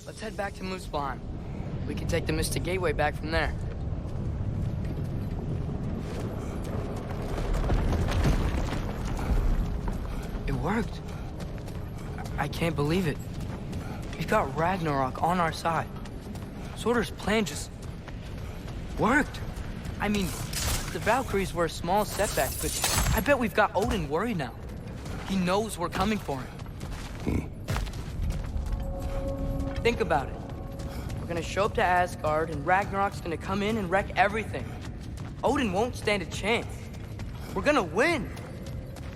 Let's head back to Muspelheim. We can take the Mystic Gateway back from there. It worked. I can't believe it. We've got Ragnarok on our side. Surtur's plan just worked. I mean, the Valkyries were a small setback, but I bet we've got Odin worried now. He knows we're coming for him. Think about it. We're gonna show up to Asgard, and Ragnarok's gonna come in and wreck everything. Odin won't stand a chance. We're gonna win.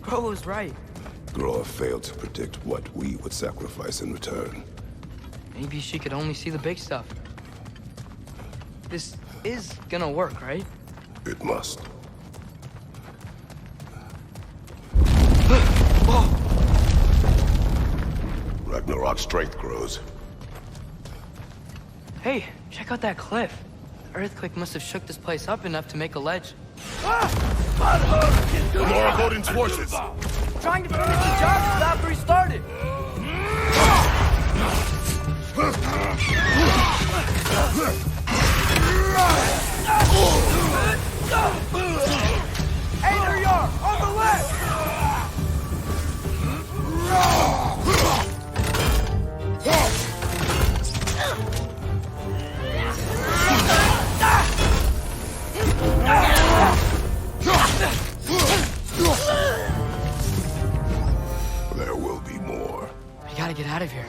Groa was right. Groa failed to predict what we would sacrifice in return. Maybe she could only see the big stuff. This is gonna work, right? It must. Ragnarok's strength grows. Hey, check out that cliff. The earthquake must have shook this place up enough to make a ledge. More of Odin's forces! Trying to finish the job the Valkyrie started! Aesir, on the left! There will be more. We gotta get out of here.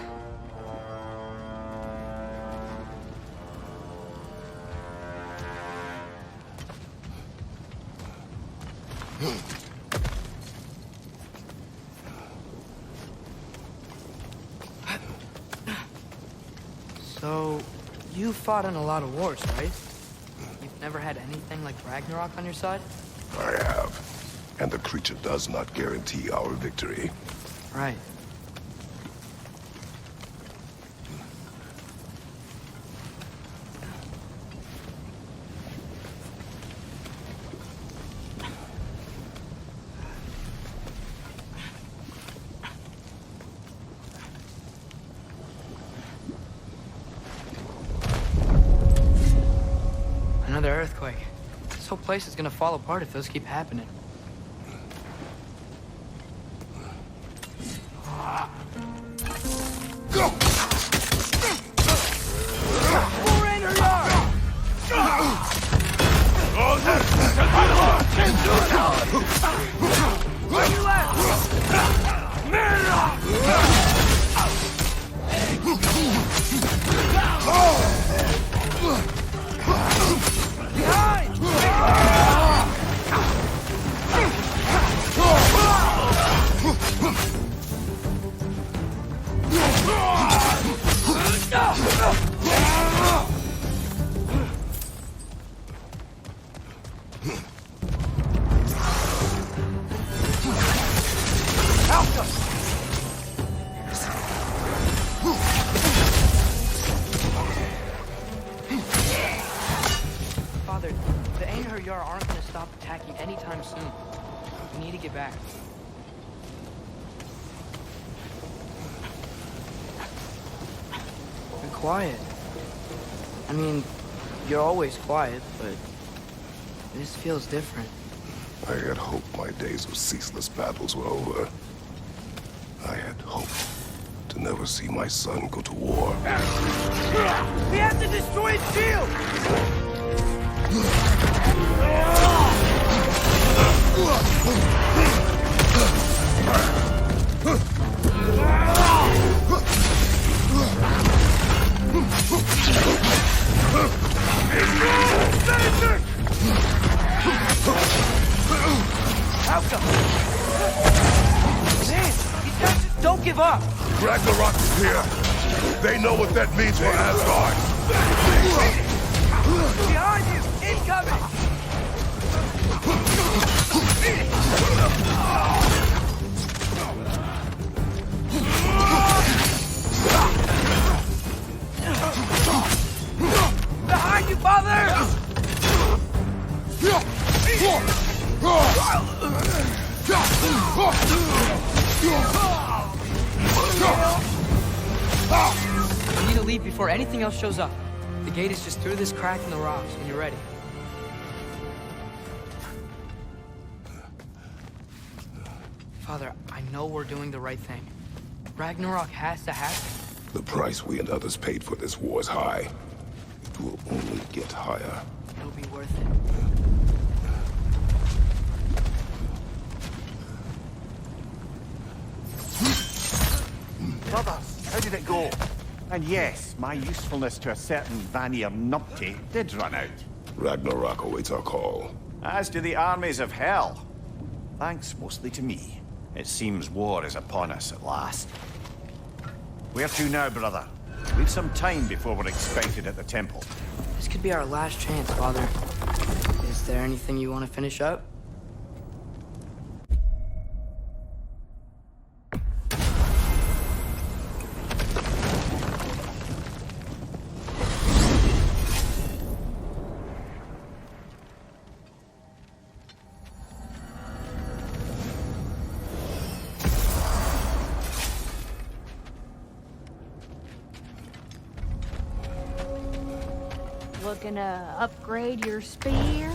So, you fought in a lot of wars, right? You've never had anything like Ragnarok on your side? I have. And the creature does not guarantee our victory. Right. Another earthquake. This whole place is gonna fall apart if those keep happening. Father, the Einherjar aren't gonna stop attacking anytime soon. We need to get back. You're quiet. I mean, you're always quiet, but this feels different. I had hoped my days of ceaseless battles were over. I had hoped to never see my son go to war. We have to destroy his shield! Don't give up! Ragnarok is here. They know what that means for Asgard. Behind you! Incoming! Behind you, father! We need to leave before anything else shows up. The gate is just through this crack in the rocks when you're ready. Father, I know we're doing the right thing. Ragnarok has to happen. The price we and others paid for this war is high. It will only get higher. It'll be worth it. Brothers, how did it go? And yes, my usefulness to a certain Vanir numpty did run out. Ragnarok awaits our call. As do the armies of hell. Thanks mostly to me. It seems war is upon us at last. Where to now, brother? We've some time before we're expected at the temple. This could be our last chance, Father. Is there anything you want to finish up? Looking to upgrade your spear?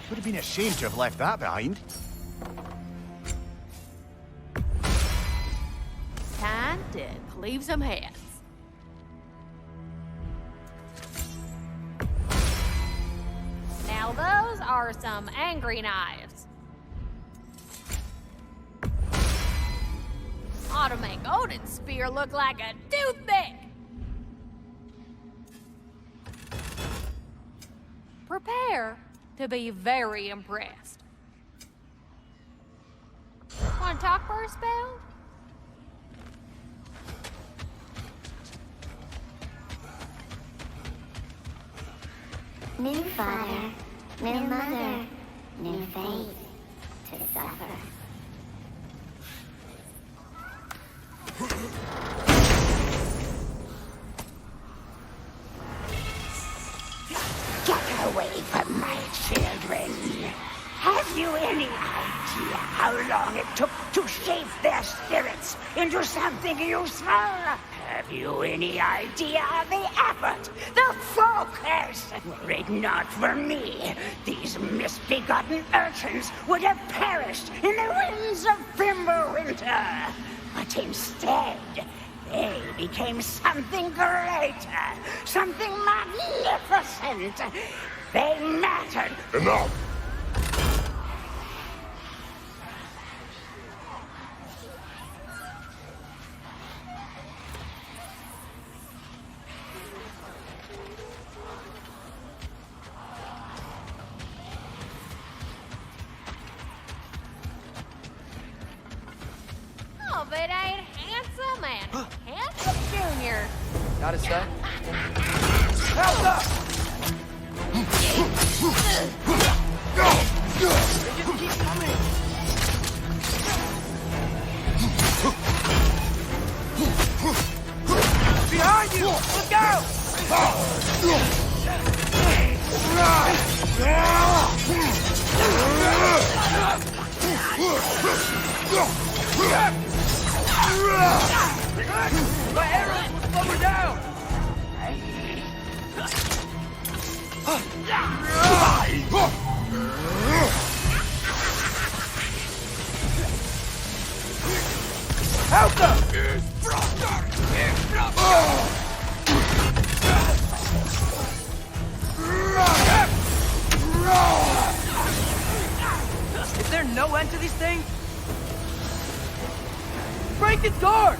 Would have been a shame to have left that behind. Time to cleave some heads. Now those are some angry knives. Ought to make Odin's spear look like a toothpick. Prepare to be very impressed. Want to talk for a spell? New father, new mother, new fate to suffer. Get away from my children. Have you any idea how long it took to shape their spirits into something useful? Have you any idea of the effort, the focus? Were it not for me, these misbegotten urchins would have perished in the winds of Fimbulwinter. But instead, they became something greater, something magnificent. They mattered. Enough! Oh, if it ain't Handsome and Handsome Junior. Got it, son? Just keep coming. Behind you! Look out! My arrows will slow her down! Help them! Is there no end to these things? Break its guard!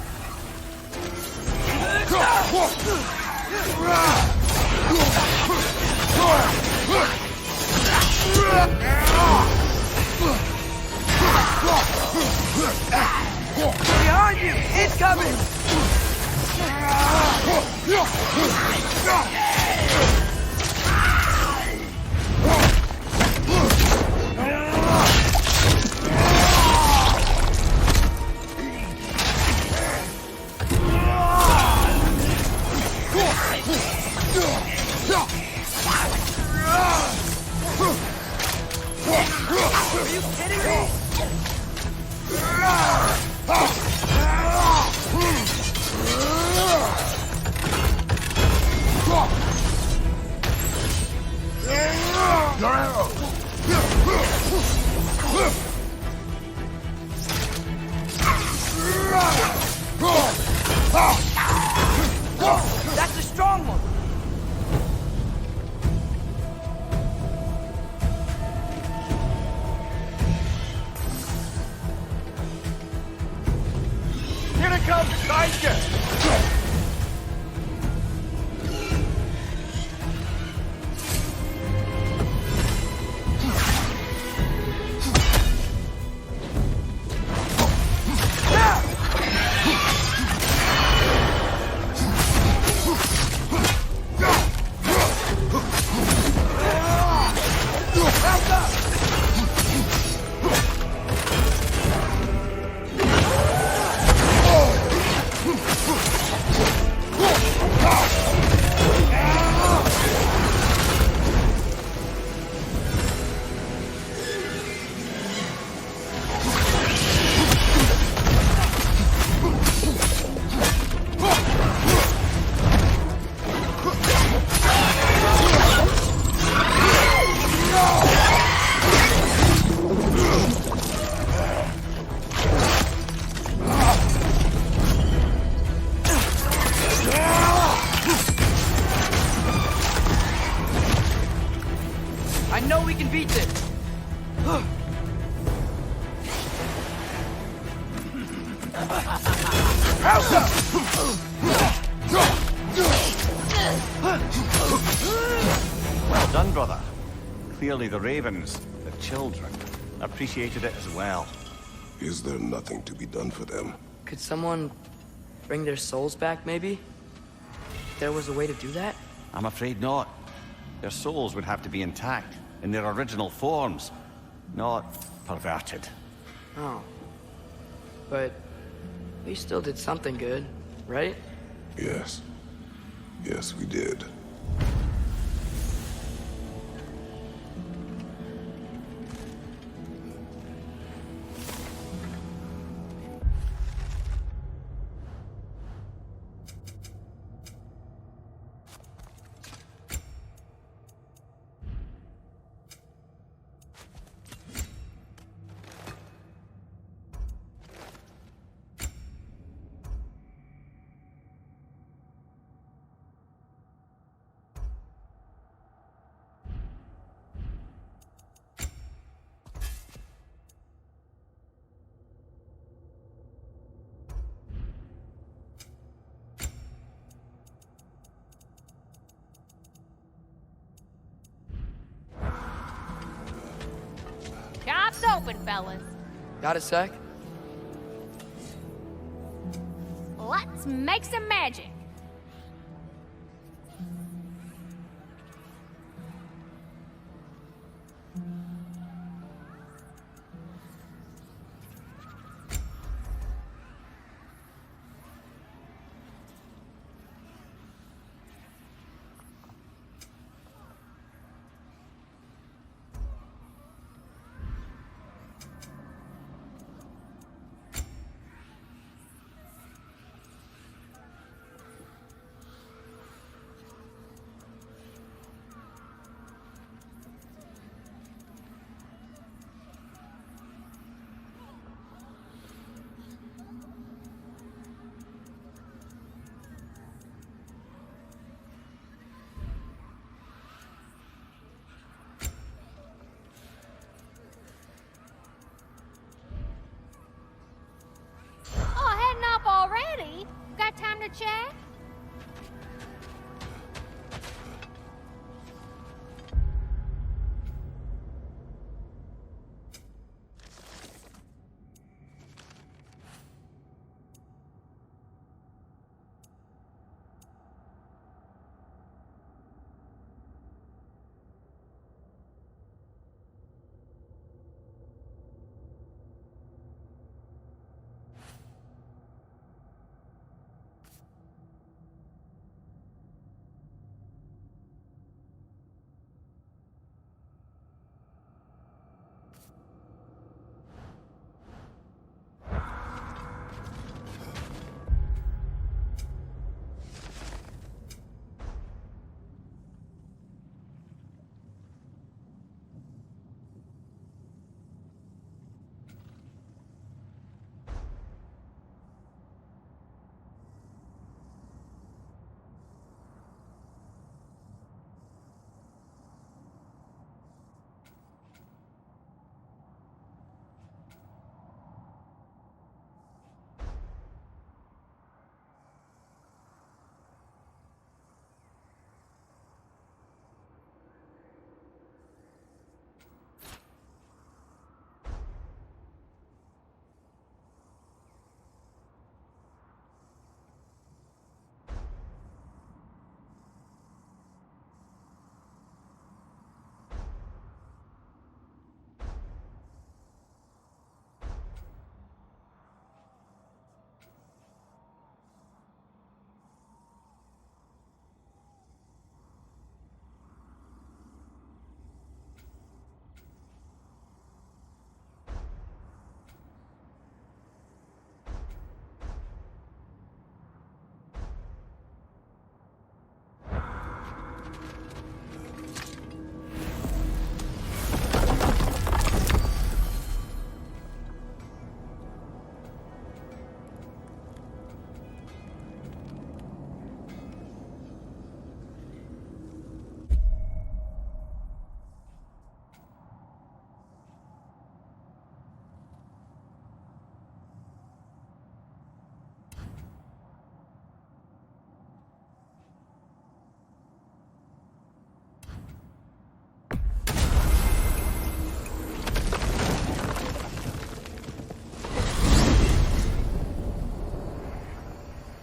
Behind you! It's coming! Are you kidding me? That's a strong one! Here it comes, behind you! I know we can beat this! Well done, brother. Clearly the ravens, the children, appreciated it as well. Is there nothing to be done for them? Could someone bring their souls back, maybe? There was a way to do that? I'm afraid not. Their souls would have to be intact, in their original forms, not perverted. Oh. But we still did something good, right? Yes. Yes, we did. Shop's open, fellas. Got a sec? Let's make some magic. Already? Got time to chat?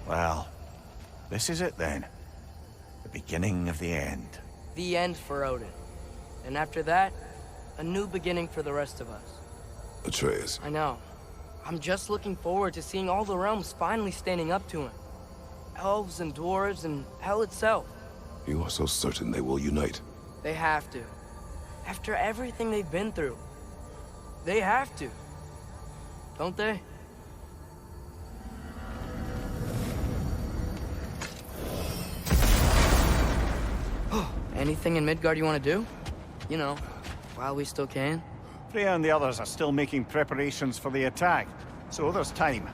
Well, this is it then. The beginning of the end. The end for Odin. And after that, a new beginning for the rest of us. Atreus, I know. I'm just looking forward to seeing all the realms finally standing up to him. Elves and dwarves and hell itself. you are so certain they will unite. They have to. After everything they've been through. They have to. Don't they? Anything in Midgard you want to do? You know, while we still can. Freya and the others are still making preparations for the attack, so there's time.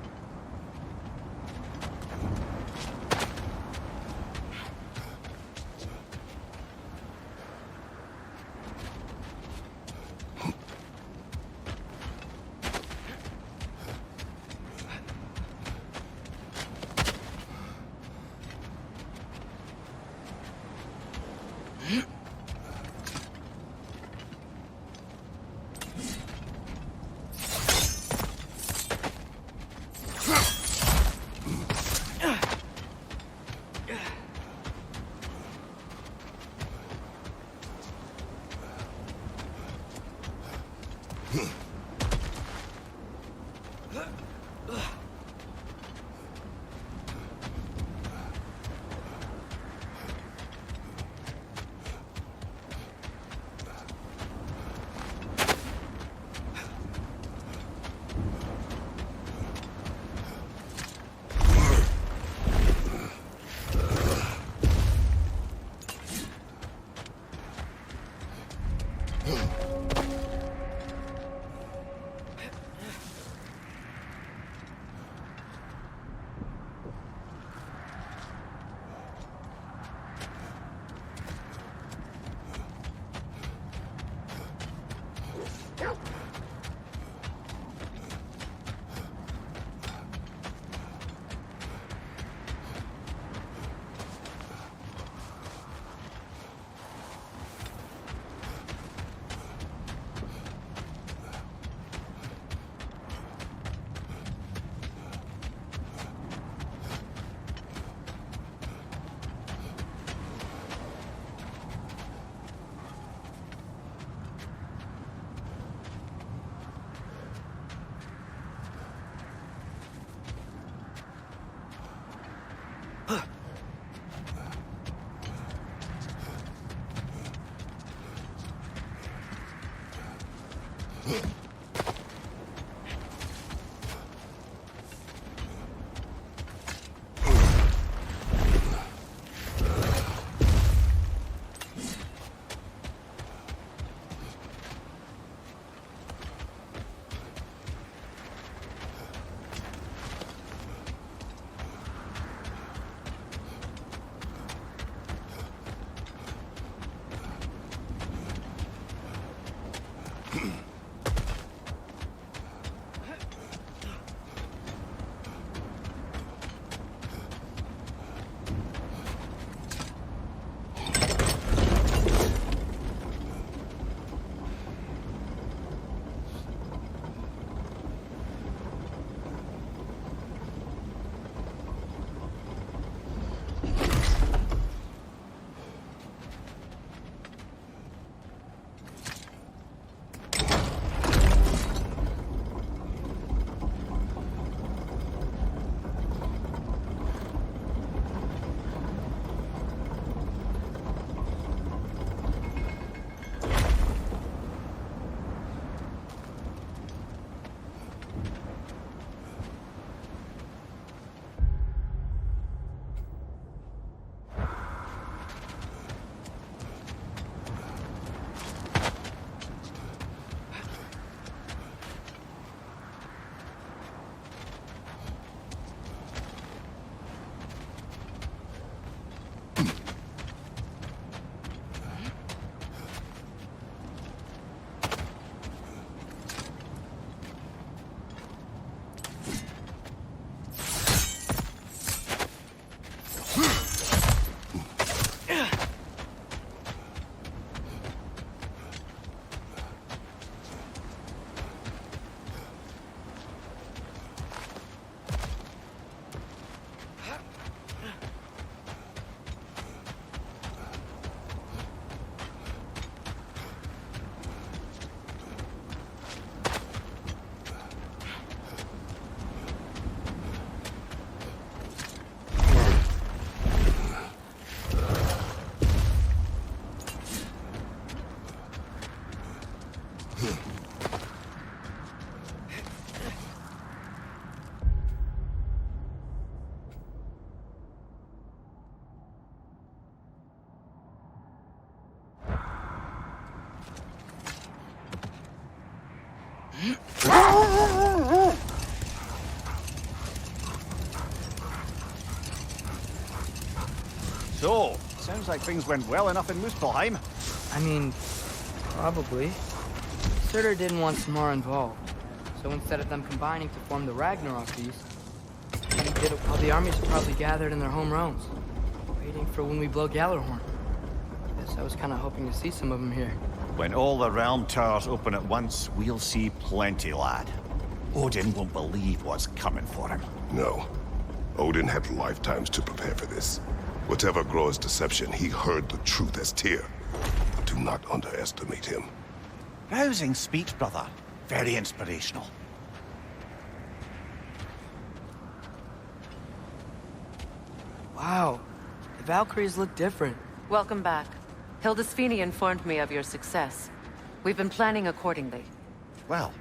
So, sounds like things went well enough in Muspelheim. I mean, probably. Surtur didn't want Samara involved. So instead of them combining to form the Ragnarok beast, he did it while the armies are probably gathered in their home realms, waiting for when we blow Gjallarhorn. Guess I was kind of hoping to see some of them here. When all the realm towers open at once, we'll see plenty, lad. Odin won't believe what's coming for him. No. Odin had lifetimes to prepare for this. Whatever Groa's deception, he heard the truth as Tyr. Do not underestimate him. Rousing speech, brother. Very inspirational. Wow, the Valkyries look different. Welcome back. Hildisfini informed me of your success. We've been planning accordingly. Well,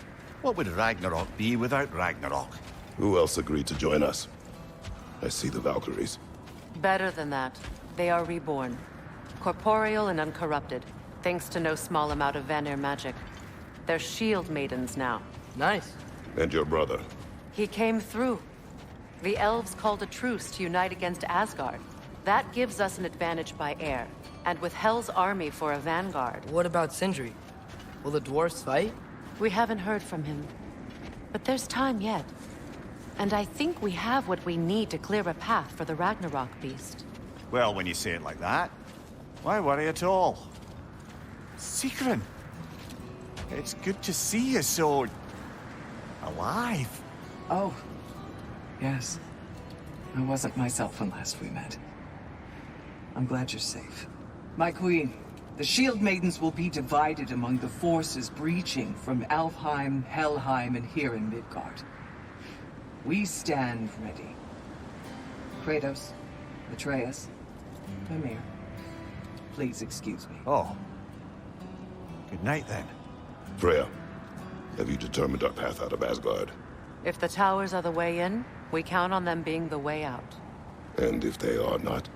what would Ragnarok be without Ragnarok? Who else agreed to join us? I see the Valkyries. Better than that. They are reborn. Corporeal and uncorrupted, thanks to no small amount of Vanir magic. They're shield maidens now. Nice. And your brother. He came through. The elves called a truce to unite against Asgard. That gives us an advantage by air. And with Hel's army for a vanguard. What about Sindri? Will the dwarves fight? We haven't heard from him. But there's time yet. And I think we have what we need to clear a path for the Ragnarok beast. Well, when you say it like that, why worry at all? Sigrun! It's good to see you so... alive. Oh, yes. I wasn't myself when last we met. I'm glad you're safe. My queen, the Shield Maidens will be divided among the forces breaching from Alfheim, Helheim, and here in Midgard. We stand ready. Kratos, Atreus, Mimir, please excuse me. Oh. Good night, then. Freya, have you determined our path out of Asgard? If the towers are the way in, we count on them being the way out. And if they are not?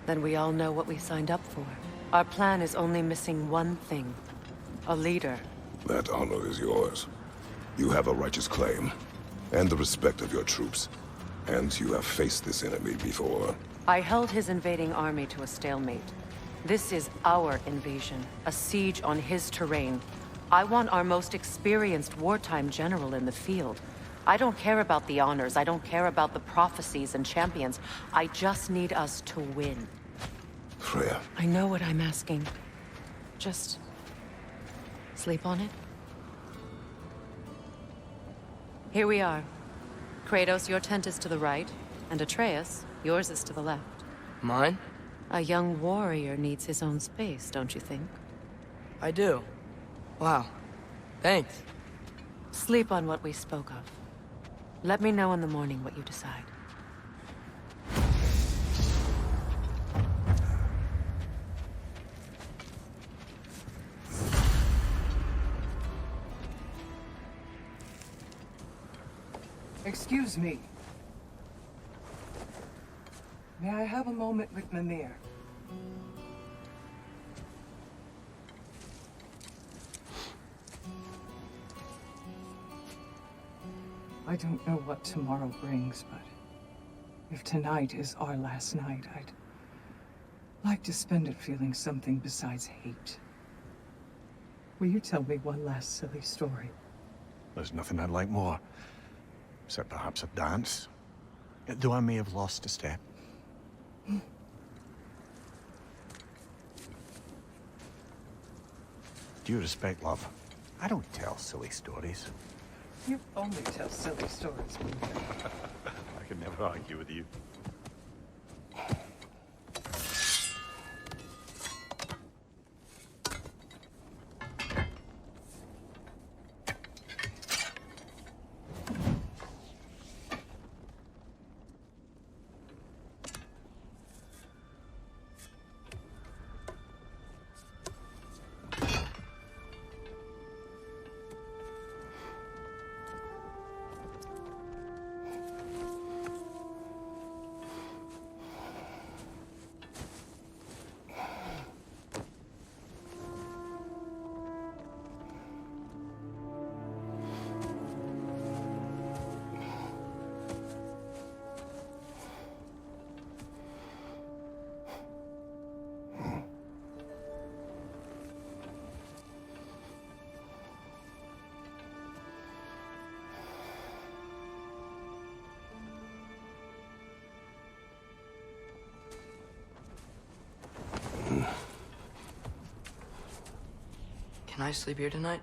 Then we all know what we signed up for. Our plan is only missing one thing. A leader. That honor is yours. You have a righteous claim, and the respect of your troops. And you have faced this enemy before. I held his invading army to a stalemate. This is our invasion, a siege on his terrain. I want our most experienced wartime general in the field. I don't care about the honors, I don't care about the prophecies and champions. I just need us to win. Freya. I know what I'm asking. Just... sleep on it? Here we are. Kratos, your tent is to the right, and Atreus, yours is to the left. Mine? A young warrior needs his own space, don't you think? I do. Wow. Thanks. Sleep on what we spoke of. Let me know in the morning what you decide. Excuse me. May I have a moment with Mimir? I don't know what tomorrow brings, but if tonight is our last night, I'd like to spend it feeling something besides hate. Will you tell me one last silly story? There's nothing I'd like more. Except perhaps a dance. Though I may have lost a step. Due respect, love. I don't tell silly stories. You only tell silly stories, Mimir. I can never argue with you. Can I sleep here tonight?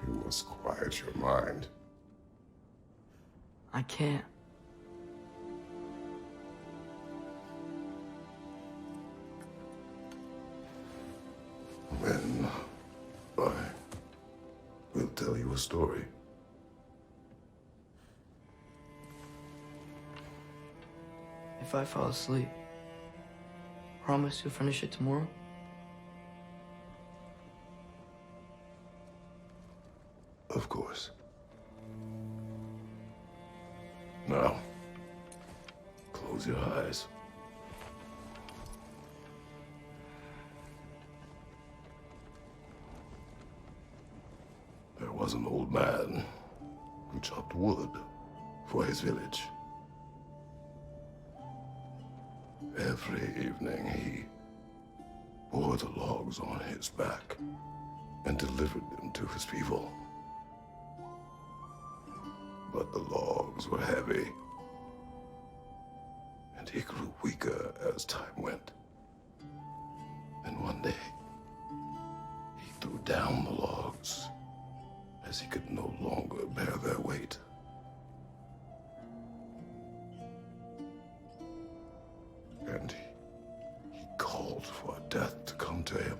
You must quiet your mind. I can't. Then I will tell you a story. If I fall asleep, promise you'll finish it tomorrow? Of course. Now, close your eyes. There was an old man who chopped wood for his village. Every evening he bore the logs on his back and delivered them to his people. But the logs were heavy, and he grew weaker as time went. And one day, he threw down the logs as he could no longer bear their weight. And he called for death to come to him.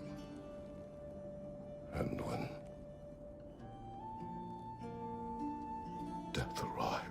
And when death arrived,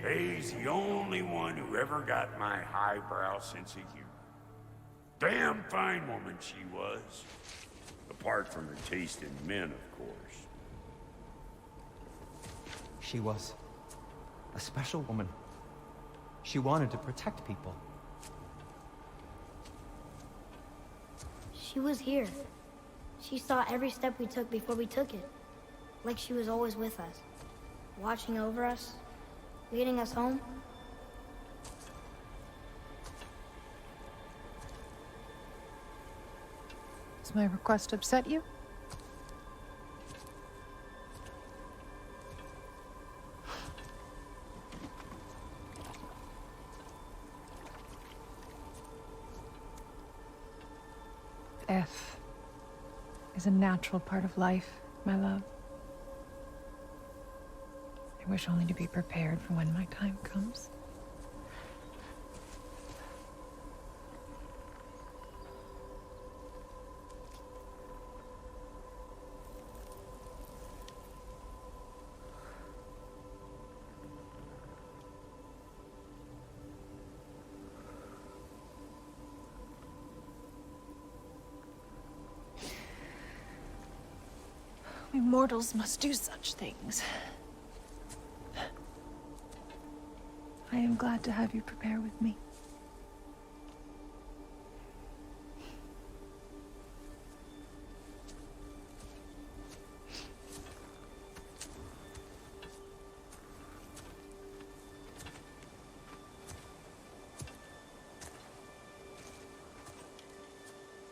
He's the only one who ever got my highbrow sense of humor. Damn fine woman she was. Apart from her taste in men, of course. She was a special woman. She wanted to protect people. She was here. She saw every step we took before we took it. Like she was always with us. Watching over us. Leading us home. Does my request upset you? Death is a natural part of life, my love. I wish only to be prepared for when my time comes. We mortals must do such things. I am glad to have you prepare with me.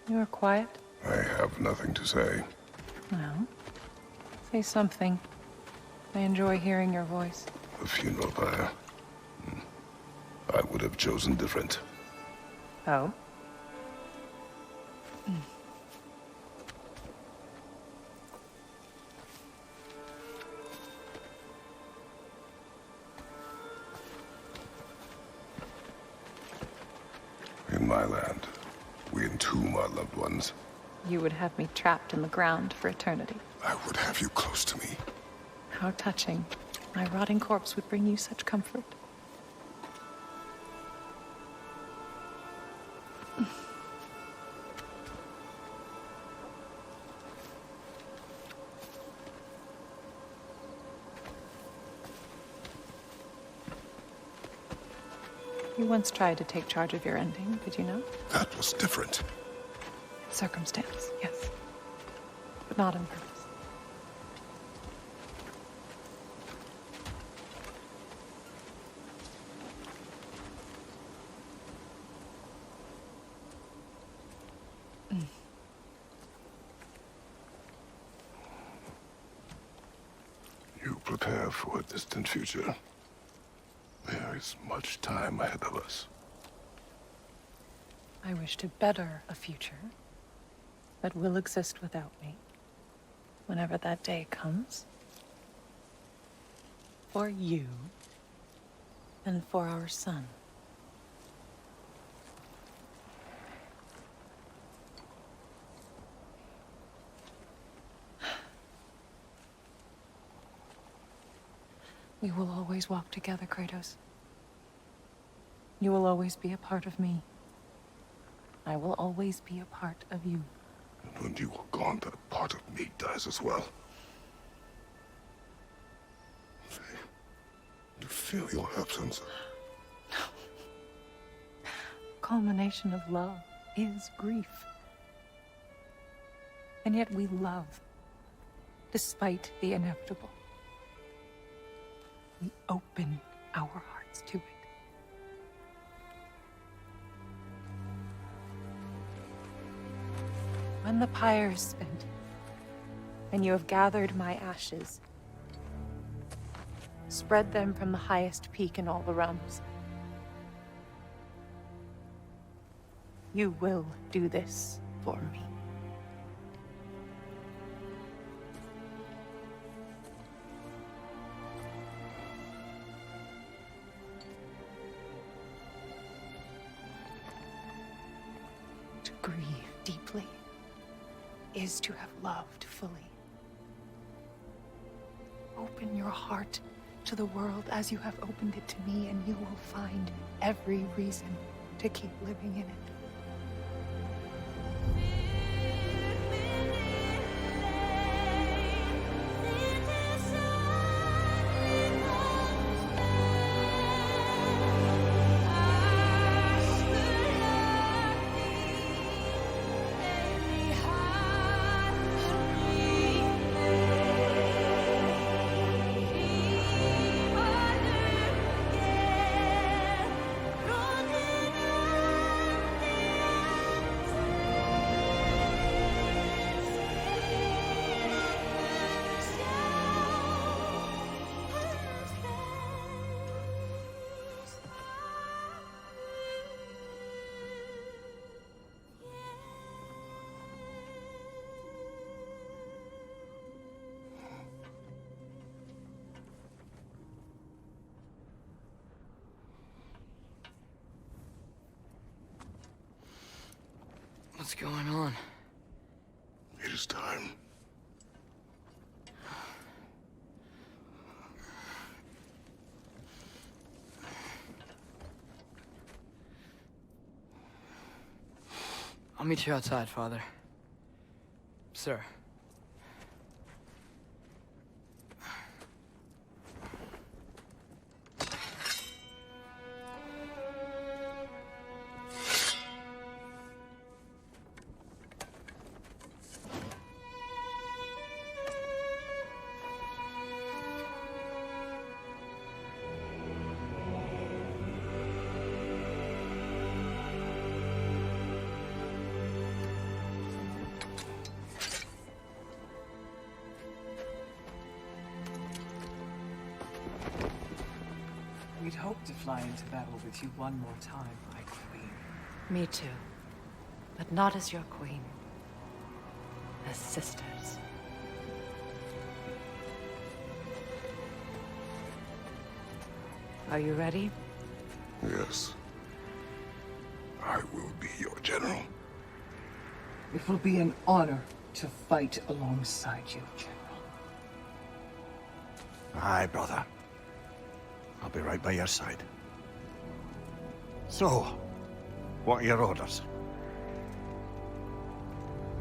You are quiet? I have nothing to say. Well, say something. I enjoy hearing your voice. The funeral pyre. I would have chosen different. Oh? In my land, we entomb our loved ones. You would have me trapped in the ground for eternity. I would have you close to me. How touching. My rotting corpse would bring you such comfort. You once tried to take charge of your ending, did you know? That was different. Circumstance, yes. But not on purpose. You prepare for a distant future. There is much time ahead of us. I wish to better a future that will exist without me, whenever that day comes. For you, and for our son. We will always walk together, Kratos. You will always be a part of me. I will always be a part of you. And when you are gone, that part of me dies as well. You feel your absence. Culmination of love is grief. And yet we love, despite the inevitable. We open our hearts to it. When the pyre is spent, and you have gathered my ashes, spread them from the highest peak in all the realms. You will do this for me. To grieve deeply is to have loved fully. Open your heart to the world as you have opened it to me, and you will find every reason to keep living in it. What's going on? It is time. I'll meet you outside, Father. Sir. hope to fly into battle with you one more time, my queen. Me too. But not as your queen. As sisters. Are you ready? Yes. I will be your general. It will be an honor to fight alongside you, General. Aye, brother. I'll be right by your side. So, what are your orders?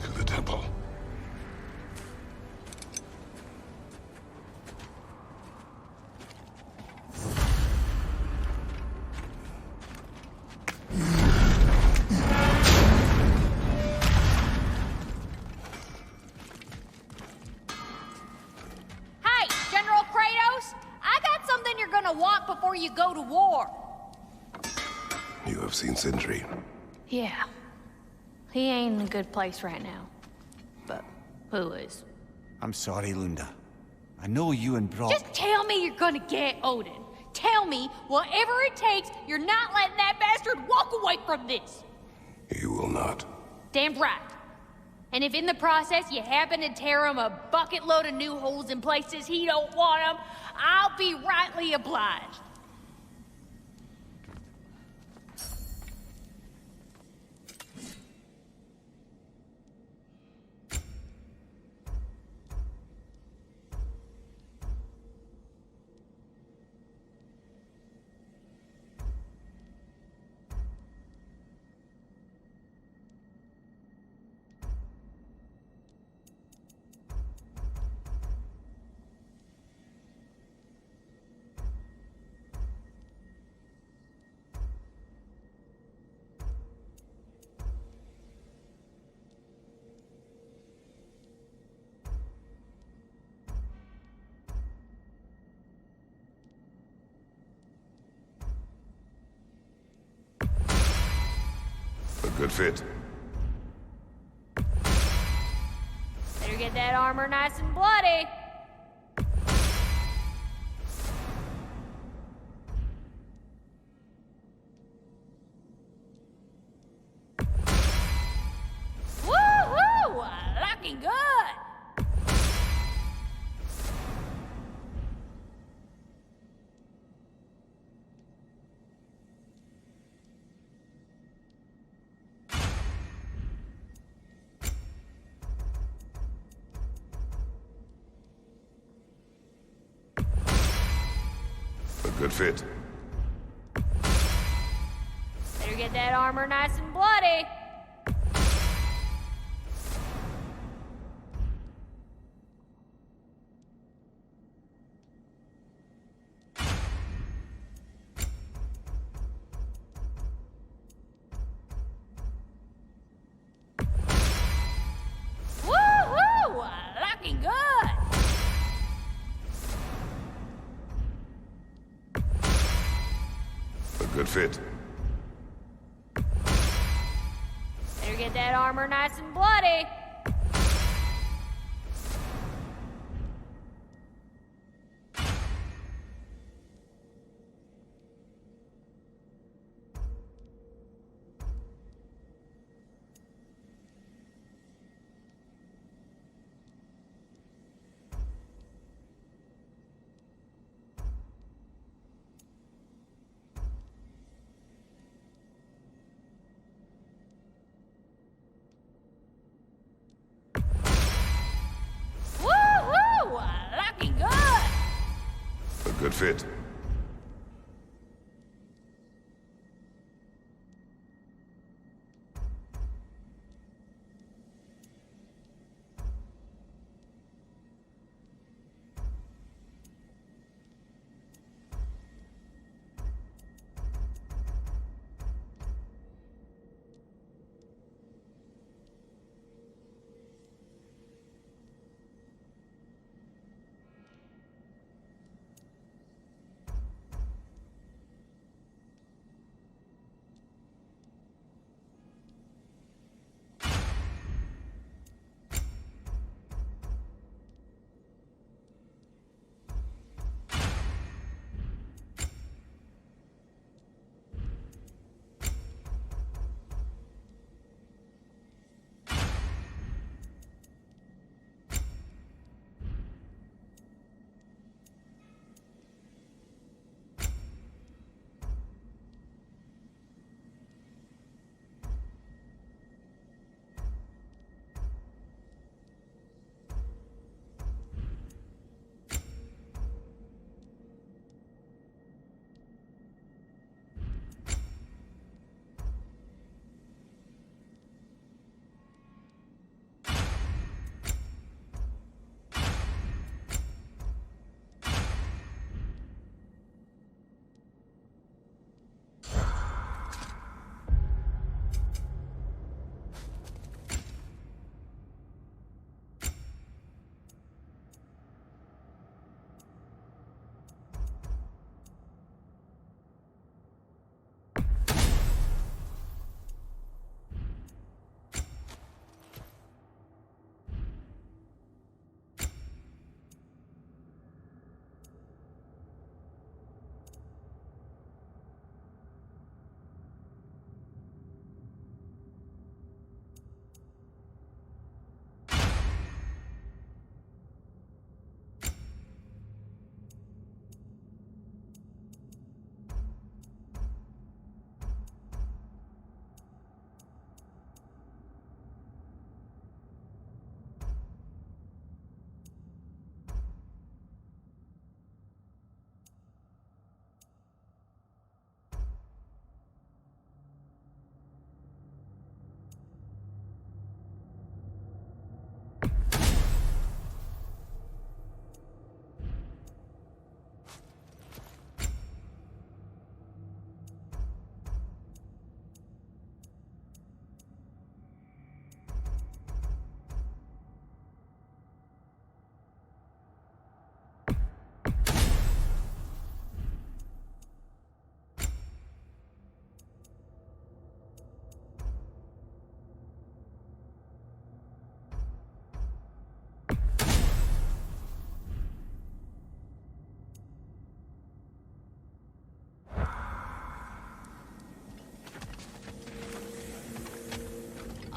To the temple. Hey, General Kratos! I got something you're gonna want before you go to war. You have seen Sindri. Yeah. He ain't in a good place right now. But who is? I'm sorry, Lunda. I know you and Brock... Just tell me you're gonna get Odin. Tell me, whatever it takes, you're not letting that bastard walk away from this. You will not. Damn right. And if in the process you happen to tear him a bucket load of new holes in places he don't want them, I'll be rightly obliged. A good fit. Better get that armor nice and bloody. Woo-hoo! Looking good! A good fit. Better get that armor nice and bloody. Woo-hoo! Looking good! A good fit. Better get that armor nice and bloody. Woo-hoo! Looking good! A good fit.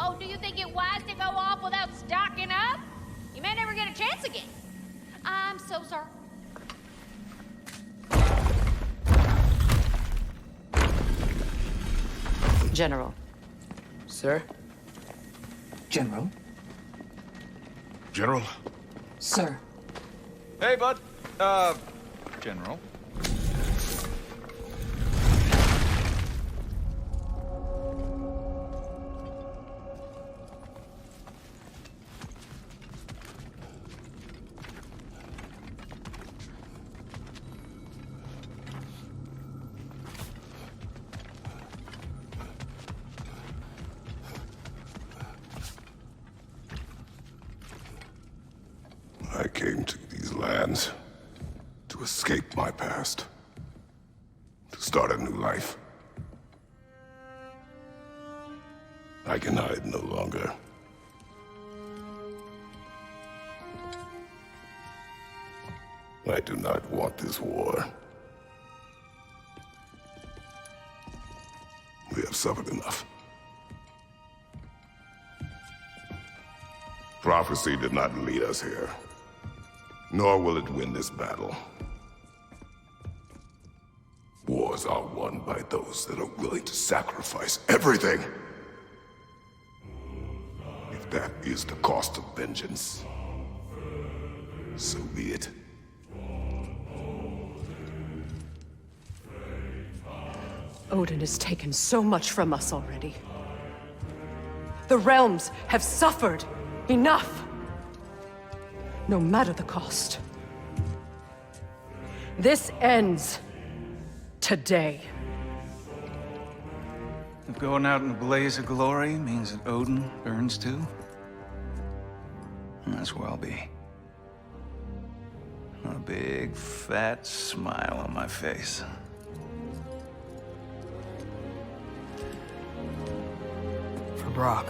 Oh, do you think it wise to go off without stocking up? You may never get a chance again. I'm so sorry. General. Sir? General? General? Sir. Hey, bud. General. I came to these lands to escape my past, to start a new life. I can hide no longer. I do not want this war. We have suffered enough. Prophecy did not lead us here, nor will it win this battle. Wars are won by those that are willing to sacrifice everything. If that is the cost of vengeance, so be it. Odin has taken so much from us already. The realms have suffered enough. No matter the cost. This ends today. If going out in a blaze of glory means that Odin burns too, that's where I'll be. A big, fat smile on my face. For Brock.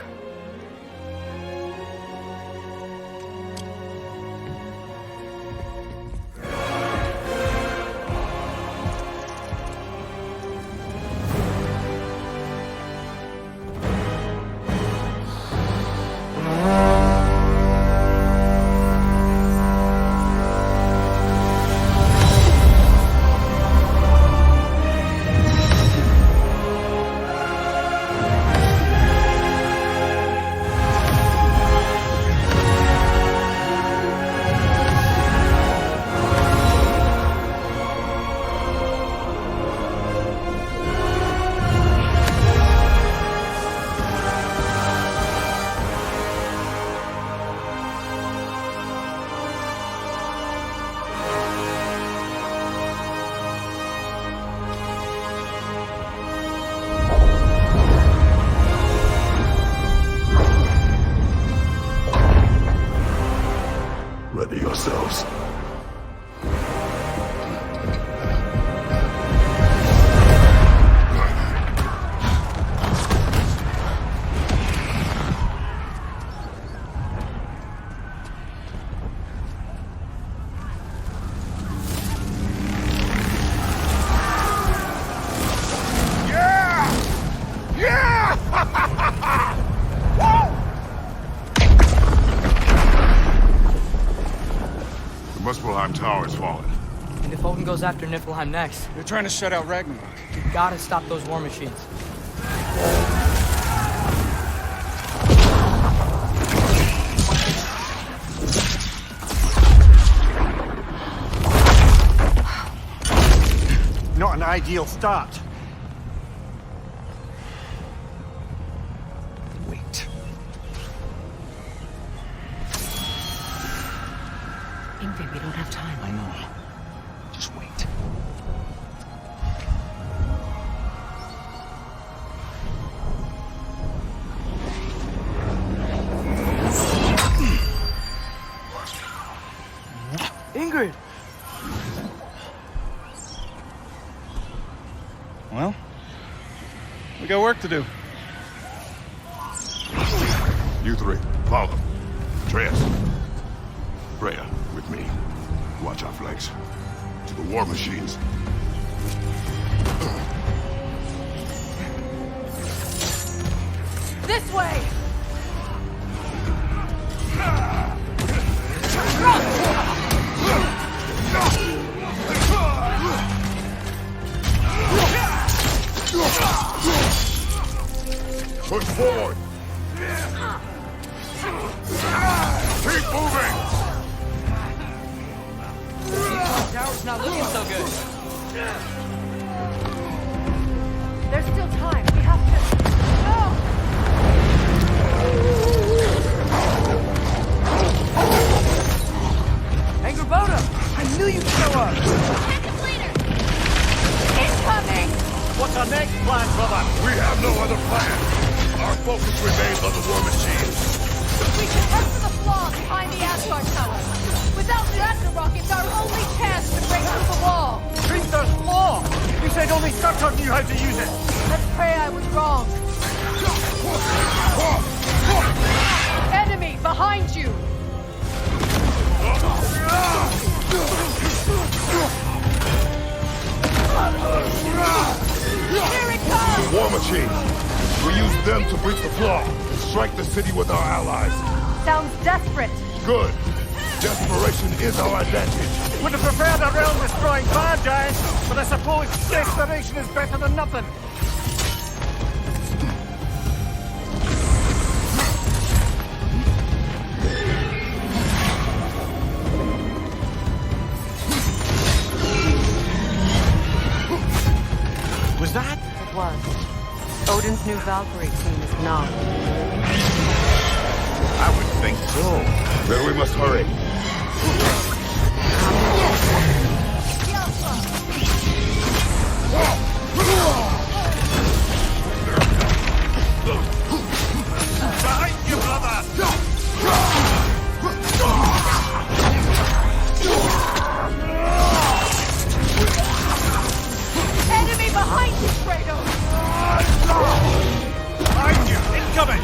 Ready yourselves. Muspelheim Tower has fallen. And if Odin goes after Niflheim next, They're trying to shut out Ragnarok. you gotta stop those war machines. Not an ideal start. Wait. Ingrid, we don't have time. I know. Just wait. Ingrid! Well, we got work to do. You three, follow them. Atreus. Freya, with me. Watch our flanks. To the war machines. This way! Push forward! Keep moving! The tower's not looking so good. There's still time. We have to... No! Angerboda! I knew you'd show up! Incoming! What's our next plan, brother? We have no other plan. Our focus remains on the war machine. We should head for the flaw behind the Asgard tower. Without Ragnarok, it's our only chance to break through the wall. Priest's flaw! You said only Surtur knew how to use it. Let's pray I was wrong. Enemy behind you! Here it comes! War machine. We use them to breach the flaw and strike the city with our allies. Sounds desperate. Good. Desperation is our advantage. Would have preferred a realm-destroying bad guys, but I suppose desperation is better than nothing. Was that? It was. Odin's new Valkyrie team is not. I would think so. Then we must hurry. Behind you, brother! Enemy behind you, Kratos! Behind you! Incoming!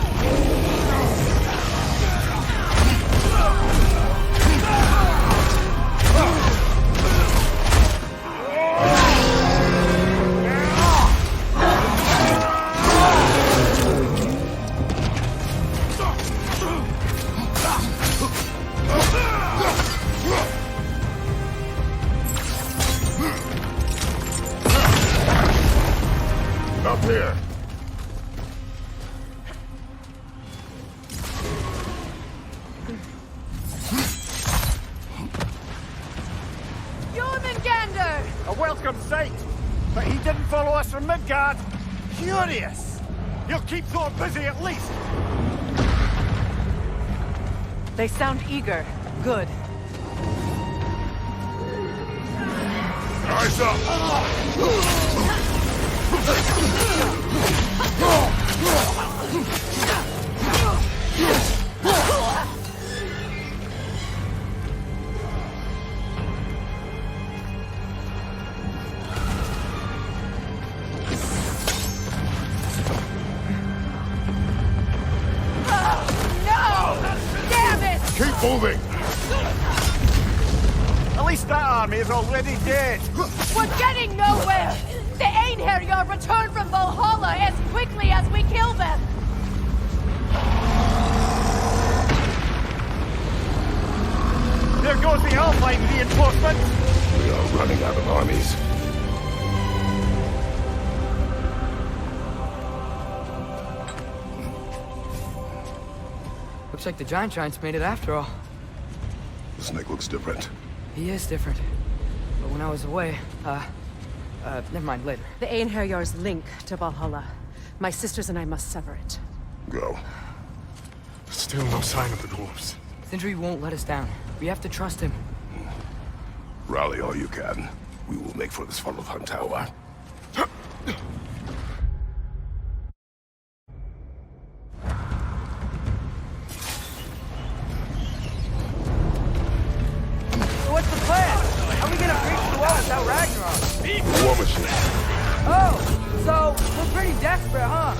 Up here. Jormungandr! A welcome sight! But he didn't follow us from Midgard. Curious! He'll keep Thor busy at least! They sound eager. Good. Eyes up! Keep moving! At least that army is already dead! We're getting nowhere! The Einherjar return from Valhalla as quickly as we kill them! There goes the Alpine reinforcements! We are running out of armies. Looks like the Giants made it after all. The snake looks different. He is different. But when I was away, never mind, later. The Einherjar's link to Valhalla. My sisters and I must sever it. Go. Still no sign of the dwarves. Sindri won't let us down. We have to trust him. Rally all you can. We will make for this Svartalfheim tower. What's the plan? How are we gonna breach the wall without Ragnarok? War machine. Oh, so we're pretty desperate, huh?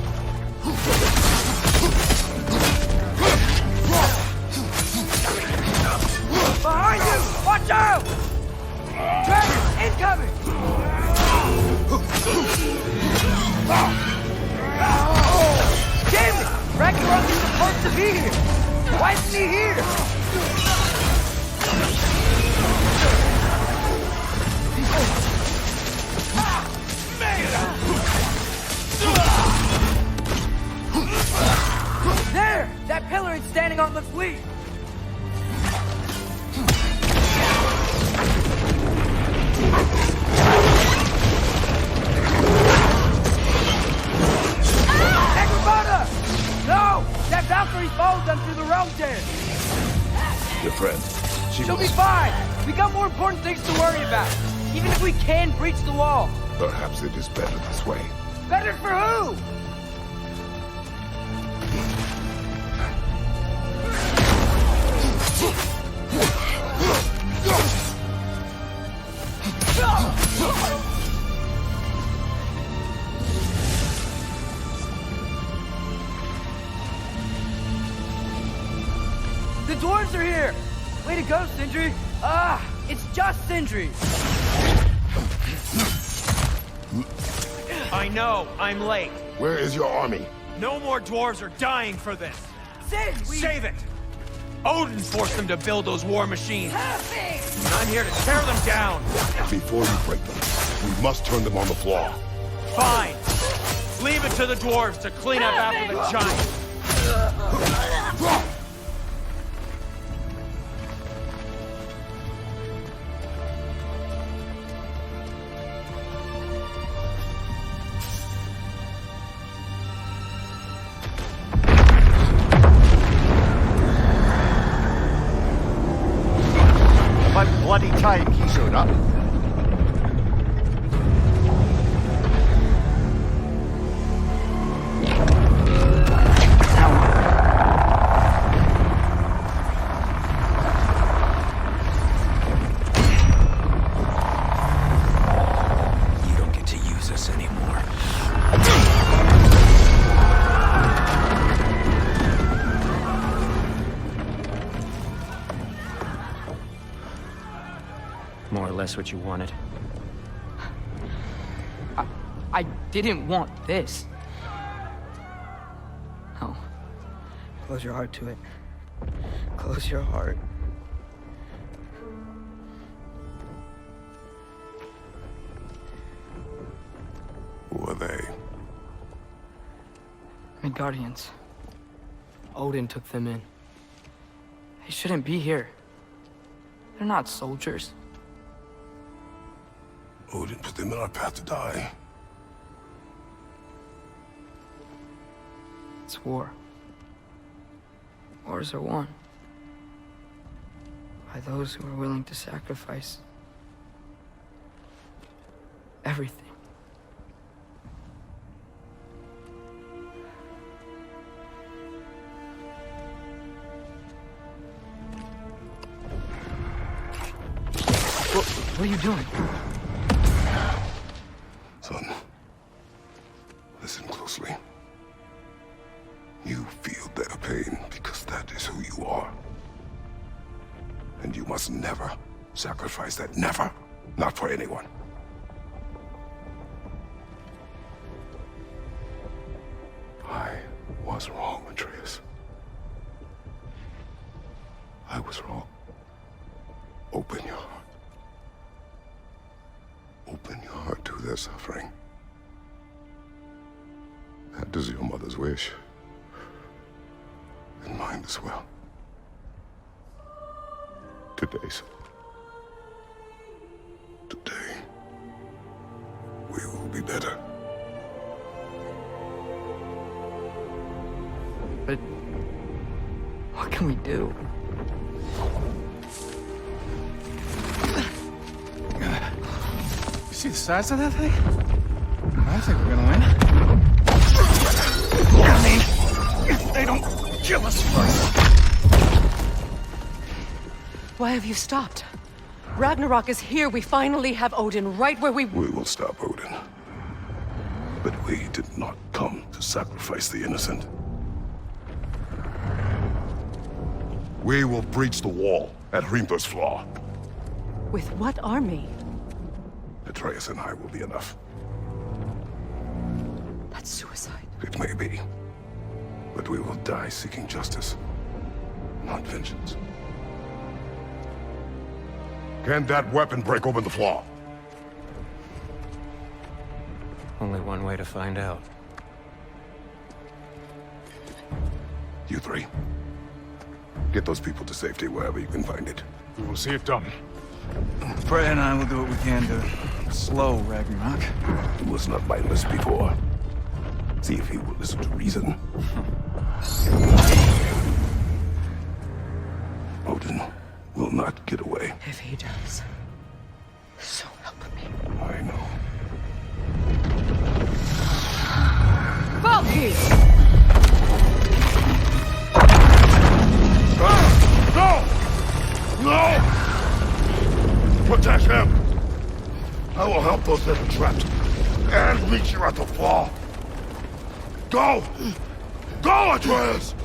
Behind you! Watch out! Dragon, incoming! Damn it! Ragnarok is supposed to be here! Why isn't he here? standing on, let's leave! Agrabata! No! That Valkyrie followed them through the realm tear! Your friend. She'll be fine! We got more important things to worry about! Even if we can breach the wall! Perhaps it is better this way. Better for who? The dwarves are here! Way to go, Sindri! It's just Sindri! I know, I'm late. Where is your army? No more dwarves are dying for this. Sid, Save it! Odin forced them to build those war machines. Perfect! And I'm here to tear them down. Before you break them, we must turn them on the floor. Fine. Leave it to the dwarves to clean up after the giants. Bloody time he showed up. You don't get to use us anymore. More or less what you wanted. I didn't want this. No. Close your heart to it. Close your heart. Who are they? Midgardians. Odin took them in. They shouldn't be here. They're not soldiers. Odin put them in our path to die. It's war. Wars are won by those who are willing to sacrifice everything. What are you doing? Son, listen closely. You feel their pain because that is who you are. And you must never sacrifice that. Never. Not for anyone. I was wrong, Atreus. I was wrong. Open your heart. Open your heart to their suffering. That is your mother's wish. And mine as well. Today, son. Today, we will be better. But what can we do? You see the size of that thing? I think we're gonna win. I mean, if they don't kill us first. Why have you stopped? Ragnarok is here. We finally have Odin right where we... We will stop Odin. But we did not come to sacrifice the innocent. We will breach the wall at Hrimthur's Flaw. With what army? Atreus and I will be enough. That's suicide. It may be. But we will die seeking justice, not vengeance. Can that weapon break open the flaw? Only one way to find out. You three, Get those people to safety wherever you can find it. We will see it done. Freya and I will do what we can to slow Ragnarok. He was not mindless before. See if he will listen to reason. Odin will not get away. If he does, so help me. I know. Valky! No! No! Protect him! I will help those that are trapped. And meet you at the fall. Go! Go, Atreus!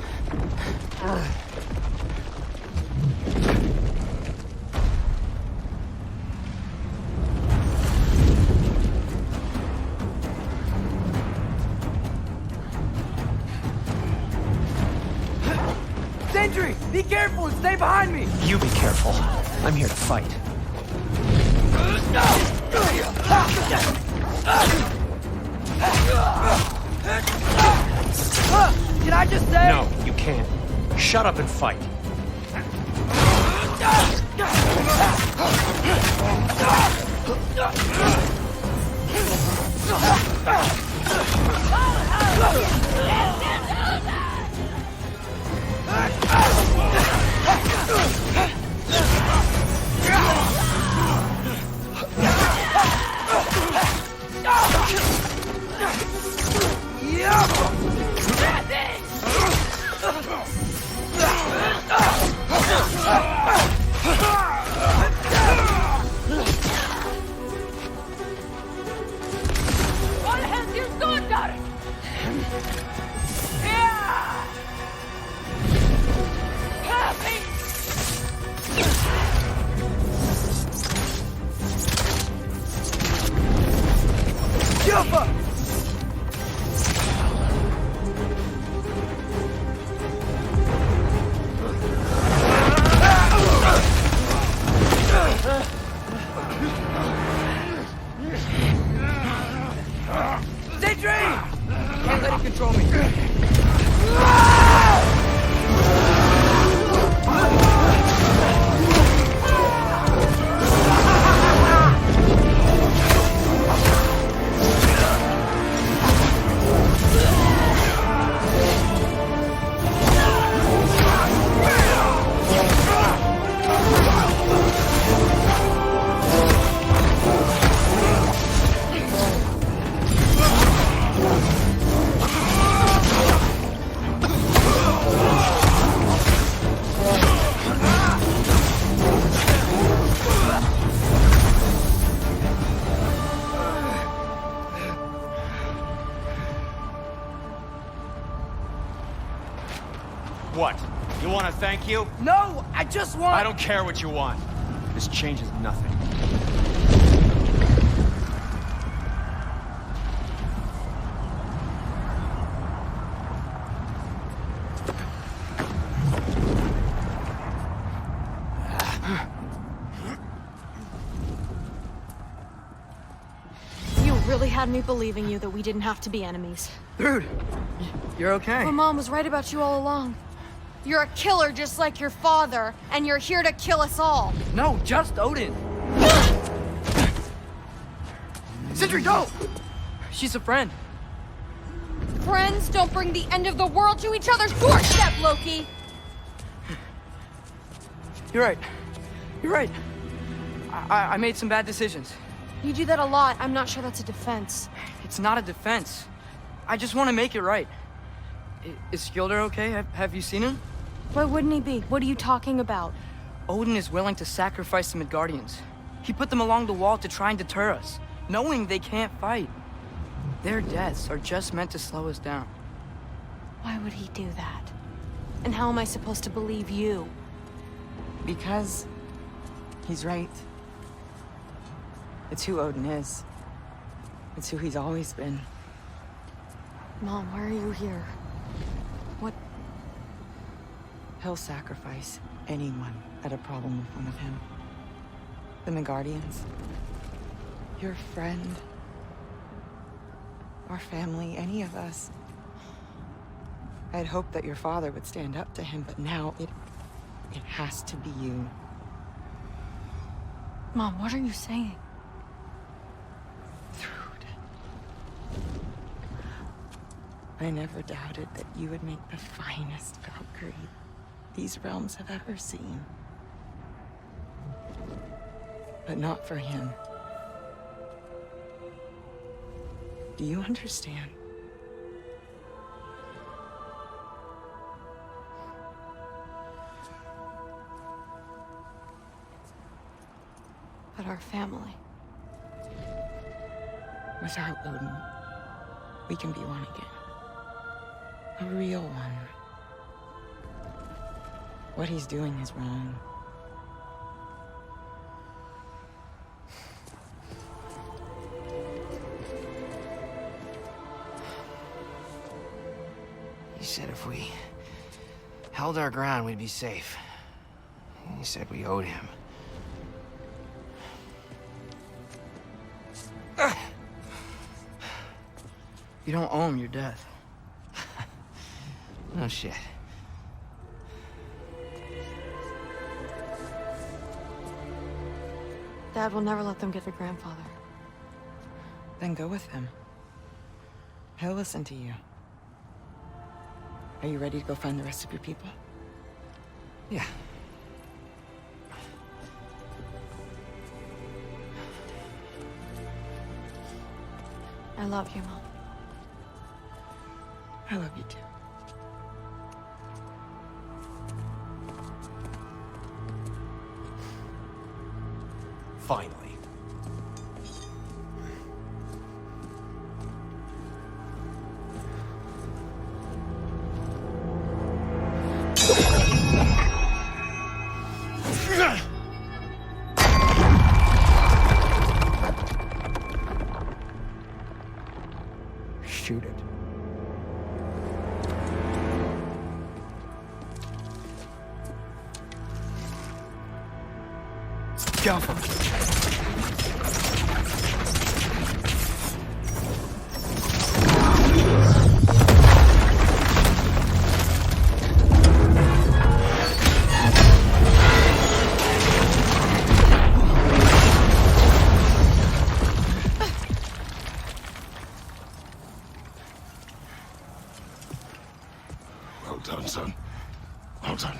Sentry! Be careful and stay behind me! You be careful. I'm here to fight. Can I just say? No, you can't. Shut up and fight. What has your son done? Help me! Jump! Sentry! Can't let it control me. What? You want to thank you? No, I just want... I don't care what you want. This changes nothing. You really had me believing you that we didn't have to be enemies. Dude, you're okay. My mom was right about you all along. You're a killer just like your father, and you're here to kill us all. No, just Odin. Sentry, go! She's a friend. Friends don't bring the end of the world to each other's doorstep, Loki! You're right. You're right. I made some bad decisions. You do that a lot. I'm not sure that's a defense. It's not a defense. I just want to make it right. Is Skilder okay? Have you seen him? Why wouldn't he be? What are you talking about? Odin is willing to sacrifice the Midgardians. He put them along the wall to try and deter us, knowing they can't fight. Their deaths are just meant to slow us down. Why would he do that? And how am I supposed to believe you? Because he's right. It's who Odin is. It's who he's always been. Mom, why are you here? What? He'll sacrifice anyone at a problem with one of him. The Midgardians. Your friend. Our family, any of us. I had hoped that your father would stand up to him, but now It has to be you. Mom, what are you saying? I never doubted that you would make the finest Valkyrie these realms have ever seen. But not for him. Do you understand? But our family. Without Odin, we can be one again. A real one. What he's doing is wrong. He said if we held our ground, we'd be safe. He said we owed him. You don't owe him your death. No shit. Dad will never let them get their grandfather. Then go with him. He'll listen to you. Are you ready to go find the rest of your people? Yeah. I love you, Mom. I love you too. Finally. Shoot it. Go. Well done, son. Well done.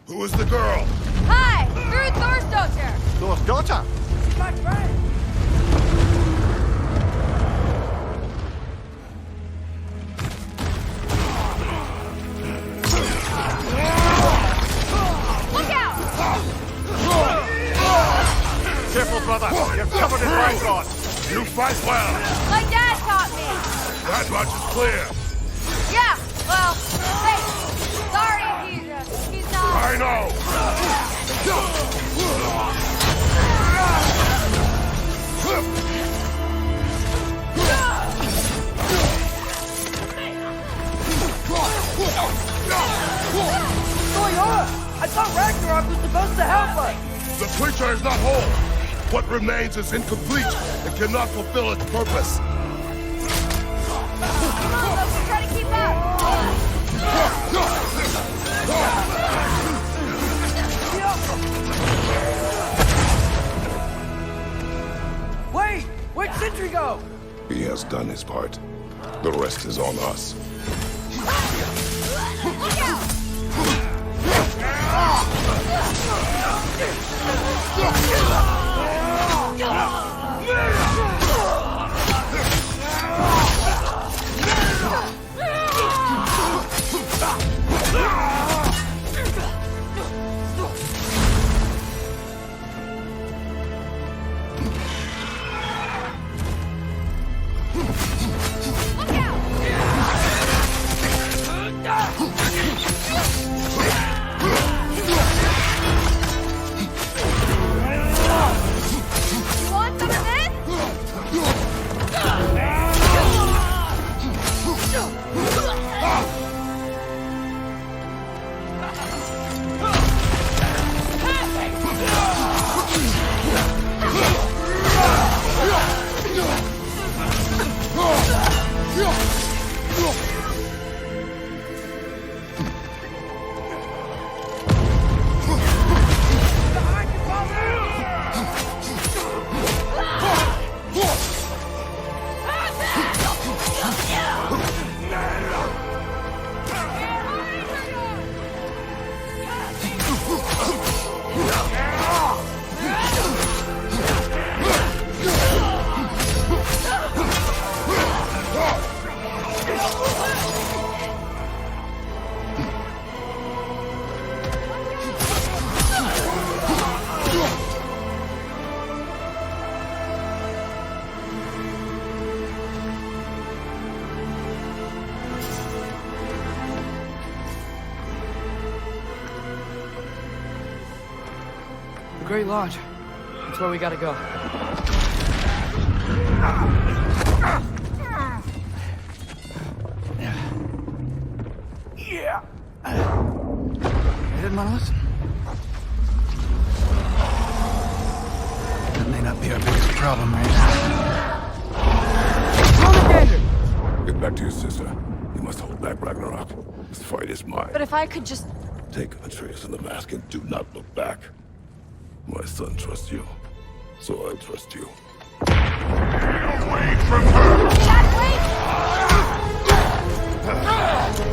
Who is the girl? Hi! You're Thor's daughter! Thor's daughter? She's my friend! Look out! Careful, brother. You're covered in bygone. You fight well. Like Dad taught me! That much is clear. Yeah, well, hey, sorry he's not... I know. I thought Ragnarok was supposed to help us! The creature is not whole. What remains is incomplete and cannot fulfill its purpose. Come on, let's try to keep up! Wait! Where'd Sentry go? He has done his part. The rest is on us. Look out! The Great Lodge. That's where we gotta go. Yeah. I didn't want to listen. That may not be our biggest problem, right? Get back to your sister. You must hold back Ragnarok. This fight is mine. But if I could just... Take Atreus and the mask and do not look back. My son trusts you, so I trust you. Away from her!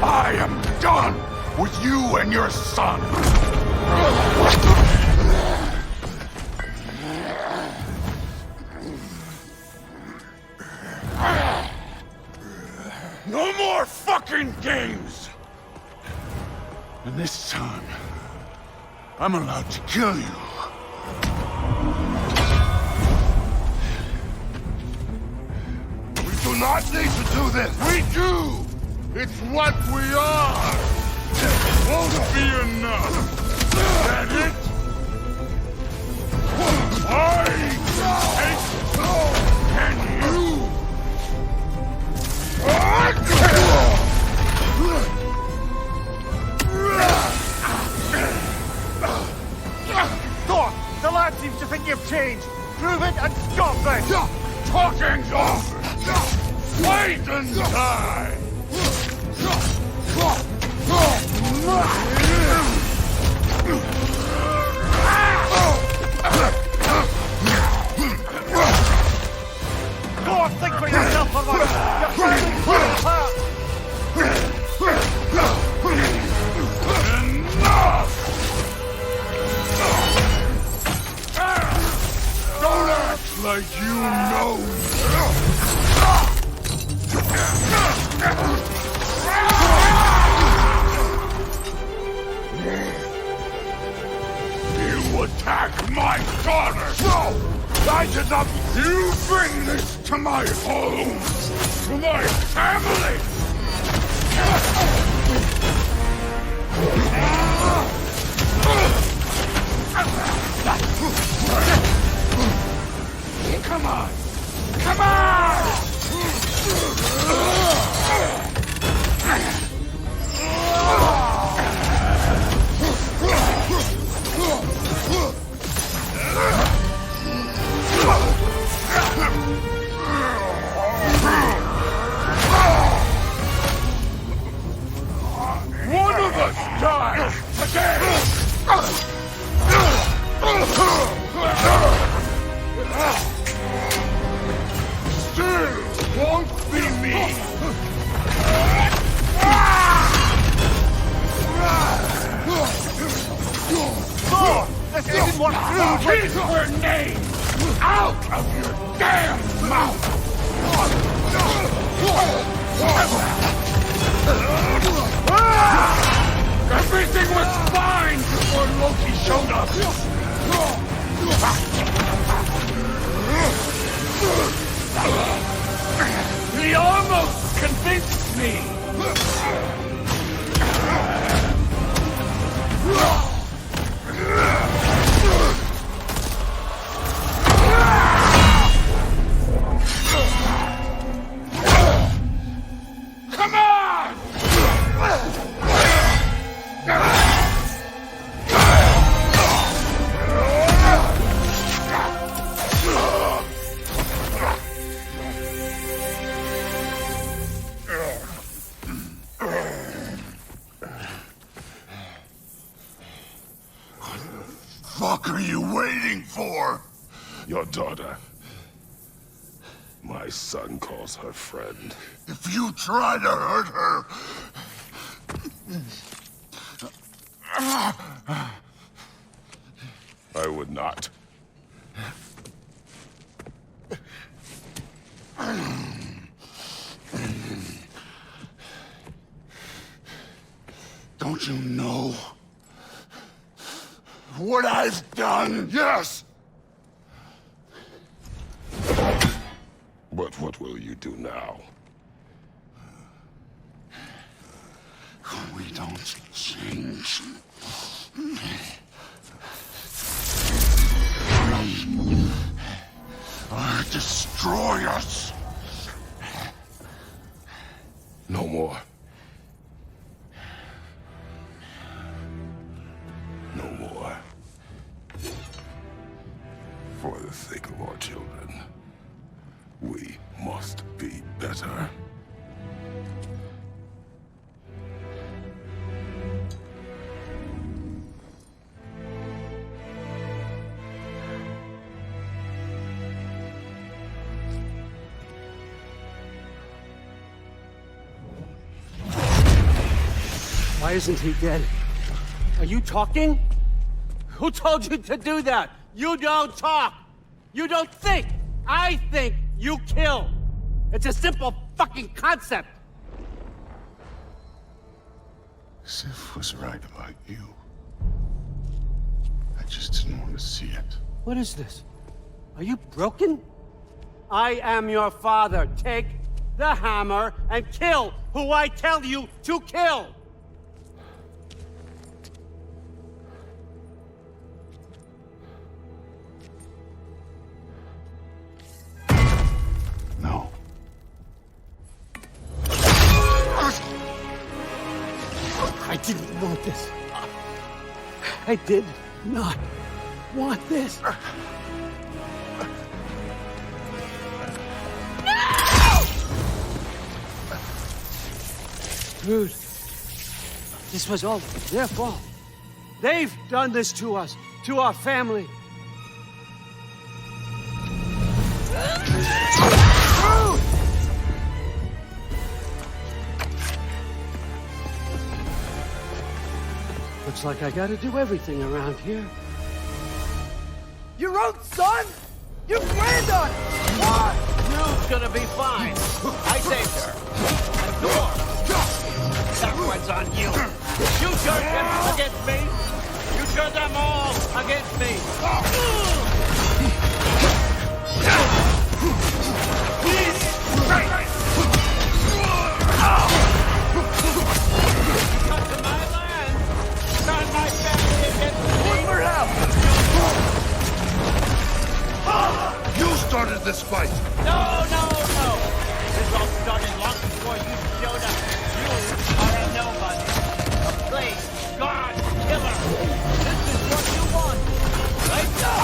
I am done with you and your son! No more fucking games! And this time, I'm allowed to kill you. We do not need to do this! We do! It's what we are! It won't be enough! That it? I take and you! Thor, the lad seems to think you've changed. Prove it and stop this! Talking's over! Wait and die! Thor, think for yourself for once! You're finally falling apart! Enough! Don't act like you know me! You attack my daughter! No! I did not! You bring this to my home! To my family! Come on! Come on! One of us dies today! Still won't be me! Thor, this isn't what food Keep her name out of your damn mouth! Everything was fine before Loki showed up! He almost convinced me! Come on! fuck are you waiting for? Your daughter. My son calls her friend. If you try to hurt her... I would not. Don't you know what I've done? Yes! But what will you do now? We don't change. We are destroyers. No more. No more. For the sake of our children, we must be better. Why isn't he dead? Are you talking? Who told you to do that? You don't talk! You don't think! I think, you kill! It's a simple fucking concept! Sif was right about you. I just didn't want to see it. What is this? Are you broken? I am your father. Take the hammer and kill who I tell you to kill! No. I didn't want this. I did not want this. Dude, this was all their fault. They've done this to us, to our family. Looks like I gotta do everything around here. Your own son? You planned on it! Why? You're gonna be fine. I saved her. And Thor. That one's on you. You turned him against me. You turned them all against me. Come to my land. Turn my family against me. Look for help! You started this fight! No! This all started long before you showed up. You are a nobody. A plague, god, killer. This is what you want. Right now!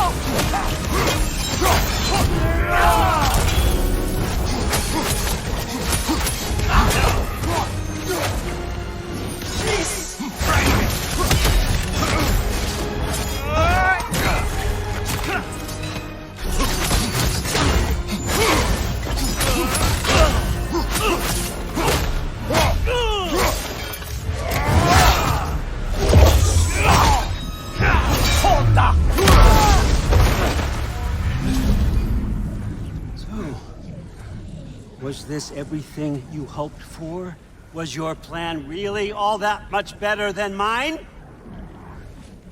Was this everything you hoped for? Was your plan really all that much better than mine?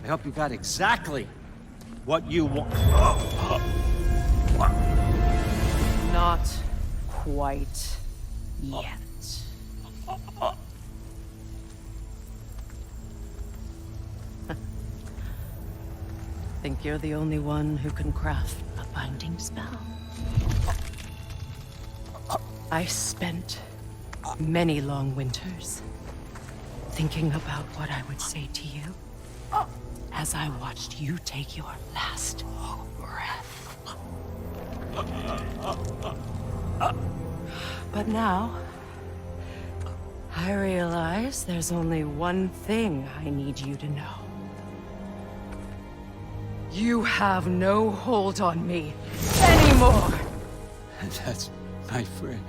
I hope you got exactly what you want. Not quite yet. Think you're the only one who can craft a binding spell? I spent many long winters thinking about what I would say to you as I watched you take your last breath. But now, I realize there's only one thing I need you to know. You have no hold on me anymore. And that's my friend.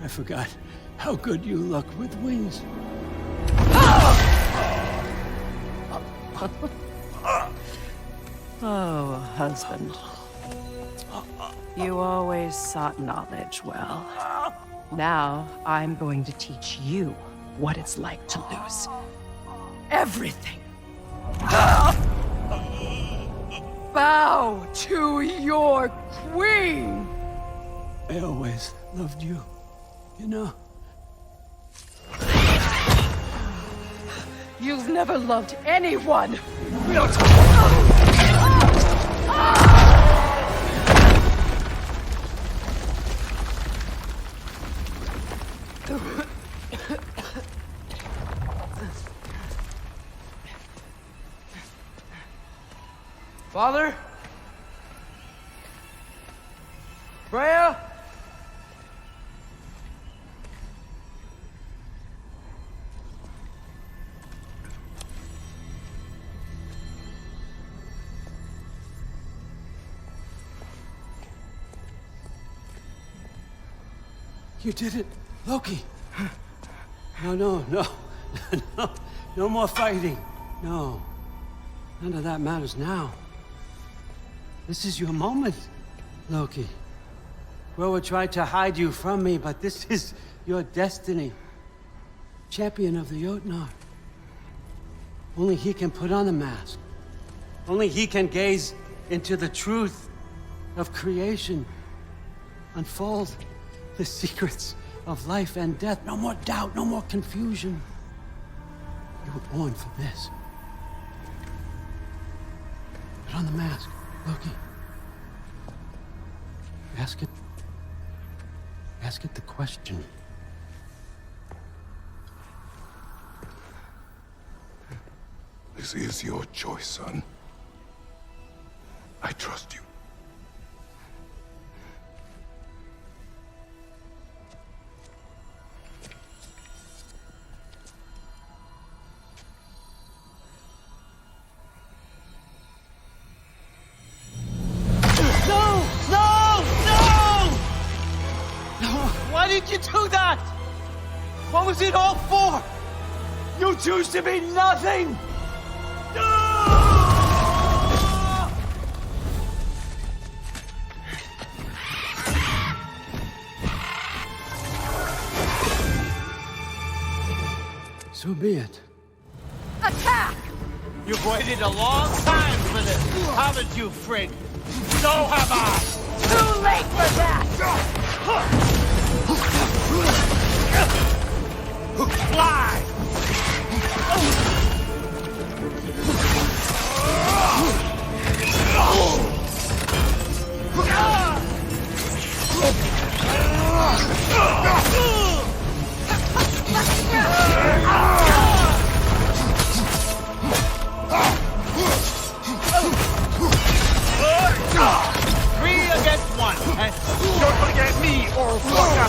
I forgot how good you look with wings. Oh, husband. You always sought knowledge well. Now, I'm going to teach you what it's like to lose everything. Bow to your queen! I always loved you, you know. You've never loved anyone! Father? Freya? You did it, Loki. No. No more fighting. No. None of that matters now. This is your moment, Loki. Groa tried to hide you from me, but this is your destiny. Champion of the Jotnar. Only he can put on the mask. Only he can gaze into the truth of creation. Unfold the secrets of life and death. No more doubt, no more confusion. You were born for this. Put on the mask, Loki. Ask it the question. This is your choice, son. I trust you. Why did you do that? What was it all for? You choose to be nothing! So be it. Attack! You've waited a long time for this, haven't you, Frigg? So have I! Too late for that! Fly! Three against one, and you're gonna get me, or fucker!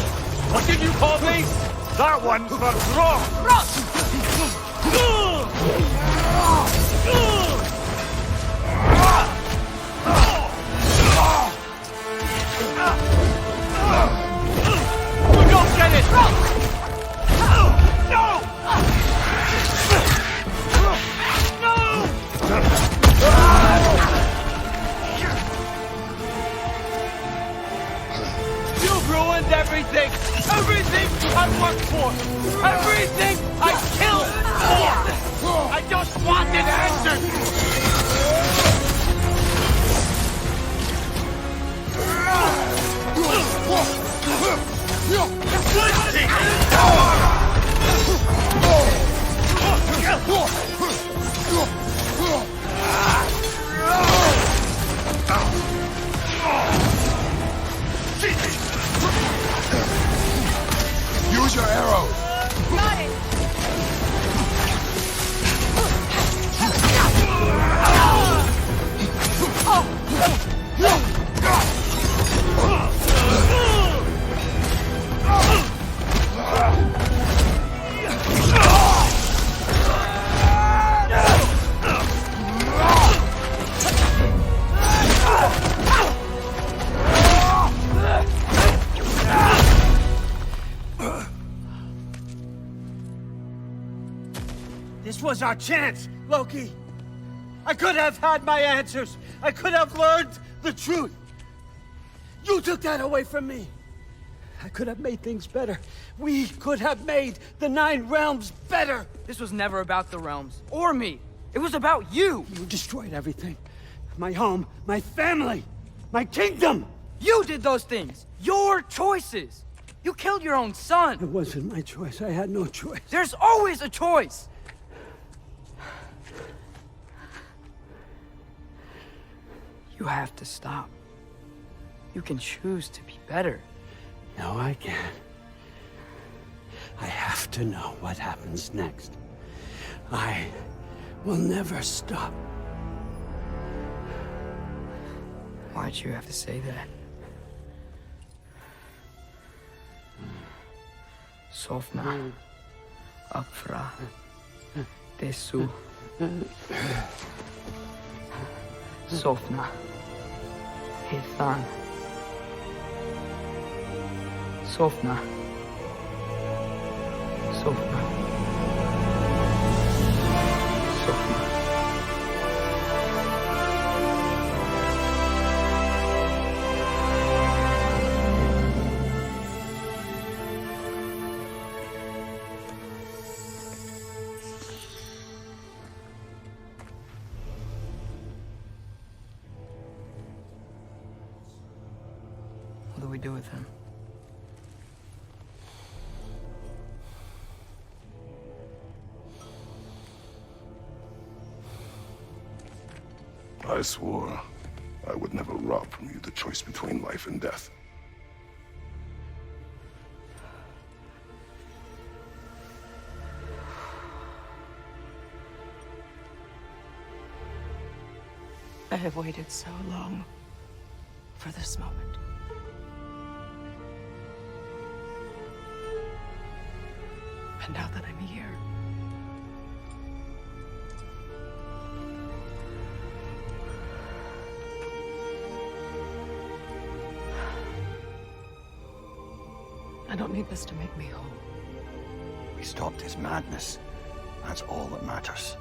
What did you call me? That one's for Rock! You don't get it! No! You've ruined everything! Everything I worked for! Everything I killed for! I just wanted answers! Use your arrows. Got it! was our chance, Loki. I could have had my answers. I could have learned the truth. You took that away from me. I could have made things better. We could have made the 9 realms better. This was never about the realms, or me. It was about you. You destroyed everything. My home, my family, my kingdom. You did those things. Your choices. You killed your own son. It wasn't my choice. I had no choice. There's always a choice. You have to stop. You can choose to be better. No, I can't. I have to know what happens next. I will never stop. Why'd you have to say that? Sofna. Apfra. Desu. Sofna. Hithan. Sofna. Sofna. Sofna. What do we do with him? I swore I would never rob from you the choice between life and death. I have waited so long for this moment. And now that I'm here, I don't need this to make me whole. We stopped his madness. That's all that matters.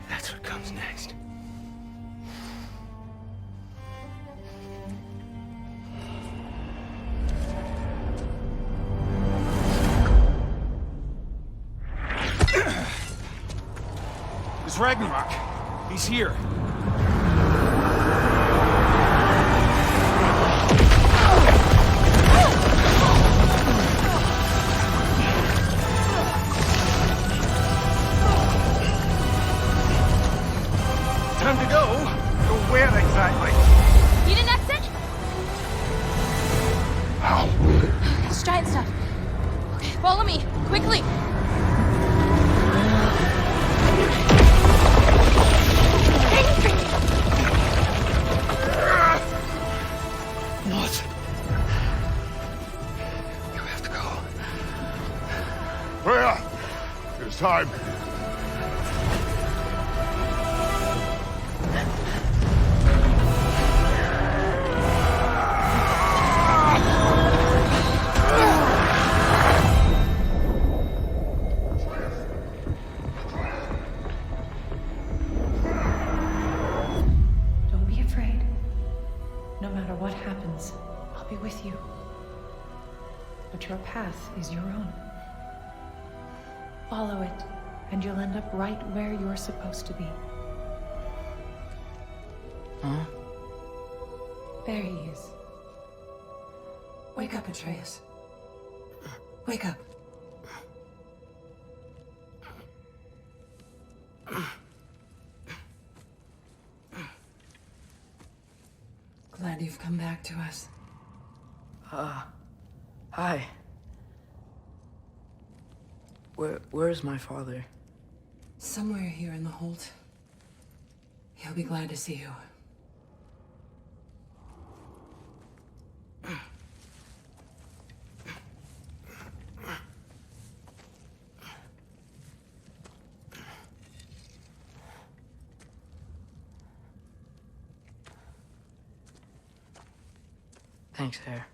That's what comes next. It's Ragnarok. He's here. Time to go. Go where exactly? Need an exit? How? This giant stuff. Okay, follow me, quickly. What? You have to go. Freya! It's time. Don't be afraid. No matter what happens, I'll be with you. But your path is your own. Follow it, and you'll end up right where you're supposed to be. Huh? There he is. Wake up, Atreus. Wake up. Glad you've come back to us. Hi. Where's my father? Somewhere here in the hold. He'll be glad to see you. Thanks, Hare.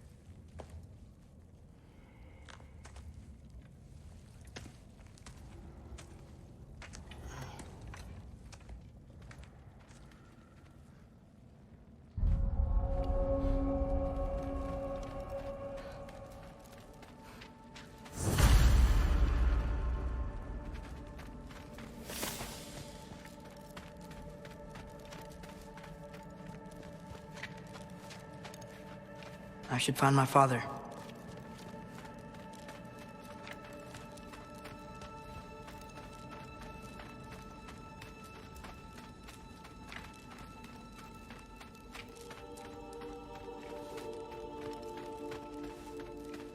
I should find my father.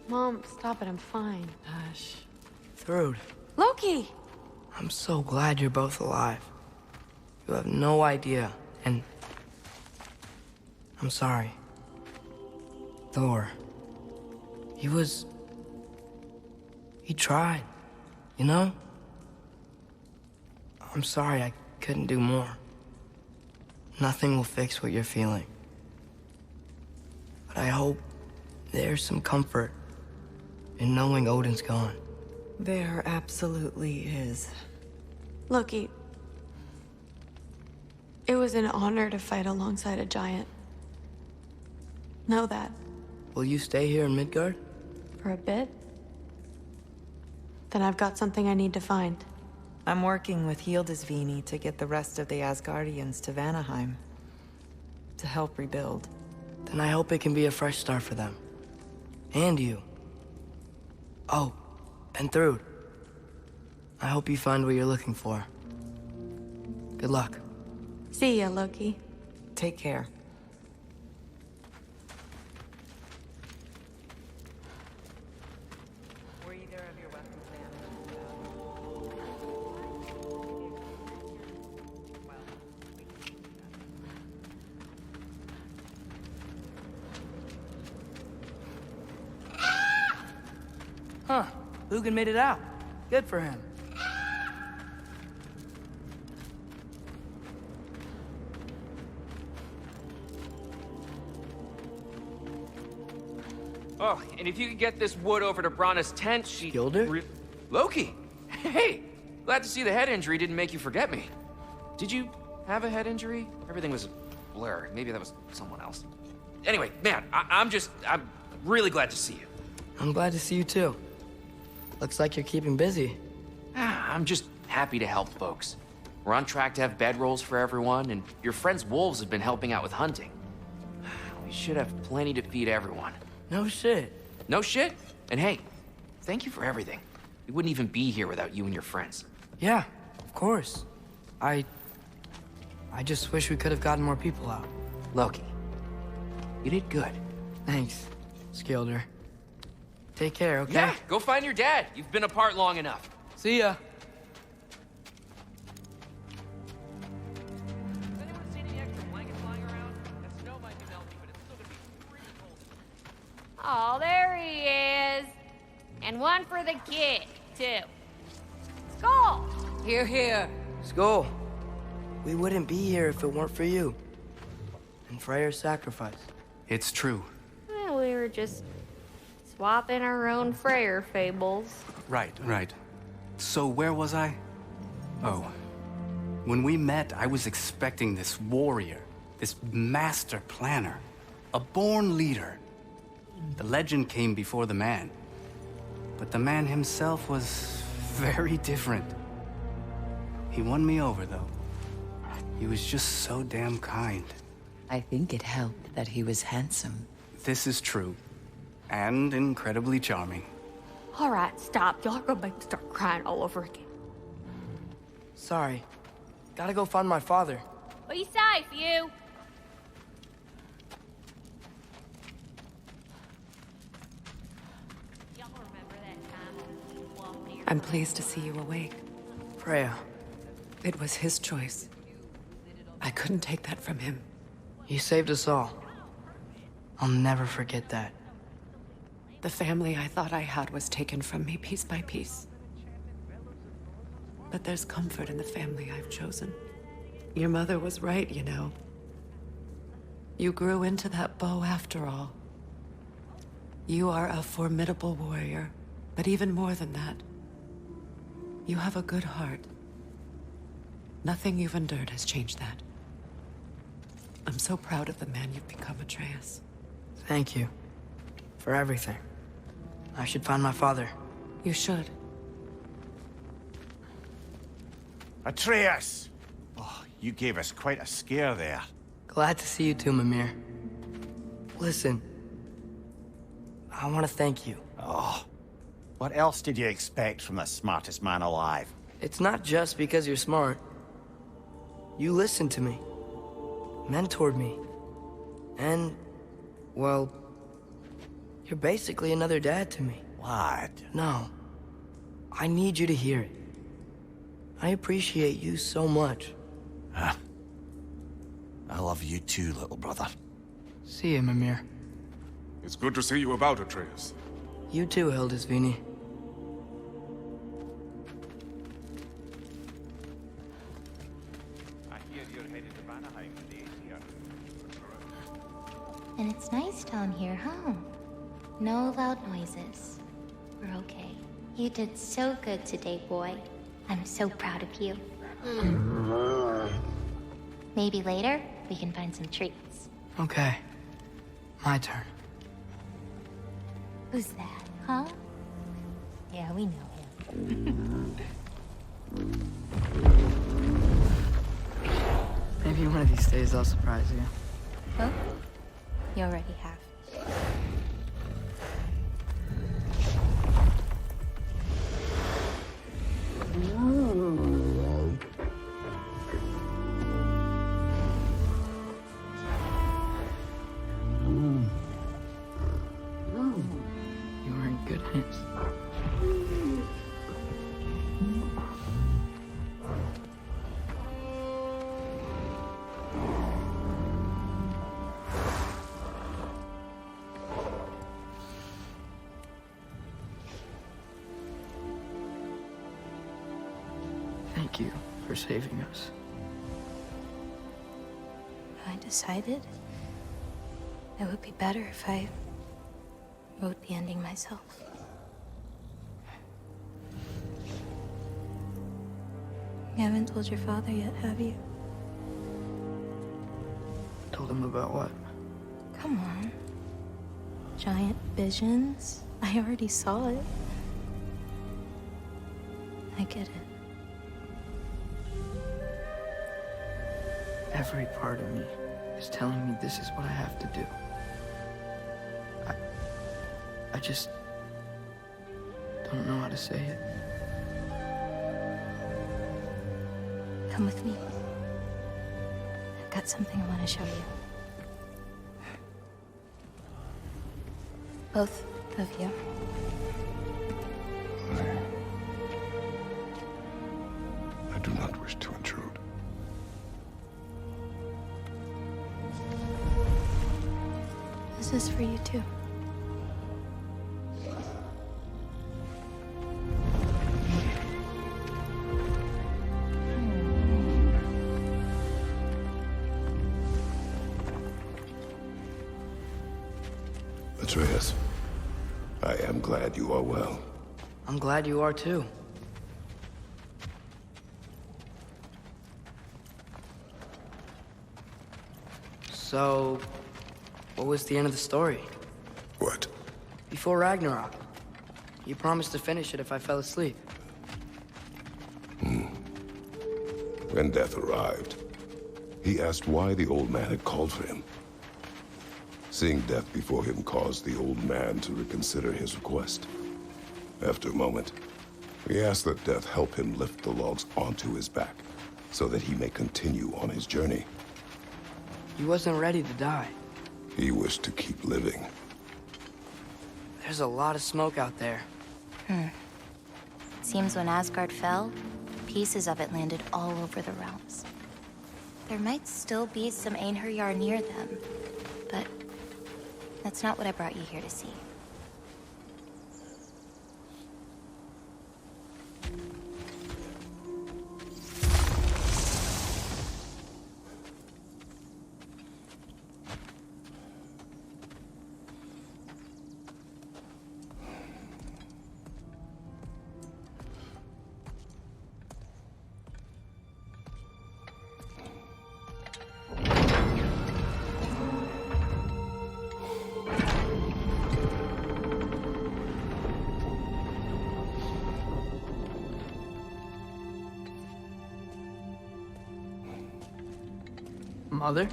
Mom, stop it. I'm fine. Hush. Thrud. Loki! I'm so glad you're both alive. You have no idea, and I'm sorry. Thor. He tried, you know? I'm sorry I couldn't do more. Nothing will fix what you're feeling. But I hope there's some comfort in knowing Odin's gone. There absolutely is. Loki, it was an honor to fight alongside a giant. Know that. Will you stay here in Midgard? For a bit? Then I've got something I need to find. I'm working with Hildisvini to get the rest of the Asgardians to Vanaheim. To help rebuild. Then I hope it can be a fresh start for them. And you. Oh, and Thrud. I hope you find what you're looking for. Good luck. See ya, Loki. Take care. Huh. Lugan made it out. Good for him. Oh, and if you could get this wood over to Brana's tent, Skilder? Loki! Hey! Glad to see the head injury didn't make you forget me. Did you have a head injury? Everything was a blur. Maybe that was someone else. Anyway, man, I'm really glad to see you. I'm glad to see you too. Looks like you're keeping busy. I'm just happy to help folks. We're on track to have bedrolls for everyone, and your friend's wolves have been helping out with hunting. We should have plenty to feed everyone. No shit. No shit? And hey, thank you for everything. We wouldn't even be here without you and your friends. Yeah, of course. I just wish we could have gotten more people out. Loki, you did good. Thanks, Skilder. Take care, okay? Yeah, go find your dad. You've been apart long enough. See ya. Oh, there he is. And one for the kid, too. Skull! Here, here. Skull. We wouldn't be here if it weren't for you. And Freyr's sacrifice. It's true. Well, we were just swapping our own Freyr fables. Right. So where was I? Oh. When we met, I was expecting this warrior, this master planner, a born leader. The legend came before the man. But the man himself was very different. He won me over, though. He was just so damn kind. I think it helped that he was handsome. This is true. And incredibly charming. All right, stop. Y'all are gonna make me start crying all over again. Sorry. Gotta go find my father. Be safe, you. I'm pleased to see you awake. Freya. It was his choice. I couldn't take that from him. He saved us all. I'll never forget that. The family I thought I had was taken from me piece by piece. But there's comfort in the family I've chosen. Your mother was right, you know. You grew into that bow after all. You are a formidable warrior, but even more than that, you have a good heart. Nothing you've endured has changed that. I'm so proud of the man you've become, Atreus. Thank you. For everything. I should find my father. You should. Atreus! Oh, you gave us quite a scare there. Glad to see you too, Mimir. Listen. I want to thank you. Oh. What else did you expect from the smartest man alive? It's not just because you're smart. You listened to me. Mentored me. And, well, you're basically another dad to me. What? No. I need you to hear it. I appreciate you so much. Huh. I love you too, little brother. See you, Mimir. It's good to see you about, Atreus. You too, Hildisvini. I hear you're headed to Vanaheim with the Aesir. And it's nice down here, huh? No loud noises. We're okay. You did so good today, boy. I'm so proud of you. Maybe later, we can find some treats. Okay. My turn. Who's that, huh? Yeah, we know him. Maybe one of these days I'll surprise you. Huh? You already have. You're in good hands. Thank you for saving us. I decided it would be better if I wrote the ending myself. You haven't told your father yet, have you? Told him about what? Come on. Giant visions? I already saw it. I get it. Every part of me is telling me this is what I have to do. I just don't know how to say it. Come with me. I've got something I want to show you. Both of you. I do not wish to intrude. This is for you too. Atreus, I am glad you are well. I'm glad you are too. So, what was the end of the story? What? Before Ragnarok. You promised to finish it if I fell asleep. When death arrived, he asked why the old man had called for him. Seeing death before him caused the old man to reconsider his request. After a moment, he asked that death help him lift the logs onto his back, so that he may continue on his journey. He wasn't ready to die. He wished to keep living. There's a lot of smoke out there. Seems when Asgard fell, pieces of it landed all over the realms. There might still be some Einherjar near them, but that's not what I brought you here to see. Mother?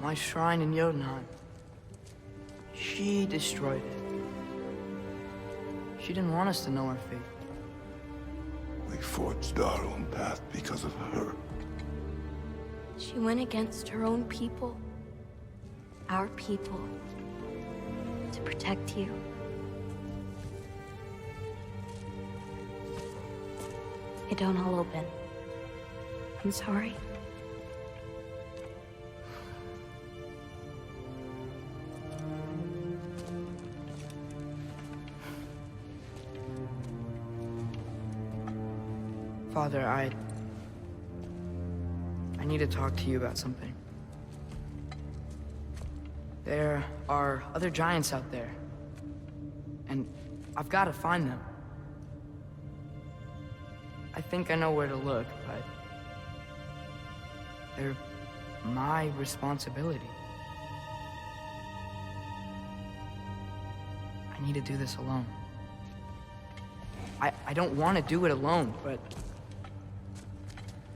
My shrine in Jotunheim. She destroyed it. She didn't want us to know our fate. We forged our own path because of her. She went against her own people. Our people. To protect you. It don't all open. I'm sorry. Father, I need to talk to you about something. There are other giants out there, and I've got to find them. I think I know where to look, but they're my responsibility. I need to do this alone. I don't want to do it alone, but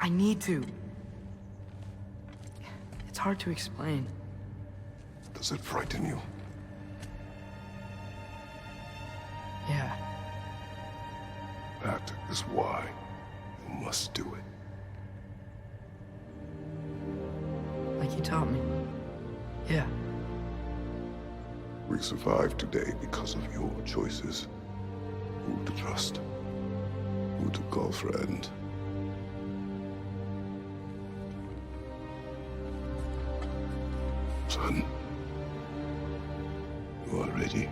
I need to. It's hard to explain. Does it frighten you? Yeah. That is why you must do it. Like you taught me. Yeah. We survived today because of your choices. Who to trust, who to call friend. Son, you are ready.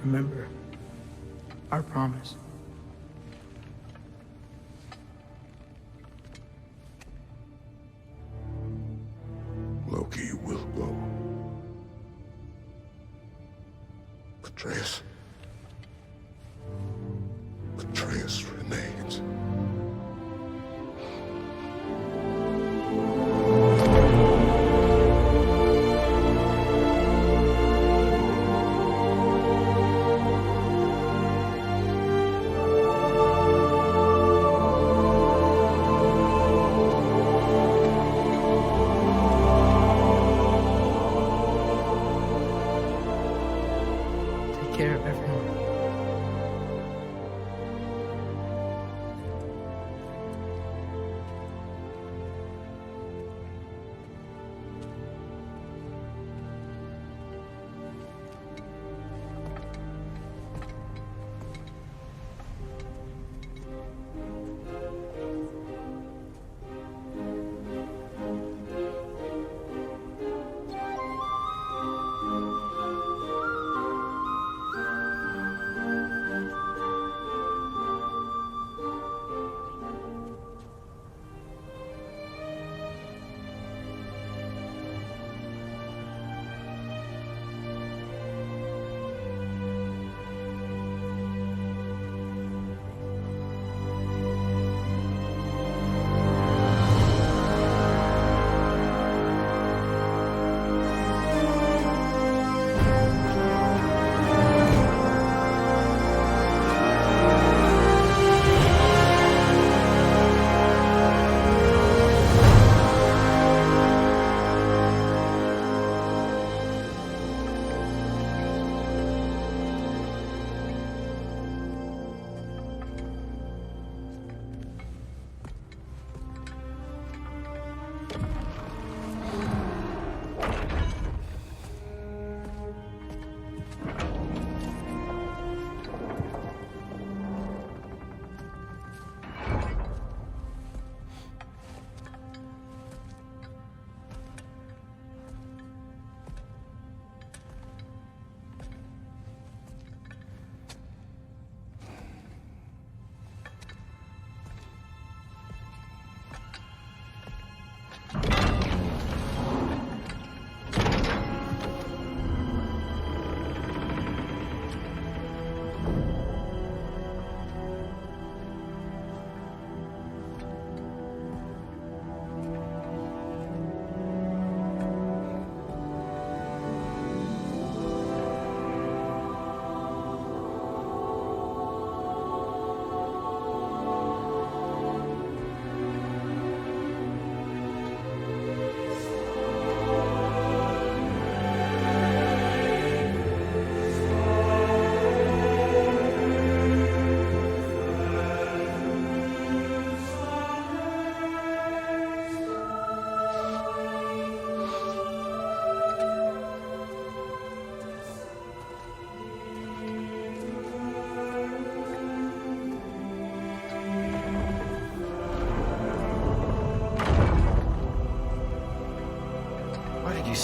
Remember our promise. Loki will go. Atreus. Atreus remains. Take care of everyone.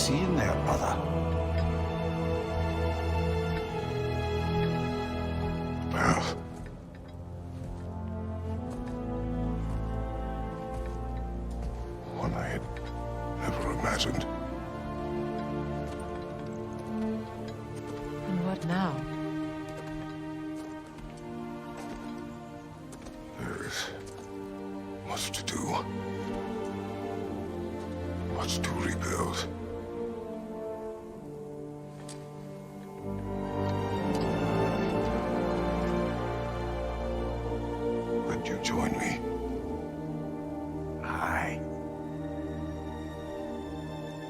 seeing there, brother? Path. One I had never imagined. And what now? There is much to do. Much to rebuild. Would you join me? Aye.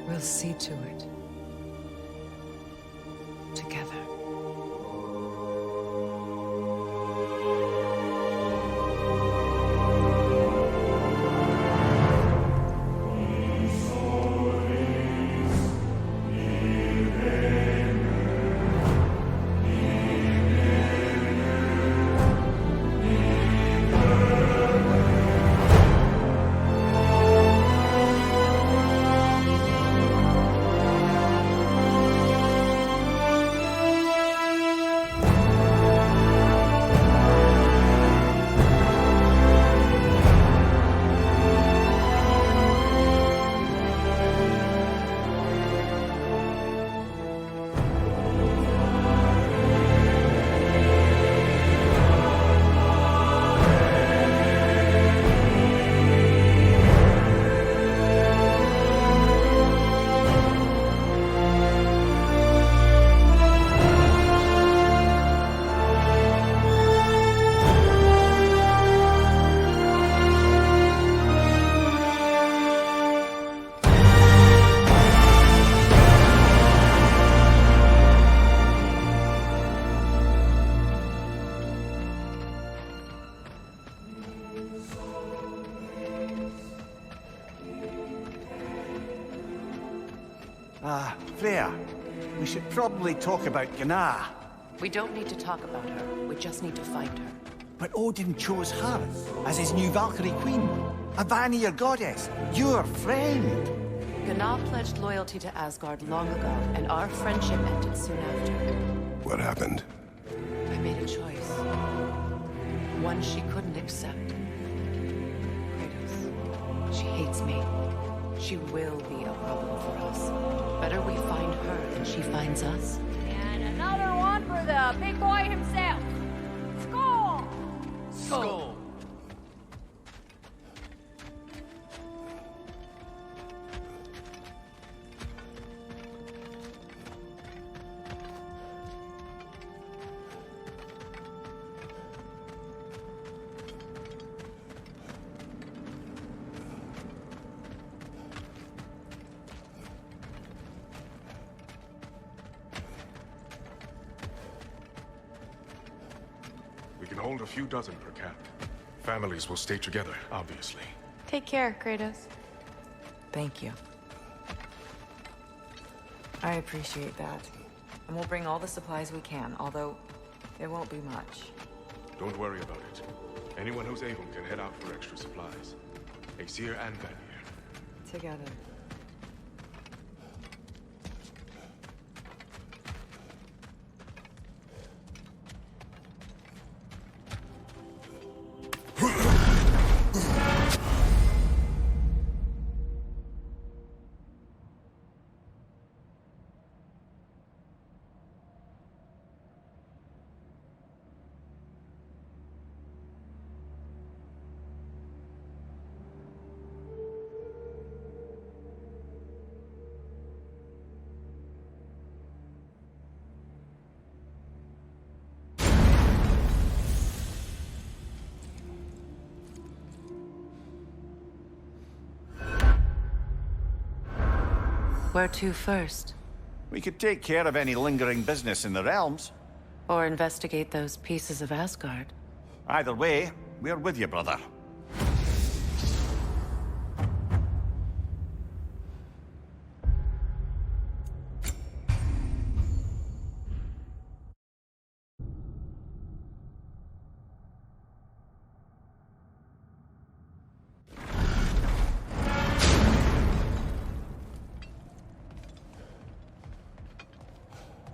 We'll see to it. Together. Freya, we should probably talk about Gná. We don't need to talk about her. We just need to find her. But Odin chose her as his new Valkyrie queen. A Vanir goddess, your friend. Gná pledged loyalty to Asgard long ago, and our friendship ended soon after. What happened? I made a choice. One she couldn't accept. Kratos. She hates me. She will be a problem for us. Better we find her than she finds us. And another one for the big boy himself. Skull! Skull! We can hold a few dozen per camp. Families will stay together, obviously. Take care, Kratos. Thank you. I appreciate that. And we'll bring all the supplies we can, although it won't be much. Don't worry about it. Anyone who's able can head out for extra supplies. Aesir and Vanir. Together. Where to first? We could take care of any lingering business in the realms. Or investigate those pieces of Asgard. Either way, we're with you, brother.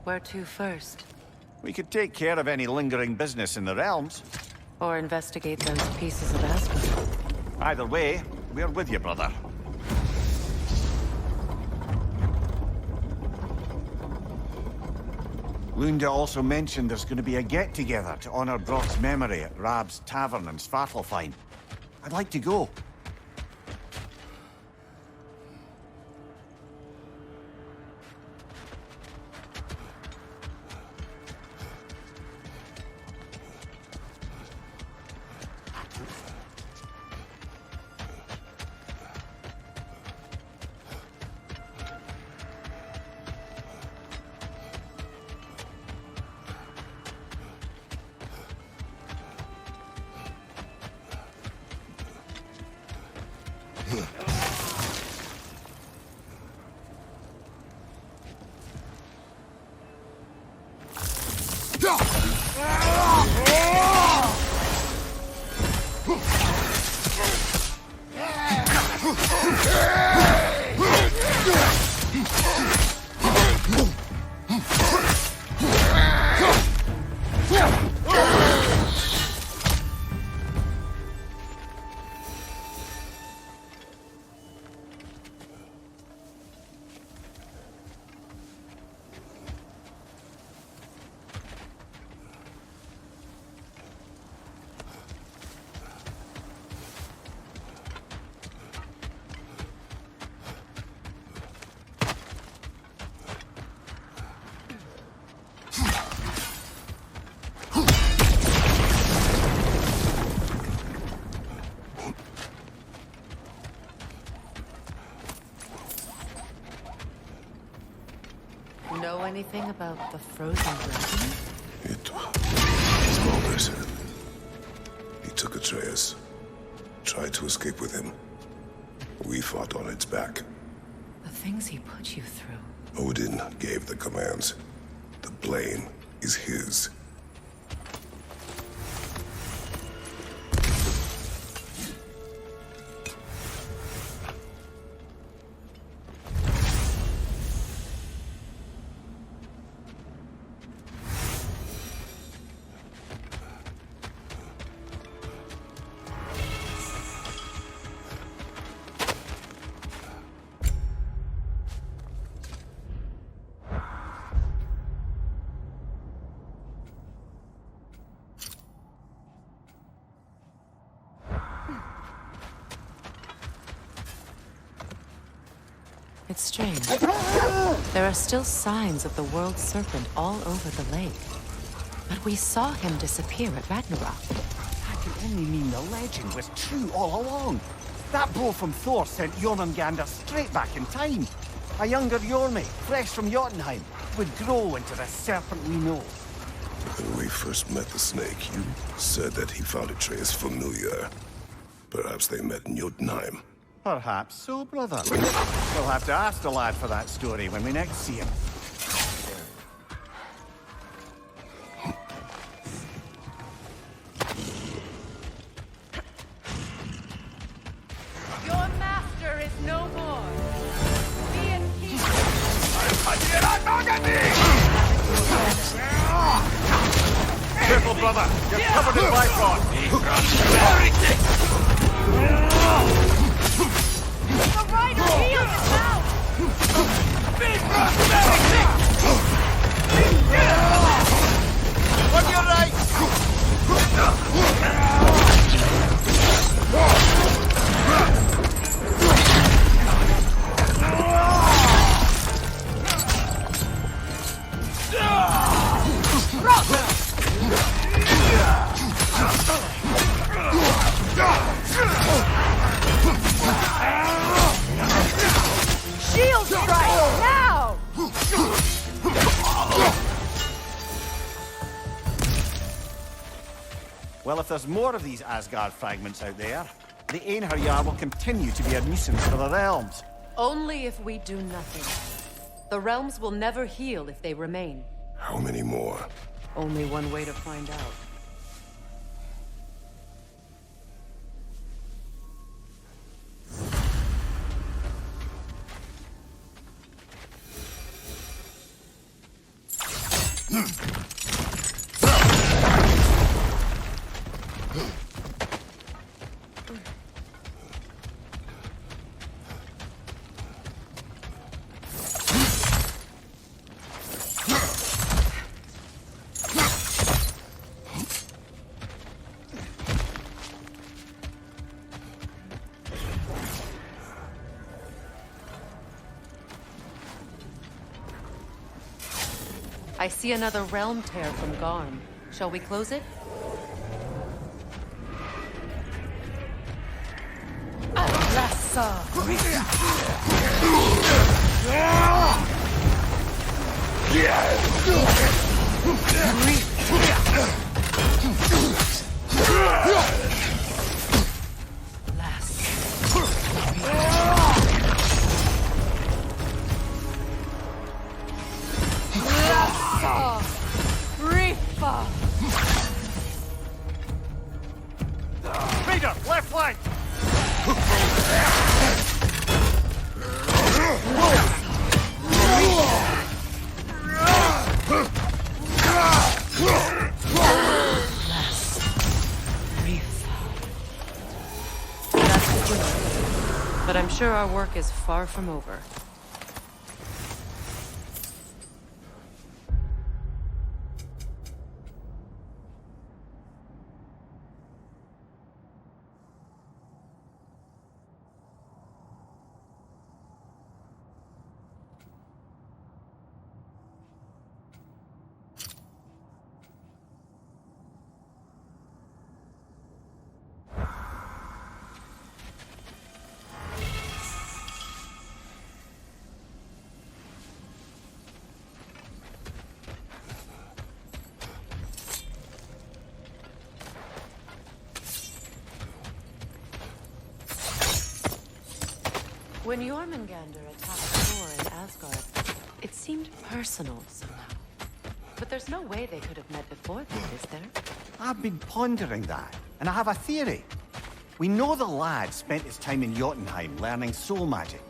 Where to first? We could take care of any lingering business in the realms. Or investigate those pieces of Asgard. Either way, we're with you, brother. Lunda also mentioned there's going to be a get-together to honor Brock's memory at Rab's Tavern in Svartalfheim. I'd like to go. Know anything about the frozen dragon? It was Baldur. He took Atreus. Tried to escape with him. We fought on its back. The things he put you through. Odin gave the commands. The blame is his. It's strange. There are still signs of the world serpent all over the lake. But we saw him disappear at Ragnarok. That could only mean the legend was true all along. That blow from Thor sent Jormungandr straight back in time. A younger Jormi, fresh from Jotunheim, would grow into the serpent we know. When we first met the snake, you said that he found Atreus familiar. Perhaps they met in Jotunheim. Perhaps so, brother. We'll have to ask the lad for that story when we next see him. Your master is no more. Be at peace. Careful, brother. You're covered in bifrost. The rider heals his mouth! On your right! Shield strike! Now! Well, if there's more of these Asgard fragments out there, the Einherjar will continue to be a nuisance for the realms. Only if we do nothing. The realms will never heal if they remain. How many more? Only one way to find out. I see another realm tear from Garm. Shall we close it? Raider, left flank! But I'm sure our work is far from over. When Jormungandr attacked Thor in Asgard, it seemed personal somehow. But there's no way they could have met before that, is there? I've been pondering that, and I have a theory. We know the lad spent his time in Jotunheim learning soul magic.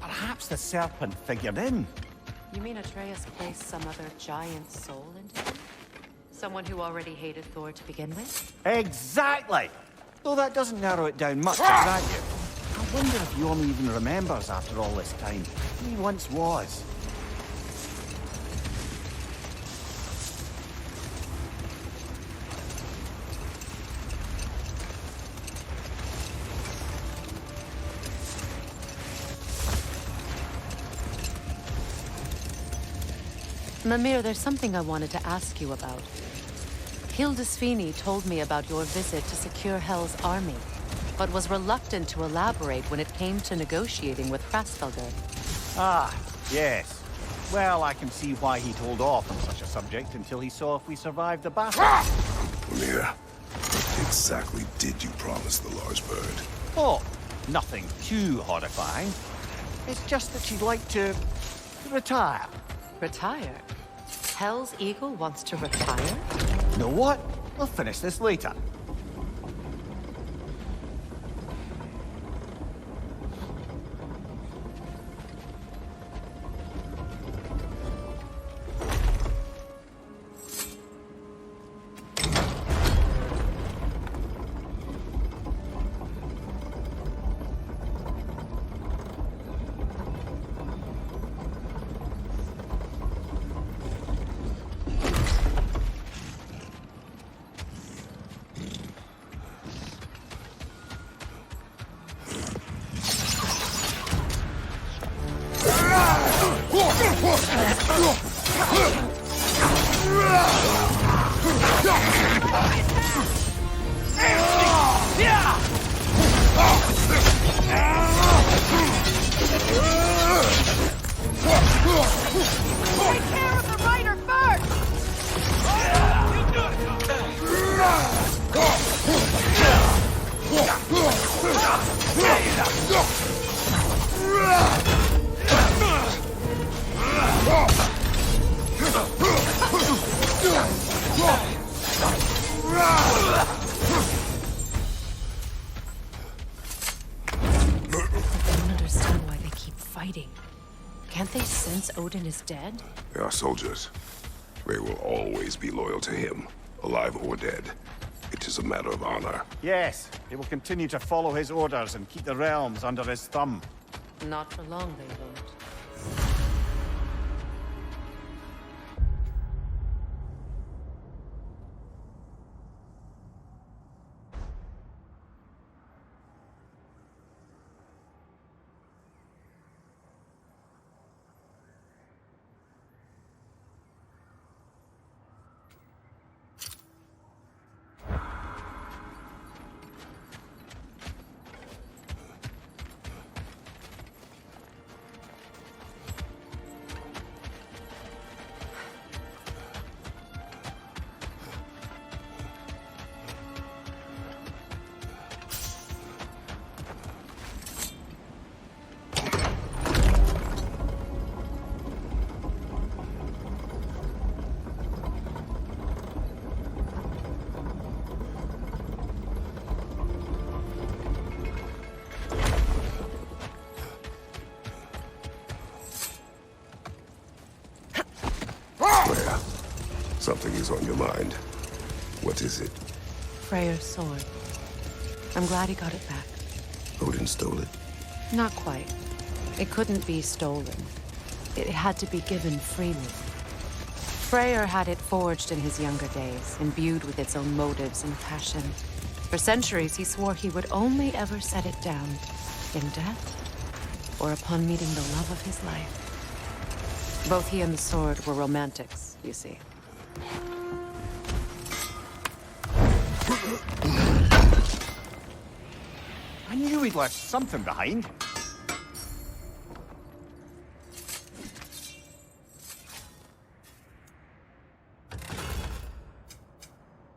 Perhaps the serpent figured in. You mean Atreus placed some other giant soul into him? Someone who already hated Thor to begin with? Exactly! Though that doesn't narrow it down much, I'll grant you. I wonder if Yorm even remembers after all this time who he once was. Mimir, there's something I wanted to ask you about. Hildisvini told me about your visit to secure Hel's army, but was reluctant to elaborate when it came to negotiating with Hraesvelgr. Ah, yes. Well, I can see why he'd hold off on such a subject until he saw if we survived the battle. Mimir, what exactly did you promise the large bird? Oh, nothing too horrifying. It's just that she'd like to retire. Retire? Hel's Eagle wants to retire? Know what? We'll finish this later. Odin is dead? They are soldiers. They will always be loyal to him, alive or dead. It is a matter of honor. Yes, they will continue to follow his orders and keep the realms under his thumb. Not for long, they won't. is on your mind. What is it? Freyr's sword. I'm glad he got it back. Odin stole it? Not quite. It couldn't be stolen. It had to be given freely. Freyr had it forged in his younger days, imbued with its own motives and passion. For centuries, he swore he would only ever set it down in death or upon meeting the love of his life. Both he and the sword were romantics, you see. I knew he'd left something behind.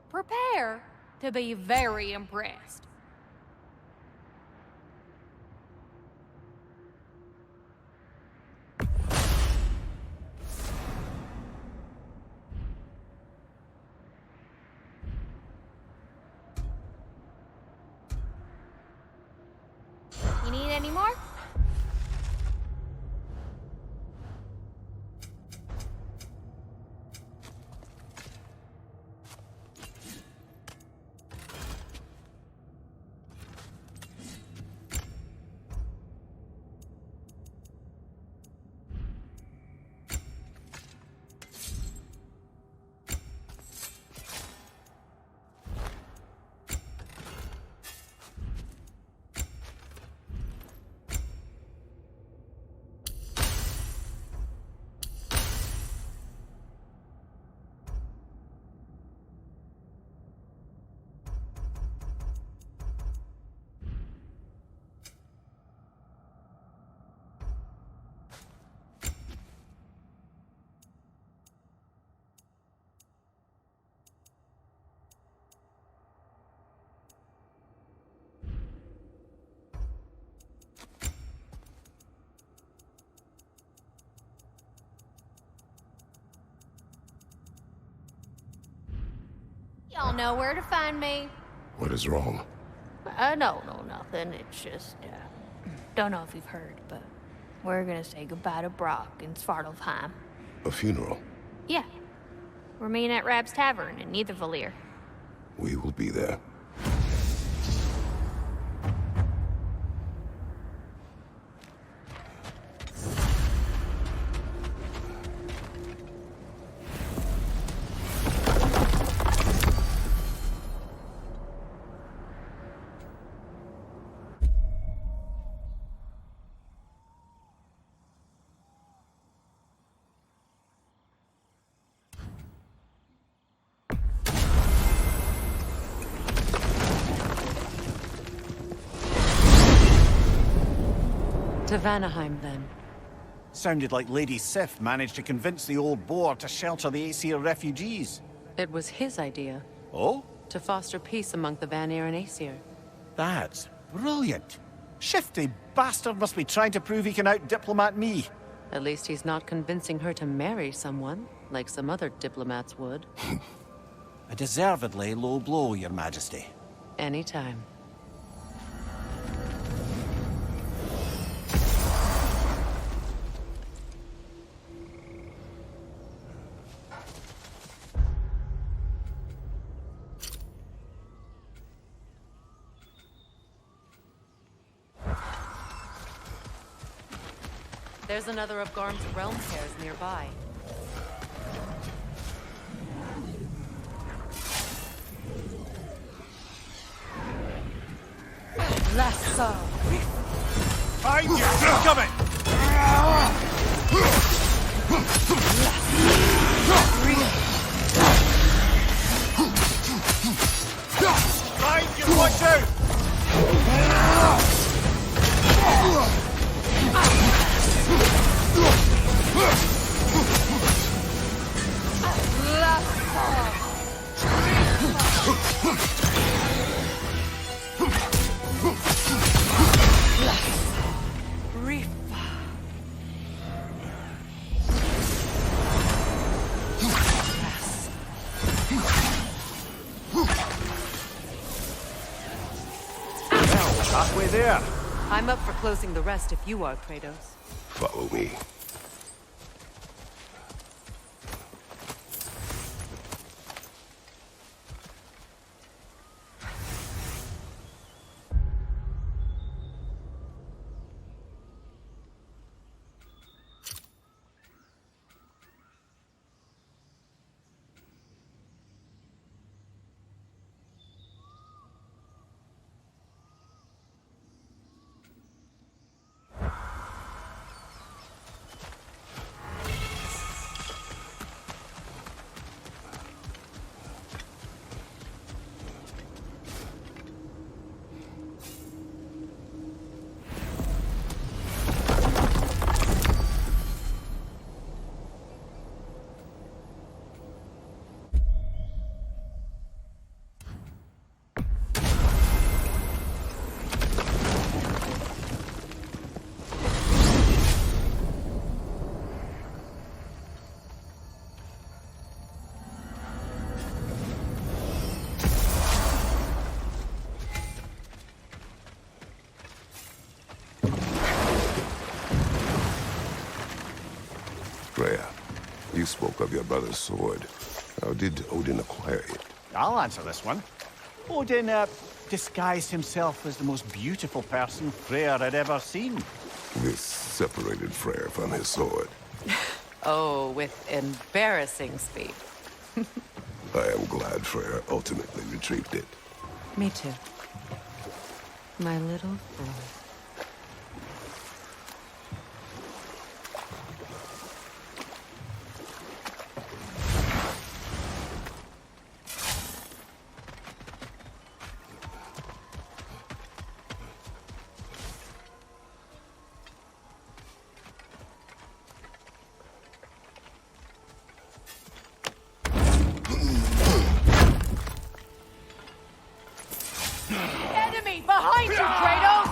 Prepare to be very impressed. You need any more? Y'all know where to find me. What is wrong? No, nothing. It's just, don't know if you've heard, but we're gonna say goodbye to Brock in Svartalfheim. A funeral? Yeah. We're meeting at Rab's Tavern in Niedervallir. We will be there. To Vanaheim, then. Sounded like Lady Sif managed to convince the old boar to shelter the Aesir refugees. It was his idea. Oh? To foster peace among the Vanir and Aesir. That's brilliant. Shifty bastard must be trying to prove he can out-diplomat me. At least he's not convincing her to marry someone, like some other diplomats would. A deservedly low blow, Your Majesty. Anytime. There's another of Garm's realm pairs nearby. Lasso! Find you! Keep coming! Find you! Watch out! Halfway there. I'm up for closing the rest if you are, Kratos. Follow me. spoke of your brother's sword. How did Odin acquire it? I'll answer this one. Odin, disguised himself as the most beautiful person Freyr had ever seen. This separated Freyr from his sword. Oh, with embarrassing speed. I am glad Freyr ultimately retrieved it. Me too. My little boy. Enemy behind you, Kratos!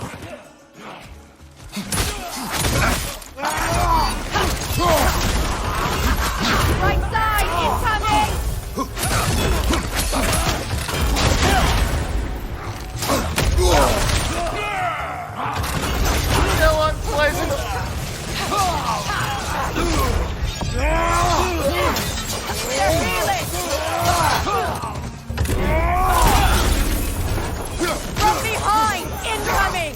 Right side, incoming! No unpleasant. They're healing! From behind, incoming!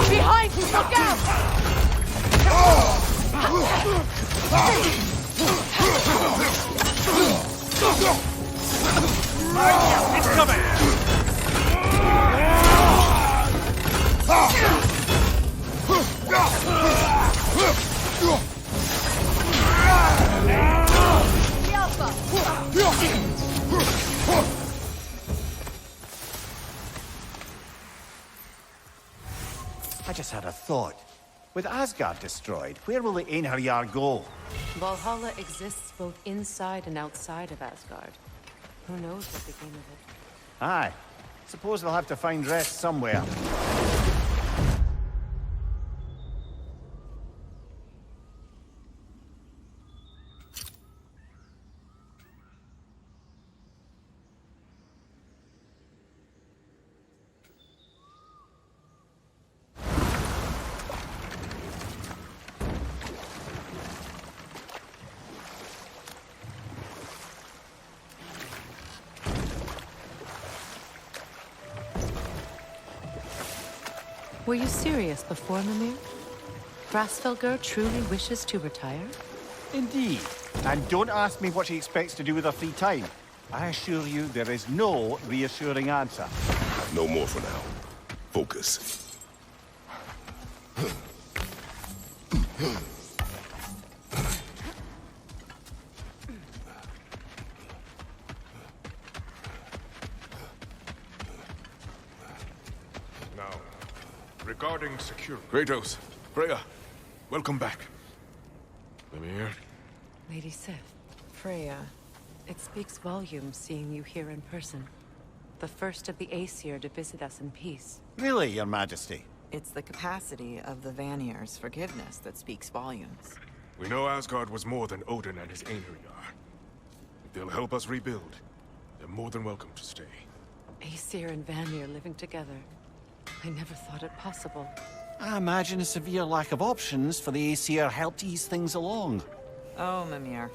Behind you, look out! It's coming! I just had a thought. With Asgard destroyed, where will the Einherjar go? Valhalla exists both inside and outside of Asgard. Who knows what became of it? Aye. Suppose they'll have to find rest somewhere. Were you serious before, Mimir? Grasfelger truly wishes to retire? Indeed. And don't ask me what she expects to do with her free time. I assure you there is no reassuring answer. No more for now. Focus. Now, regarding security... Kratos, Freya, welcome back. Mimir? Lady Sif, Freya, it speaks volumes seeing you here in person. The first of the Aesir to visit us in peace. Really, Your Majesty? It's the capacity of the Vanir's forgiveness that speaks volumes. We know Asgard was more than Odin and his Einherjar. If they'll help us rebuild, they're more than welcome to stay. Aesir and Vanir living together. I never thought it possible. I imagine a severe lack of options for the Aesir helped ease things along. Oh, Mimir.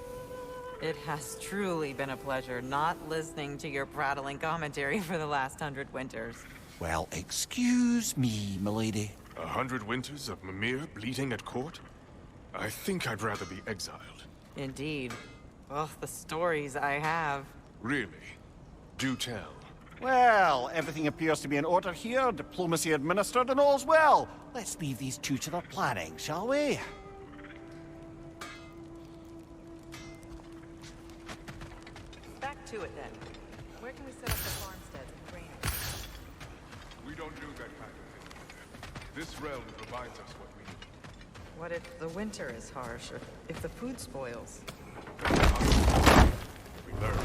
It has truly been a pleasure not listening to your prattling commentary for the last 100 winters. Well, excuse me, milady. 100 winters of Mimir bleeding at court? I think I'd rather be exiled. Indeed. Oh, the stories I have. Really? Do tell. Well, everything appears to be in order here, diplomacy administered, and all's well. Let's leave these two to their planning, shall we? Back to it then. Where can we set up the farmsteads and granary? We don't do that kind of thing. This realm provides us what we need. What if the winter is harsh, or if the food spoils? We learn.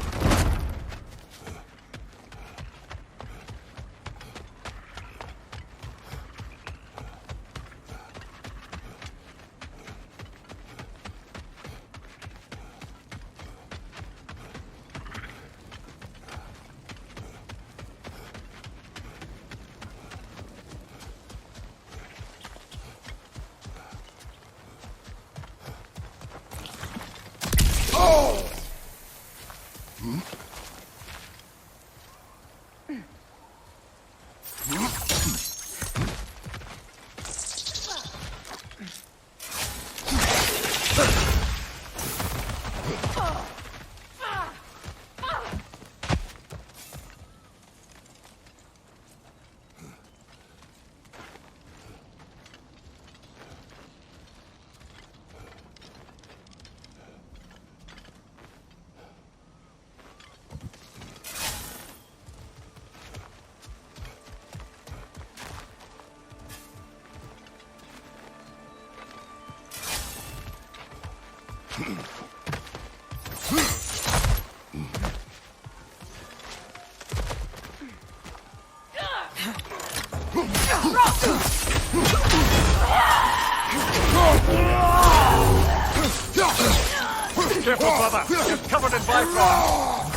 Careful, brother! You're covered in bifrost!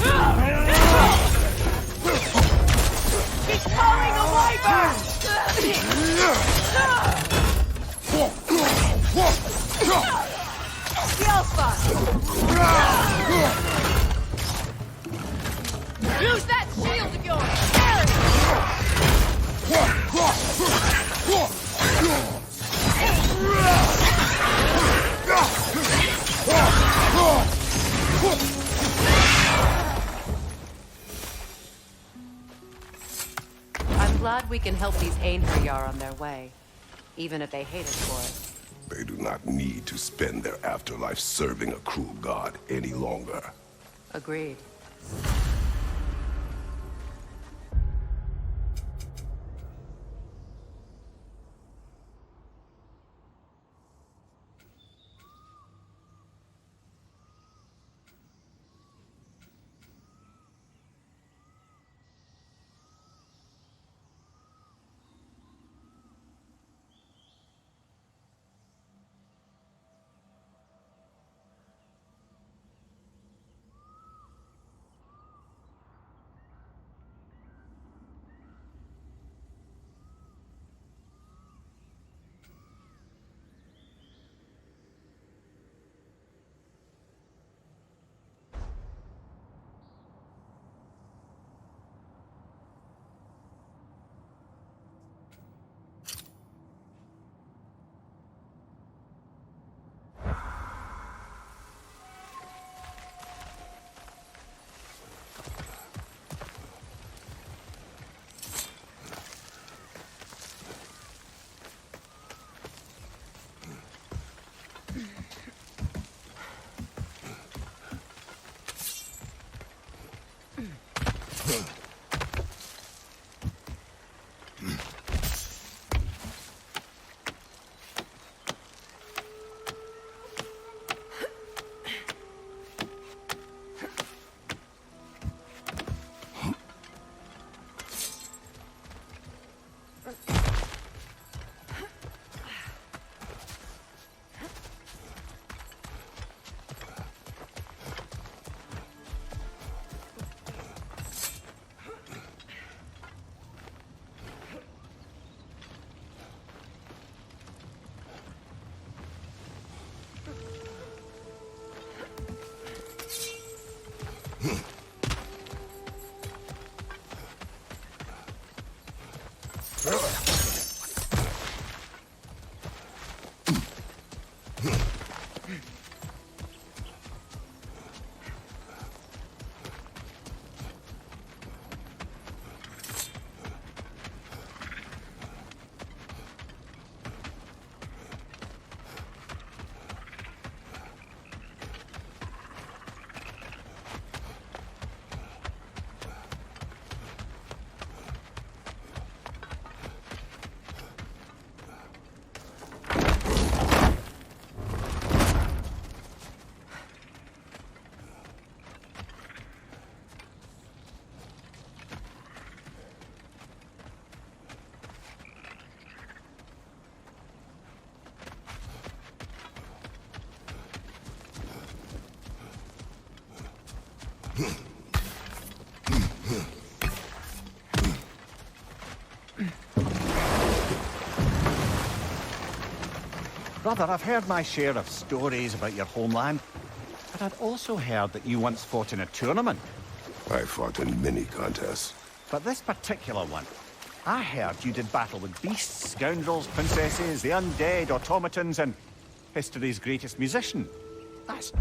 He's calling a wyvern! Use that shield of yours! I'm glad we can help these Einherjar on their way, even if they hate us for it. They do not need to spend their afterlife serving a cruel god any longer. Agreed. Brother, I've heard my share of stories about your homeland, but I'd also heard that you once fought in a tournament. I fought in many contests. But this particular one, I heard you did battle with beasts, scoundrels, princesses, the undead, automatons, and history's greatest musician. That's...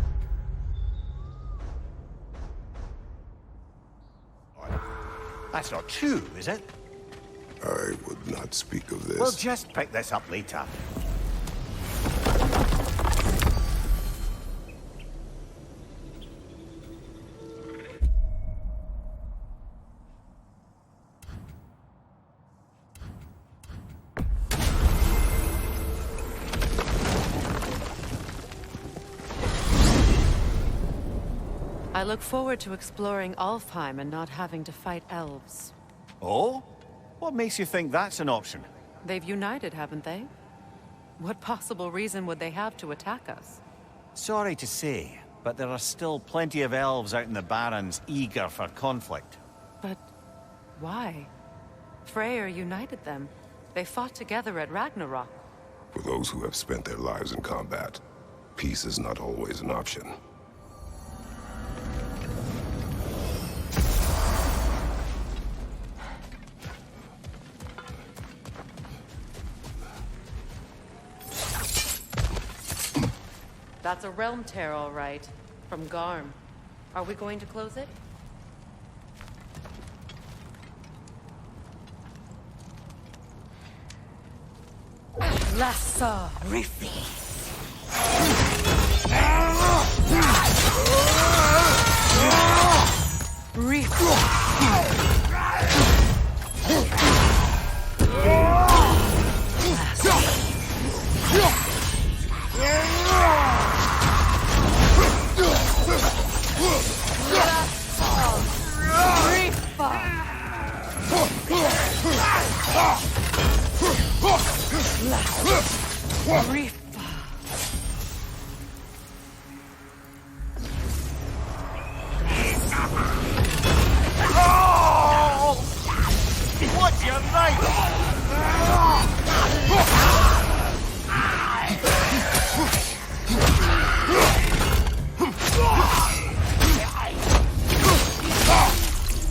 That's not true, is it? I would not speak of this. We'll just pick this up later. I look forward to exploring Alfheim and not having to fight elves. Oh? What makes you think that's an option? They've united, haven't they? What possible reason would they have to attack us? Sorry to say, but there are still plenty of elves out in the Barrens eager for conflict. But why? Freyr united them. They fought together at Ragnarok. For those who have spent their lives in combat, peace is not always an option. That's a realm tear, all right. From Garm. Are we going to close it? Lassa Rifi. What's your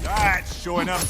That's showing up.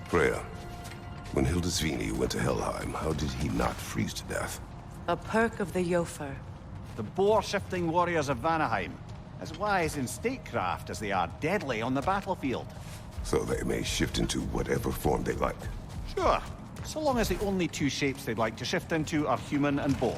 Freya, when Hildisvini went to Helheim, how did he not freeze to death? A perk of the Jofur. The boar-shifting warriors of Vanaheim, as wise in statecraft as they are deadly on the battlefield. So they may shift into whatever form they like. Sure, so long as the only two shapes they'd like to shift into are human and boar.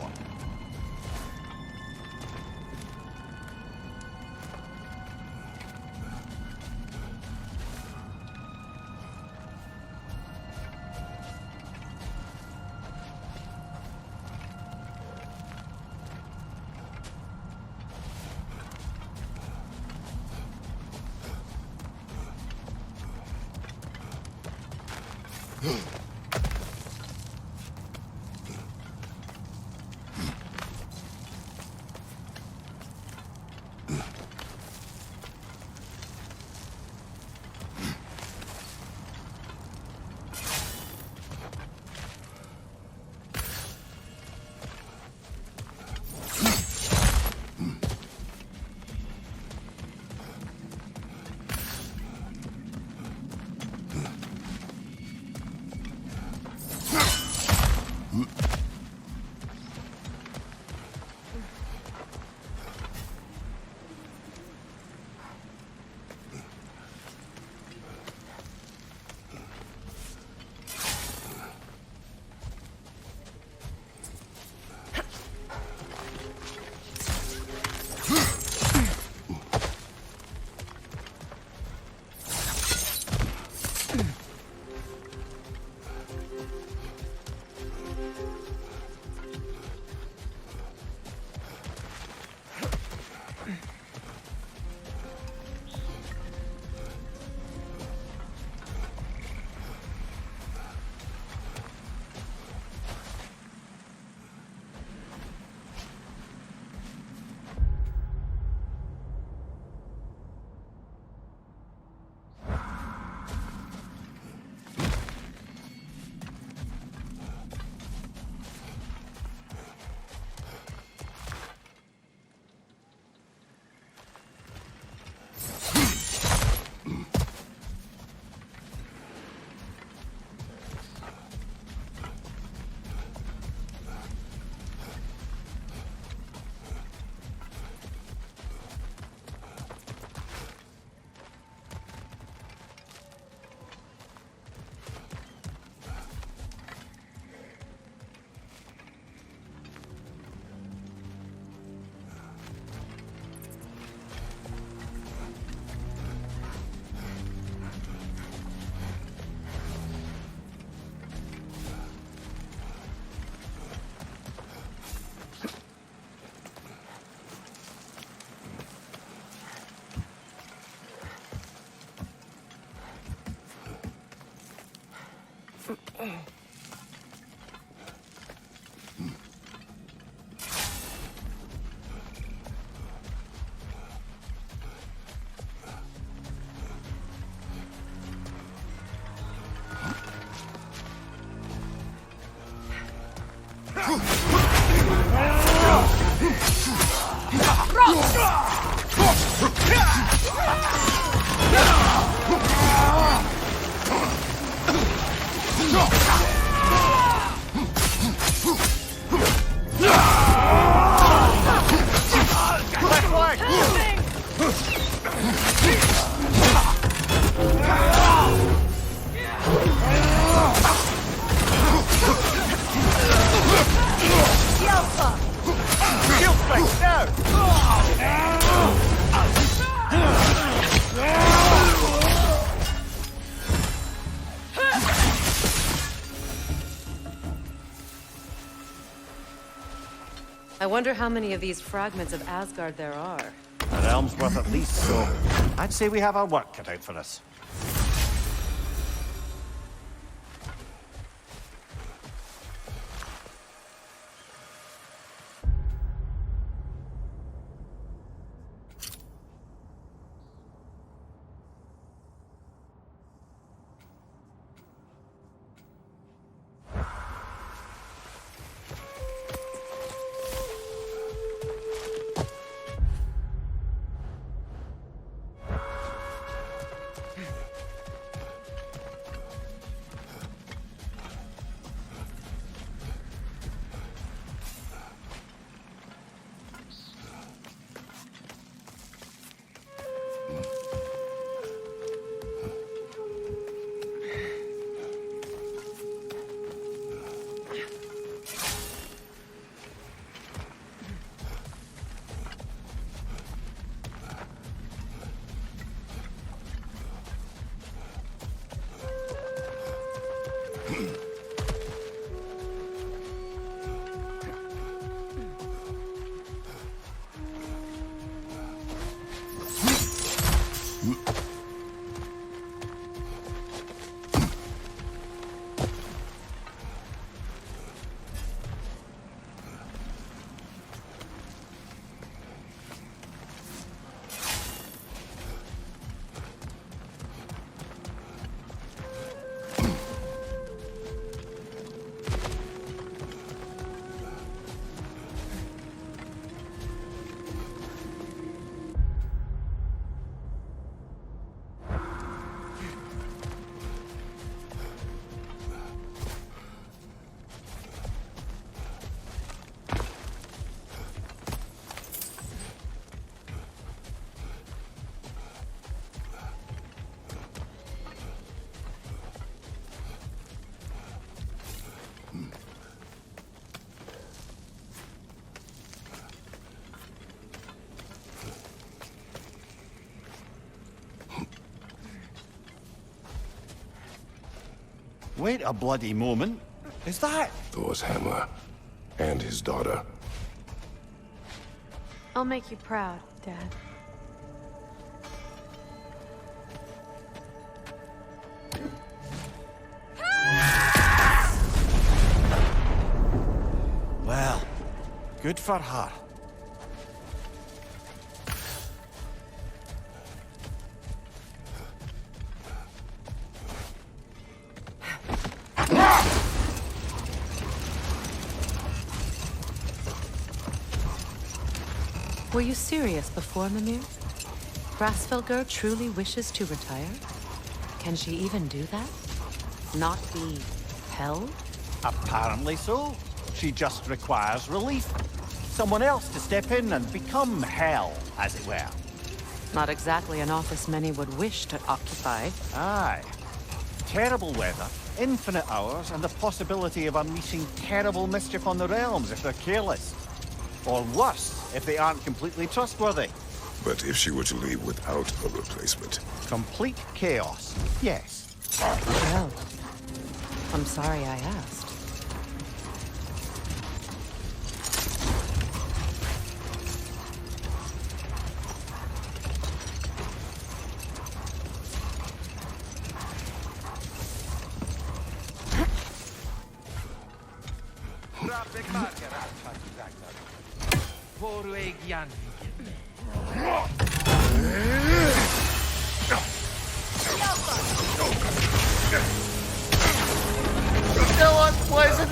I wonder how many of these fragments of Asgard there are. A realm's worth at least, so I'd say we have our work cut out for us. Wait a bloody moment. Is that... Thor's hammer and his daughter. I'll make you proud, Dad. Well, good for her. Were you serious before, Mimir? Grasfelger truly wishes to retire? Can she even do that? Not be held? Apparently so. She just requires relief. Someone else to step in and become hell, as it were. Not exactly an office many would wish to occupy. Aye. Terrible weather, infinite hours, and the possibility of unleashing terrible mischief on the realms if they're careless. Or worse, if they aren't completely trustworthy. But if she were to leave without a replacement? Complete chaos, yes. Well, I'm sorry I asked. Still unpleasant.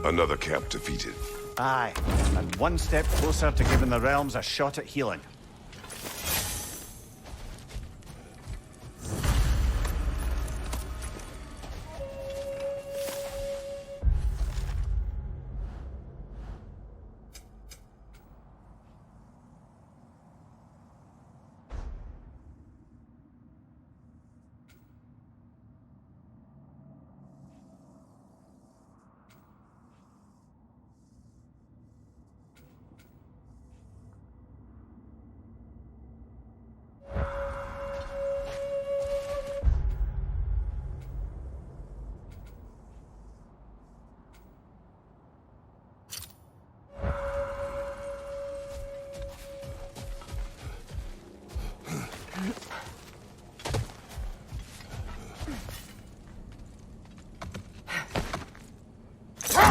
Another camp defeated. Aye, and one step closer to giving the realms a shot at healing.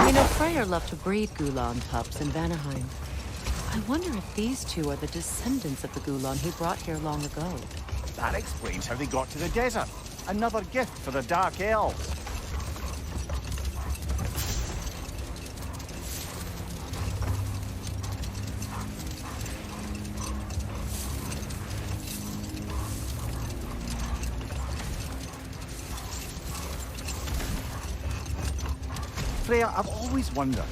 You know, Freyr loved to breed Gulan pups in Vanaheim. I wonder if these two are the descendants of the Gulan he brought here long ago. That explains how they got to the desert. Another gift for the Dark Elves. Freyr, I've always wondered,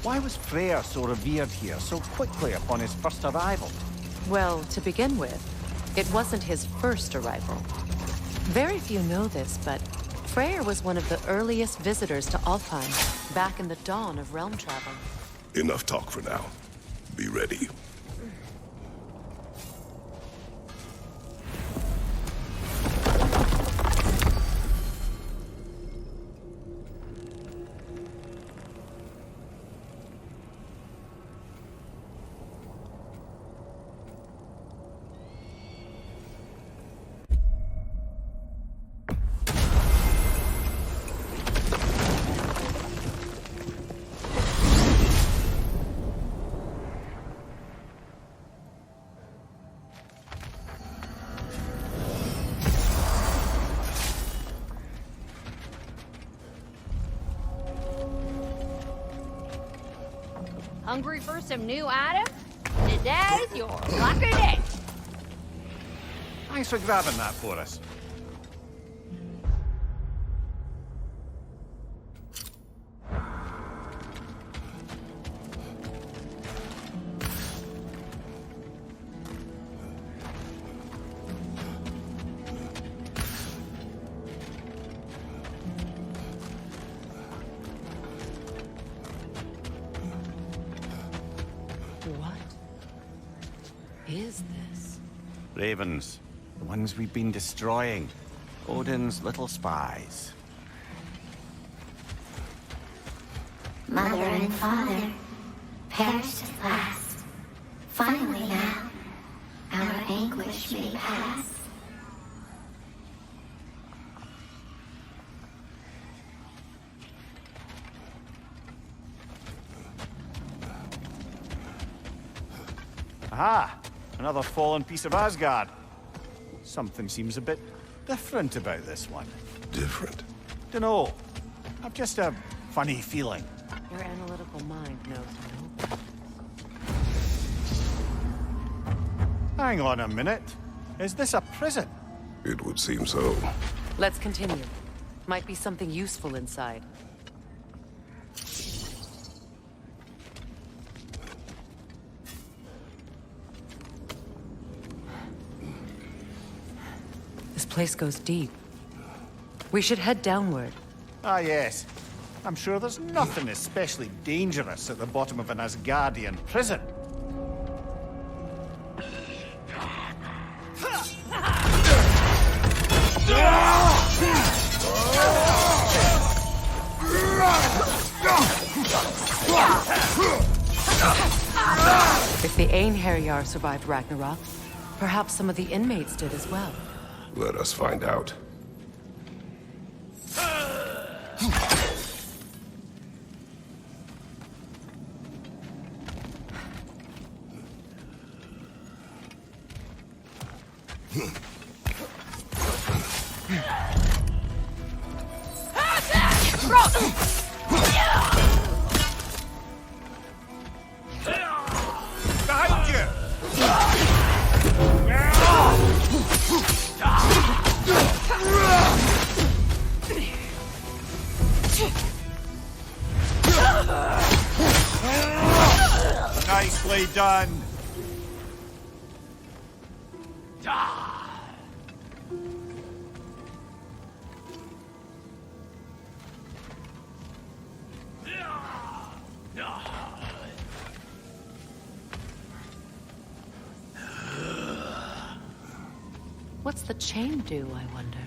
why was Freyr so revered here so quickly upon his first arrival? Well, to begin with, it wasn't his first arrival. Very few know this, but Freyr was one of the earliest visitors to Alfheim, back in the dawn of realm travel. Enough talk for now. Be ready. Hungry for some new items? Today's your lucky day. Thanks for grabbing that for us. Is this? Ravens. The ones we've been destroying. Odin's little spies. Mother and father perished at last. Finally now, our anguish may pass. Aha! Another fallen piece of Asgard. Something seems a bit different about this one. Different? Dunno. I've just a funny feeling. Your analytical mind knows no. Hang on a minute. Is this a prison? It would seem so. Let's continue. Might be something useful inside. This place goes deep. We should head downward. Ah, yes. I'm sure there's nothing especially dangerous at the bottom of an Asgardian prison. If the Einherjar survived Ragnarok, perhaps some of the inmates did as well. Let us find out. Behind you! Nicely done. What's the chain do, I wonder?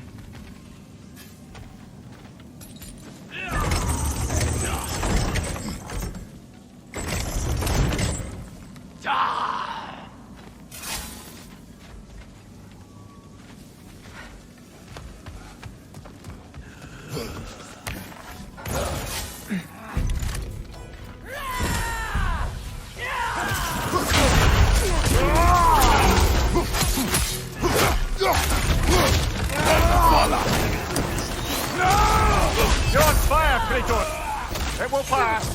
You're on fire, Kratos! It will pass!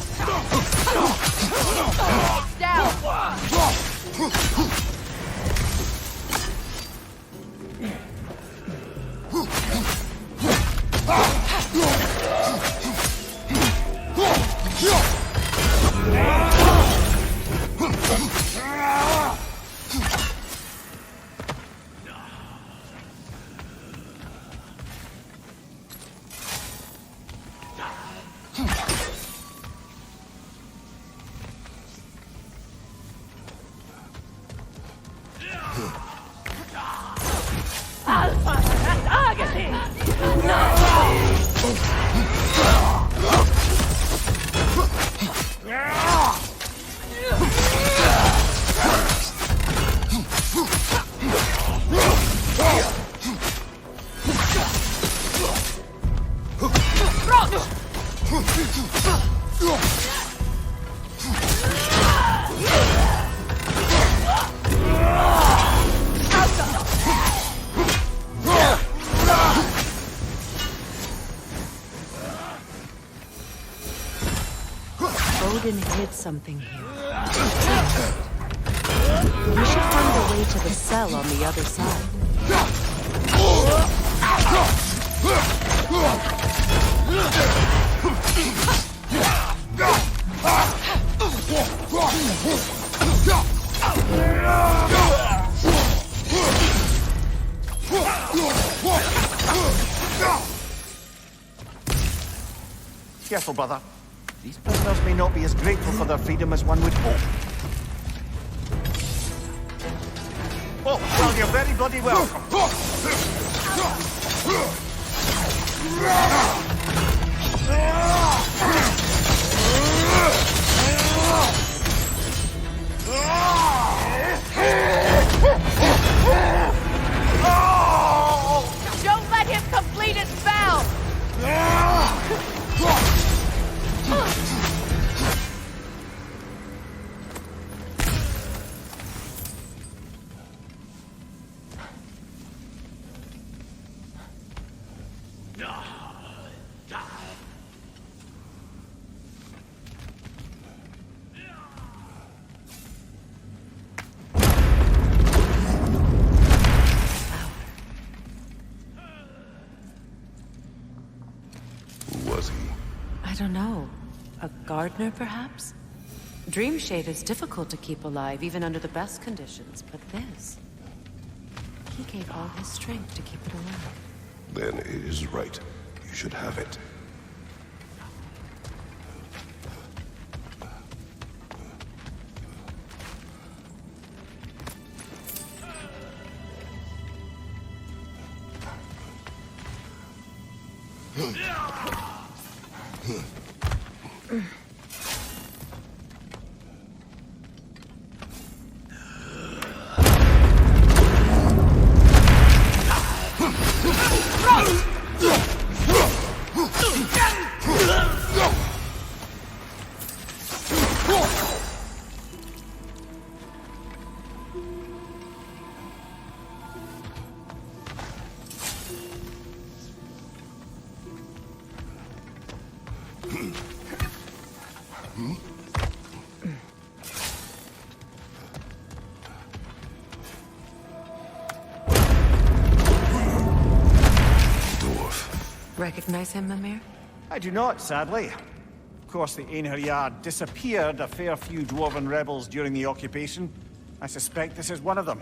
something here. We should find a way to the cell on the other side. Careful, brother. These prisoners may not be as grateful for their freedom as one would hope. Oh, well, you're very bloody welcome. Don't let him complete his spell! I don't know. A gardener, perhaps? Dreamshade is difficult to keep alive, even under the best conditions, but this... He gave all his strength to keep it alive. Then it is right. You should have it. Recognize him, Mimir? I do not, sadly. Of course, the Aesir disappeared a fair few dwarven rebels during the occupation. I suspect this is one of them.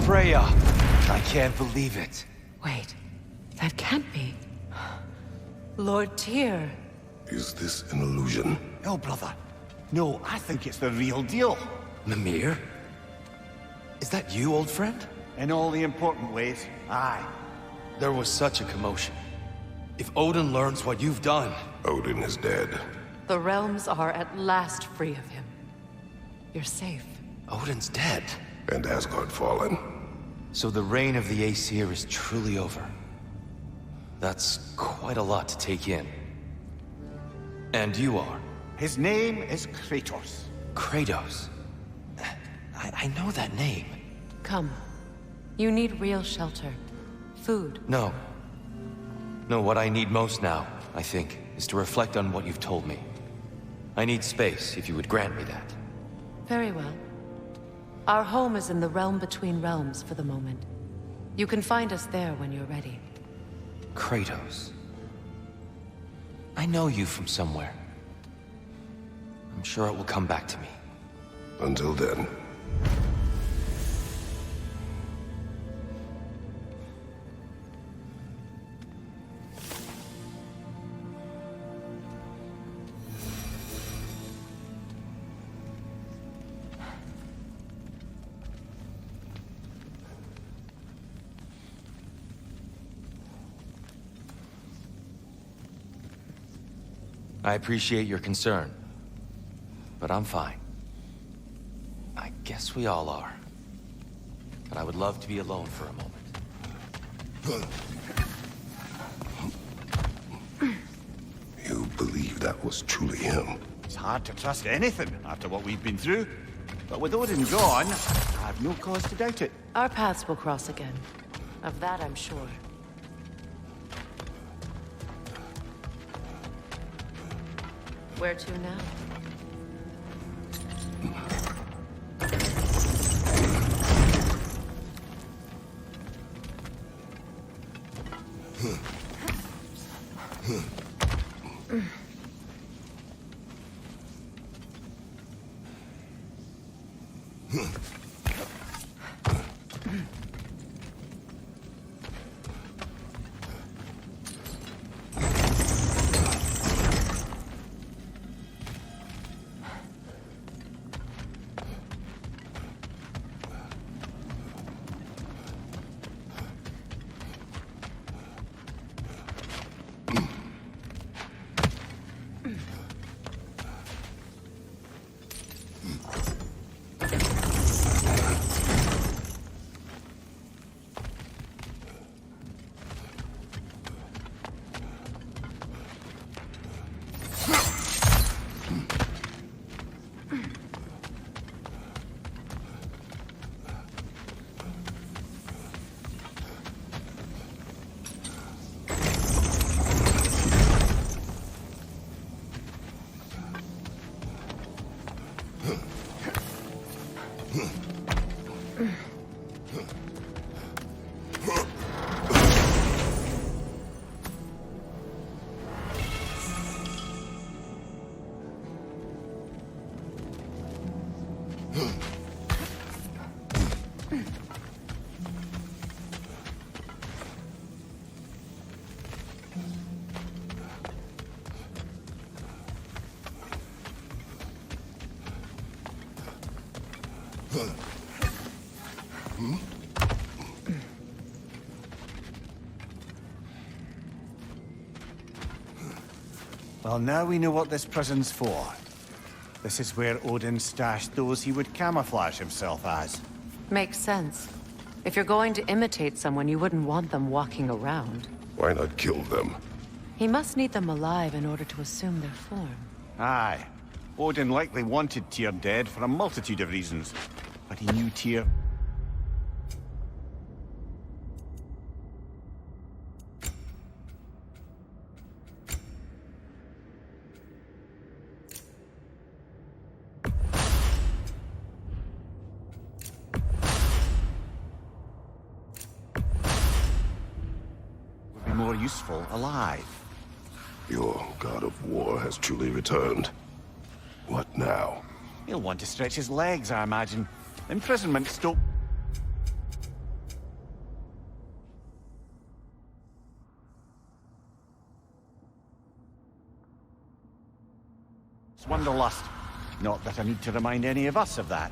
Freya! I can't believe it. Wait, that can't be. Lord Tyr. Is this an illusion? No, brother. No, I think it's the real deal. Mimir? Is that you, old friend? In all the important ways, aye. There was such a commotion. If Odin learns what you've done... Odin is dead. The realms are at last free of him. You're safe. Odin's dead. And Asgard fallen. So the reign of the Aesir is truly over. That's quite a lot to take in. And you are? His name is Kratos. Kratos? I know that name. Come. You need real shelter. Food. No. No, what I need most now, I think, is to reflect on what you've told me. I need space, if you would grant me that. Very well. Our home is in the realm between realms for the moment. You can find us there when you're ready. Kratos. I know you from somewhere. I'm sure it will come back to me. Until then. I appreciate your concern, but I'm fine. I guess we all are. But I would love to be alone for a moment. You believe that was truly him? It's hard to trust anything after what we've been through. But with Odin gone, I have no cause to doubt it. Our paths will cross again. Of that I'm sure. Where to now? Well, now we know what this prison's for. This is where Odin stashed those he would camouflage himself as. Makes sense. If you're going to imitate someone, you wouldn't want them walking around. Why not kill them? He must need them alive in order to assume their form. Aye. Odin likely wanted Tyr dead for a multitude of reasons. But he knew Tyr... would be more useful alive. Your god of war has truly returned. What now? He'll want to stretch his legs, I imagine. Imprisonment still... It's wanderlust. Not that I need to remind any of us of that.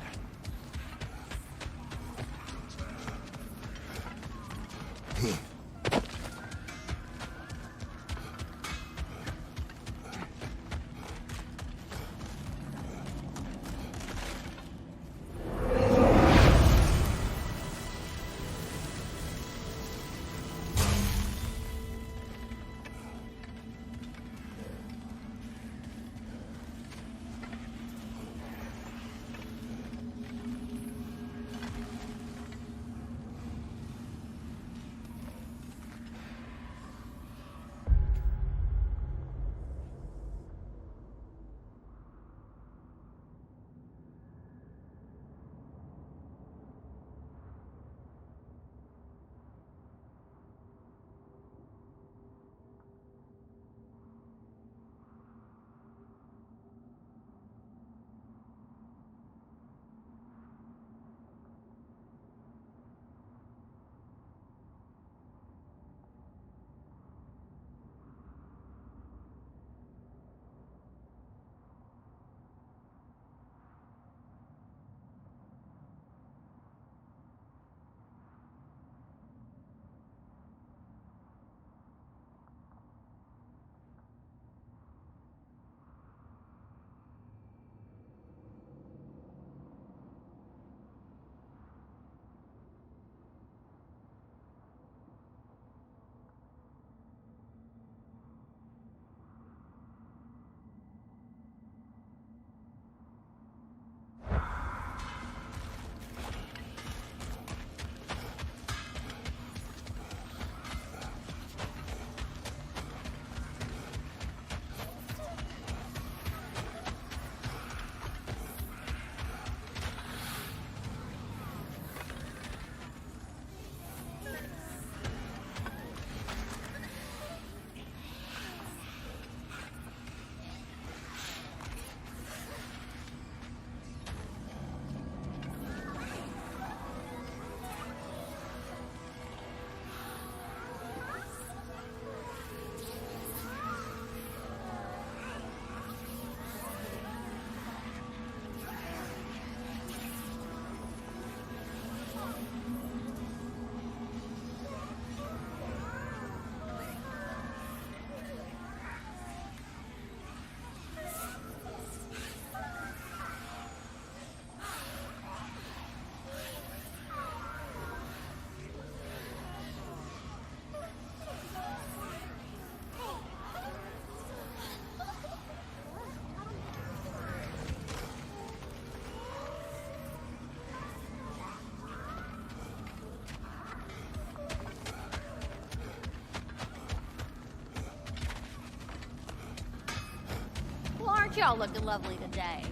Aren't y'all looking lovely today?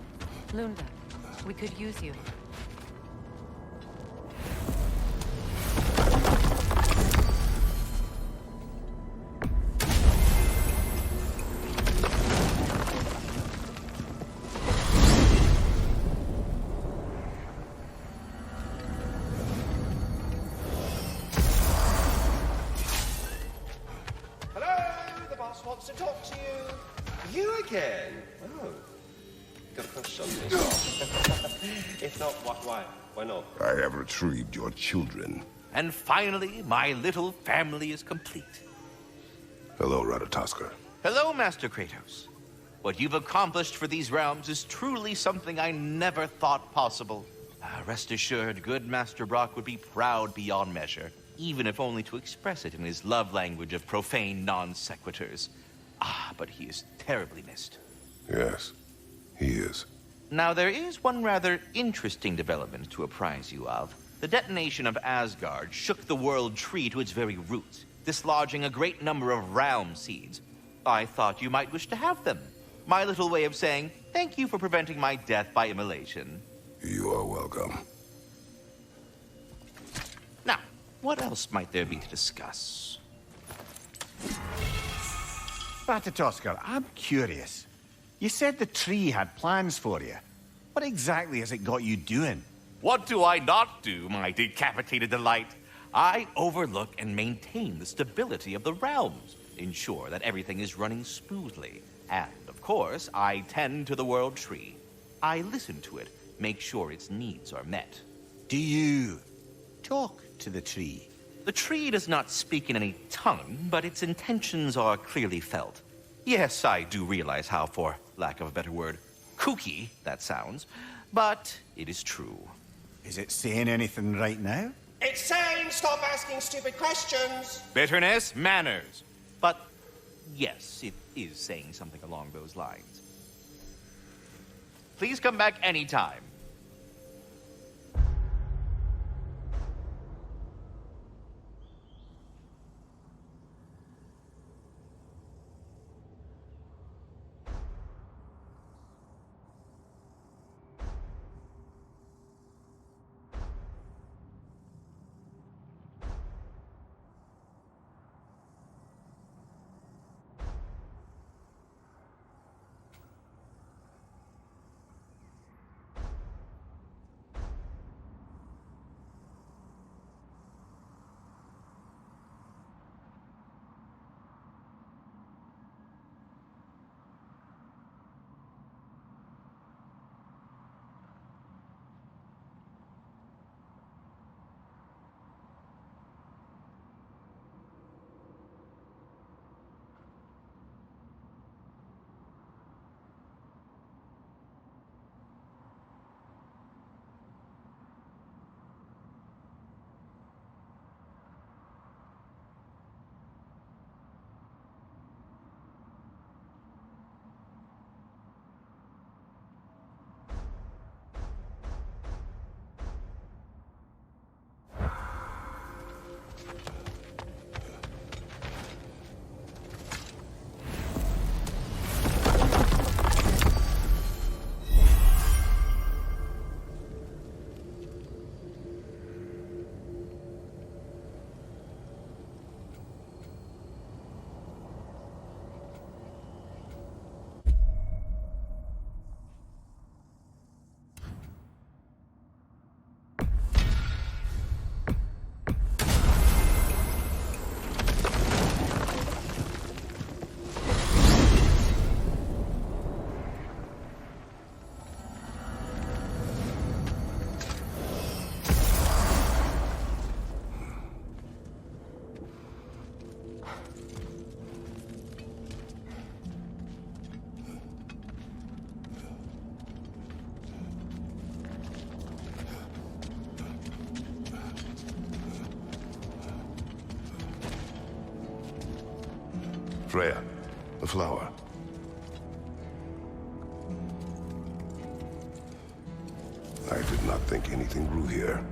Lunda, we could use you. Hello, the boss wants to talk to you. You again? Oh. Got a crush on me. If not, why? I have retrieved your children. And finally, my little family is complete. Hello, Ratatoskr. Hello, Master Kratos. What you've accomplished for these realms is truly something I never thought possible. Rest assured, good Master Brock would be proud beyond measure, even if only to express it in his love language of profane non-sequiturs. But he is terribly missed. Yes, he is. Now, there is one rather interesting development to apprise you of. The detonation of Asgard shook the world tree to its very roots, dislodging a great number of realm seeds. I thought you might wish to have them. My little way of saying, thank you for preventing my death by immolation. You are welcome. Now, what else might there be to discuss? Ratatoskr, I'm curious. You said the tree had plans for you. What exactly has it got you doing? What do I not do, my decapitated delight? I overlook and maintain the stability of the realms, ensure that everything is running smoothly. And, of course, I tend to the world tree. I listen to it, make sure its needs are met. Do you talk to the tree? The tree does not speak in any tongue, but its intentions are clearly felt. Yes, I do realize how, for lack of a better word, kooky that sounds, but it is true. Is it saying anything right now? It's saying stop asking stupid questions. Bitterness, manners. But yes, it is saying something along those lines. Please come back anytime. Freya, the flower. I did not think anything grew here.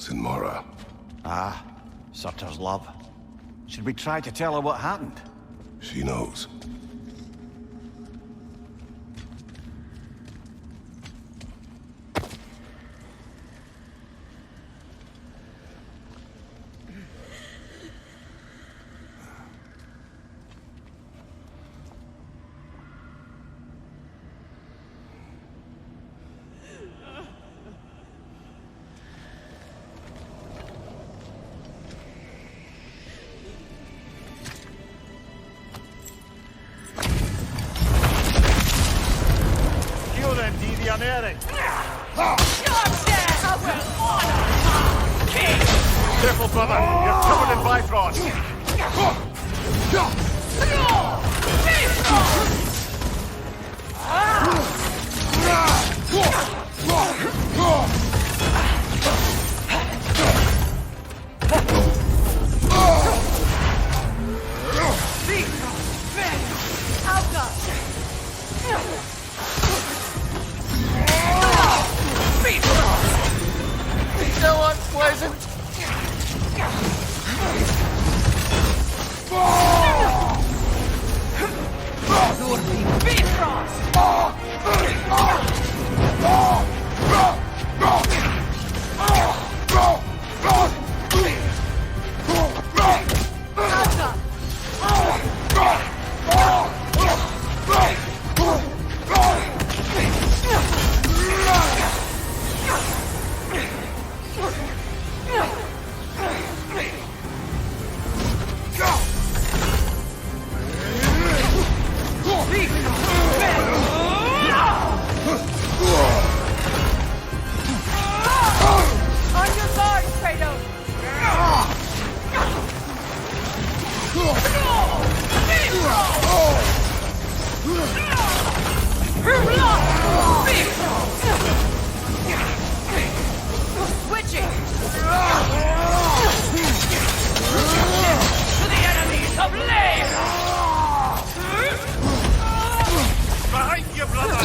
Sinmara. Ah, Surtur's love. Should we try to tell her what happened? She knows. Careful, brother. You're covered in Bifrost. So unpleasant. On your guard, Kratos! Switching! To the enemies of Lane! Behind you, brother!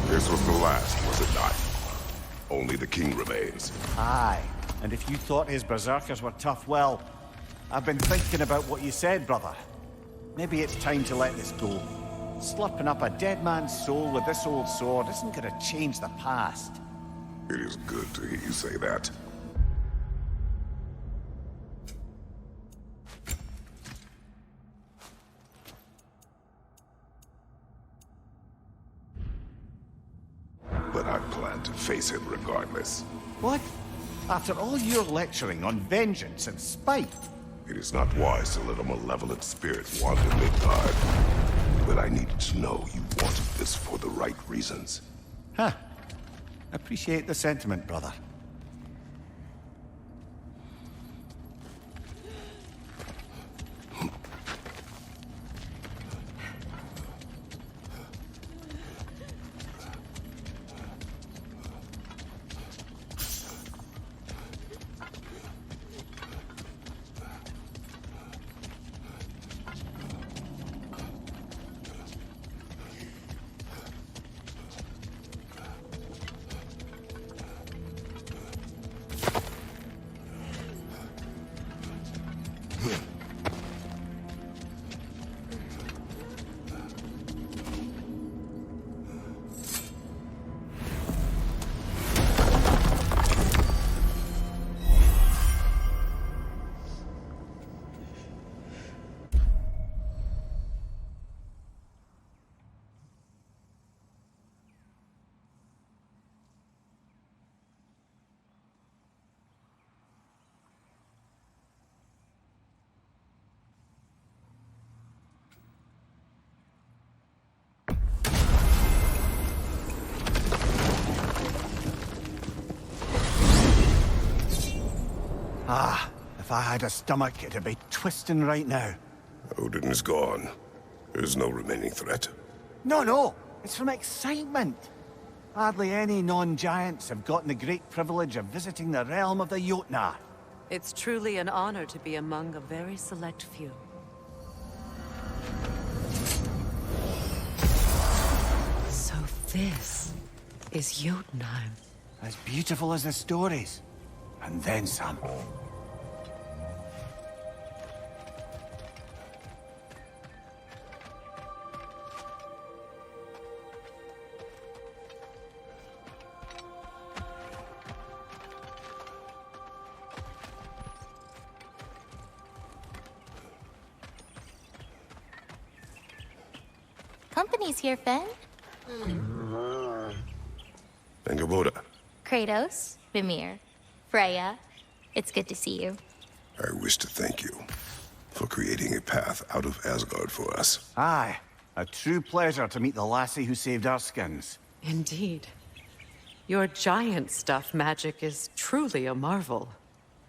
This was the last, was it not? Only the king remains. Aye, and if you thought his berserkers were tough, well, I've been thinking about what you said, brother. Maybe it's time to let this go. Slurping up a dead man's soul with this old sword isn't gonna change the past. It is good to hear you say that. But I plan to face him regardless. What? After all your lecturing on vengeance and spite? It is not wise to let a malevolent spirit wander Midgard. But I needed to know you wanted this for the right reasons. Huh. Appreciate the sentiment, brother. Ah, if I had a stomach, it'd be twisting right now. Odin is gone. There's no remaining threat. No, it's from excitement. Hardly any non-giants have gotten the great privilege of visiting the realm of the Jotnar. It's truly an honor to be among a very select few. This is Jotunheim. As beautiful as the stories. And then some. Company's here, Finn. Angerboda. Kratos, Mimir, Freya. It's good to see you. I wish to thank you for creating a path out of Asgard for us. Aye. A true pleasure to meet the lassie who saved our skins. Indeed. Your giant stuff magic is truly a marvel.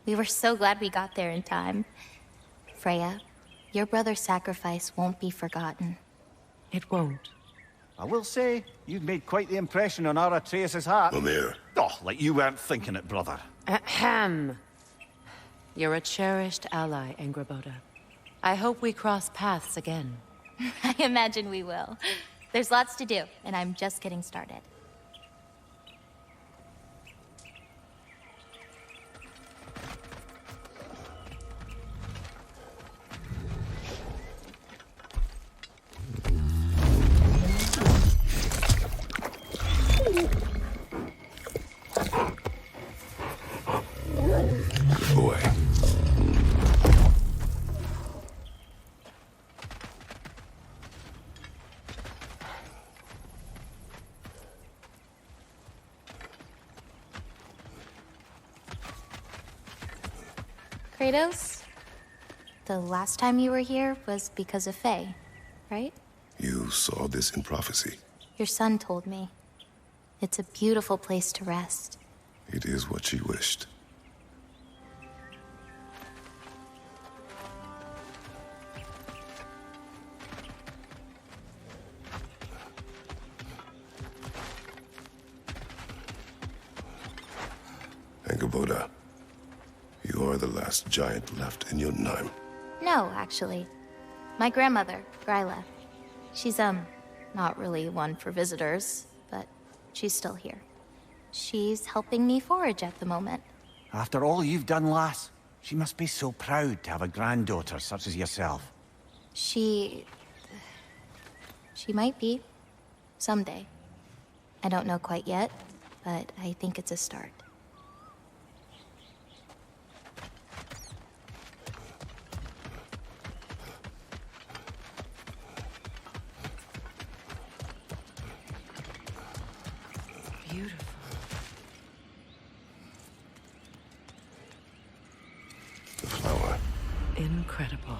We were so glad we got there in time. Freya, your brother's sacrifice won't be forgotten. It won't. I will say, you've made quite the impression on our Atreus' heart. Mimir. Oh, like you weren't thinking it, brother. Ahem. You're a cherished ally, Angerboda. I hope we cross paths again. I imagine we will. There's lots to do, and I'm just getting started. Boy. Kratos, the last time you were here was because of Faye, right? You saw this in prophecy. Your son told me. It's a beautiful place to rest. It is what she wished. Angerboda, you are the last giant left in Jotunheim. No, actually. My grandmother, Gryla. She's, not really one for visitors, but she's still here. She's helping me forage at the moment. After all you've done, lass, she must be so proud to have a granddaughter such as yourself. She might be. Someday. I don't know quite yet, but I think it's a start. Beautiful. The flower. Incredible.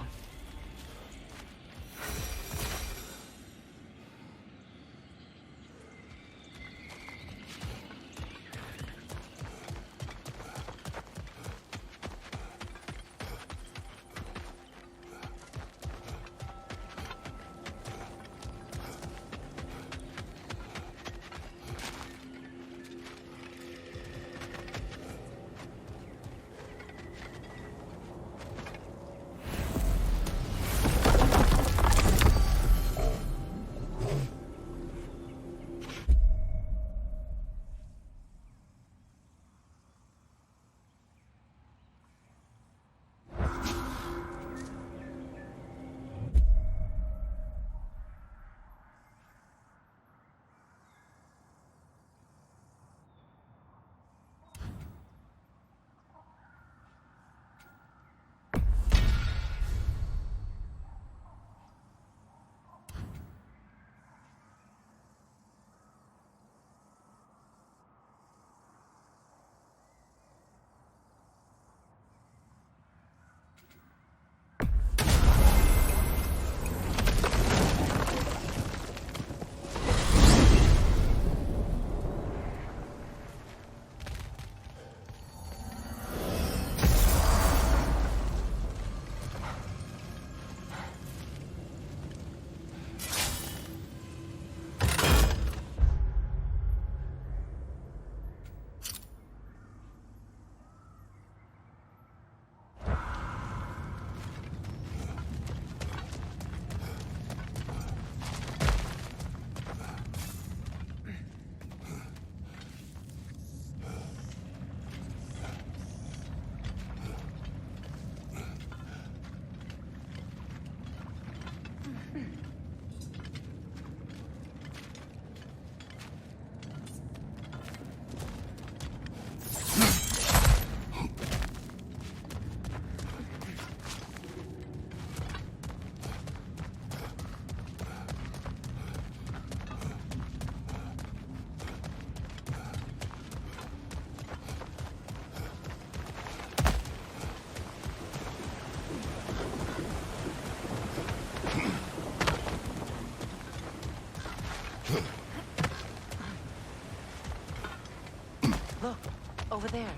Look, over there.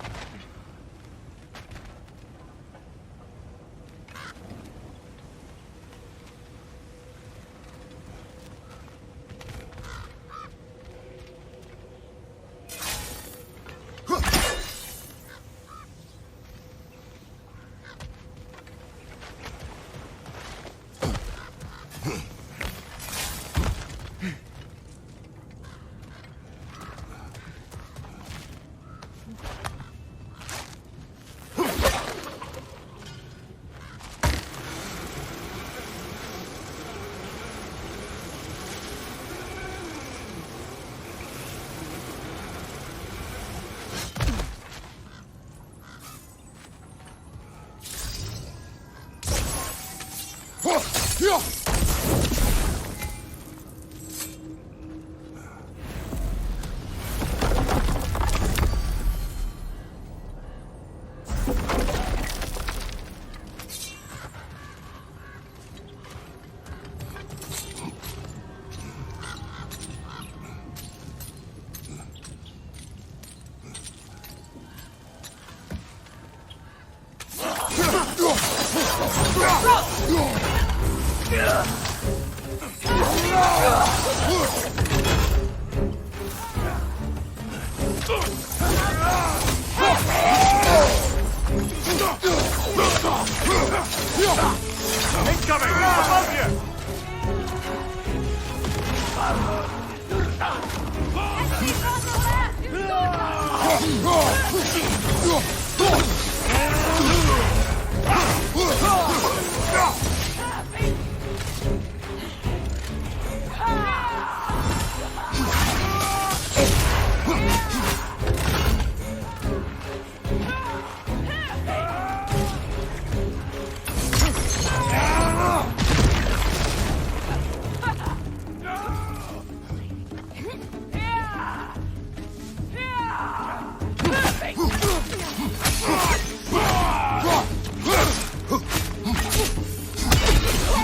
Incoming! Above you!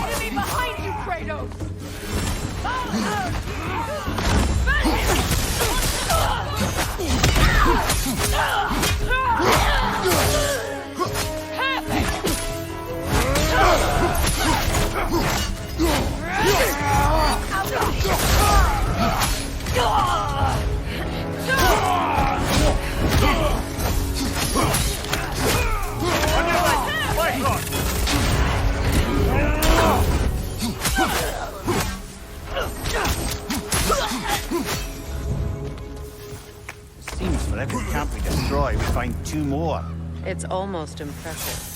Enemy behind you, Kratos! Seems for every camp we destroy, we find two more. It's almost impressive.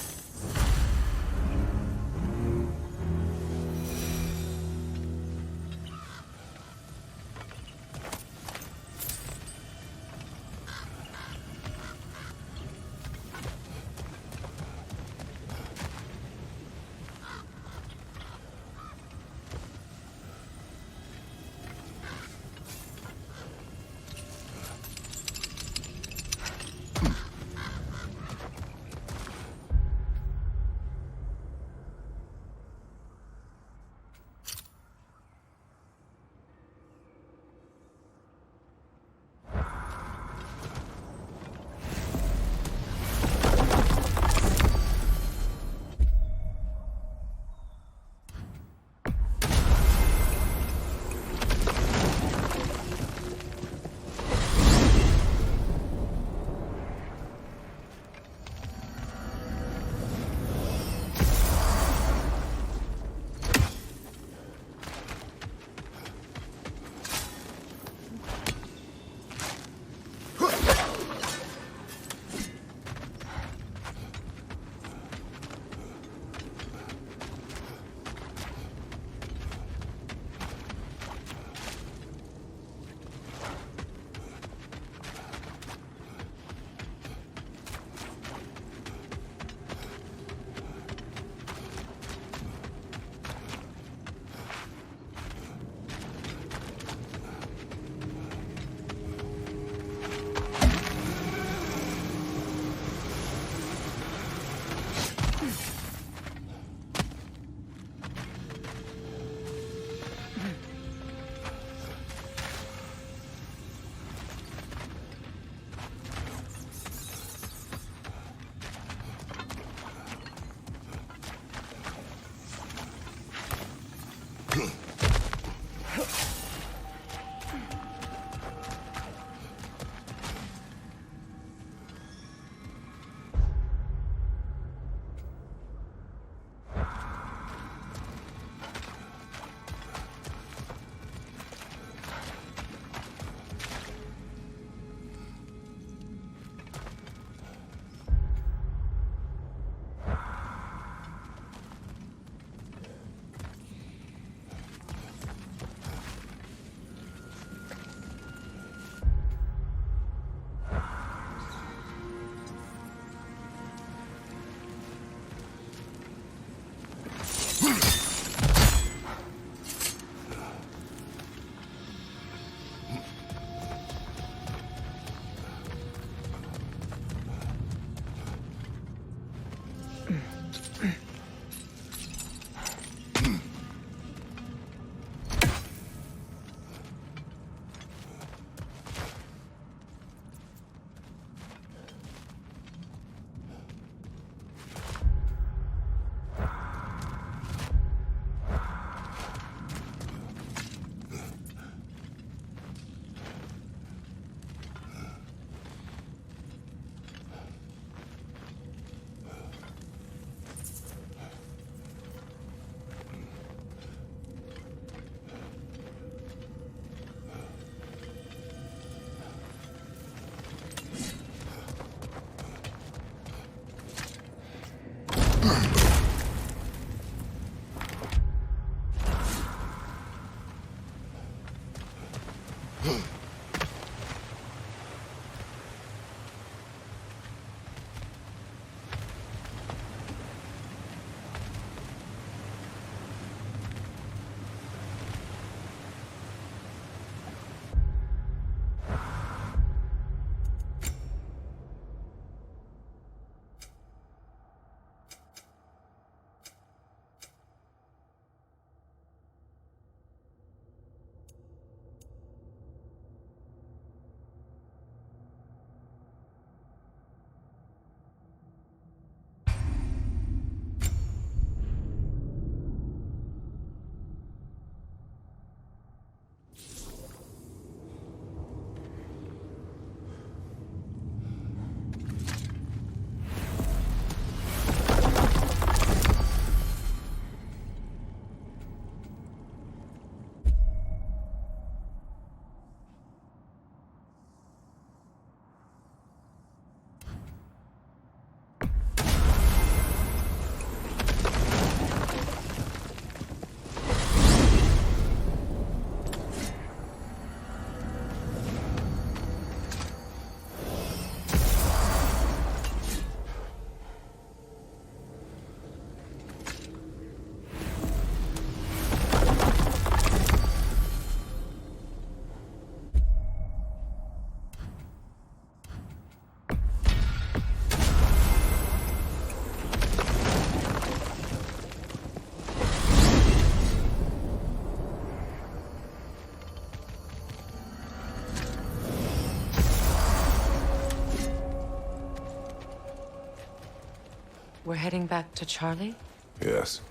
We're heading back to Charlie? Yes.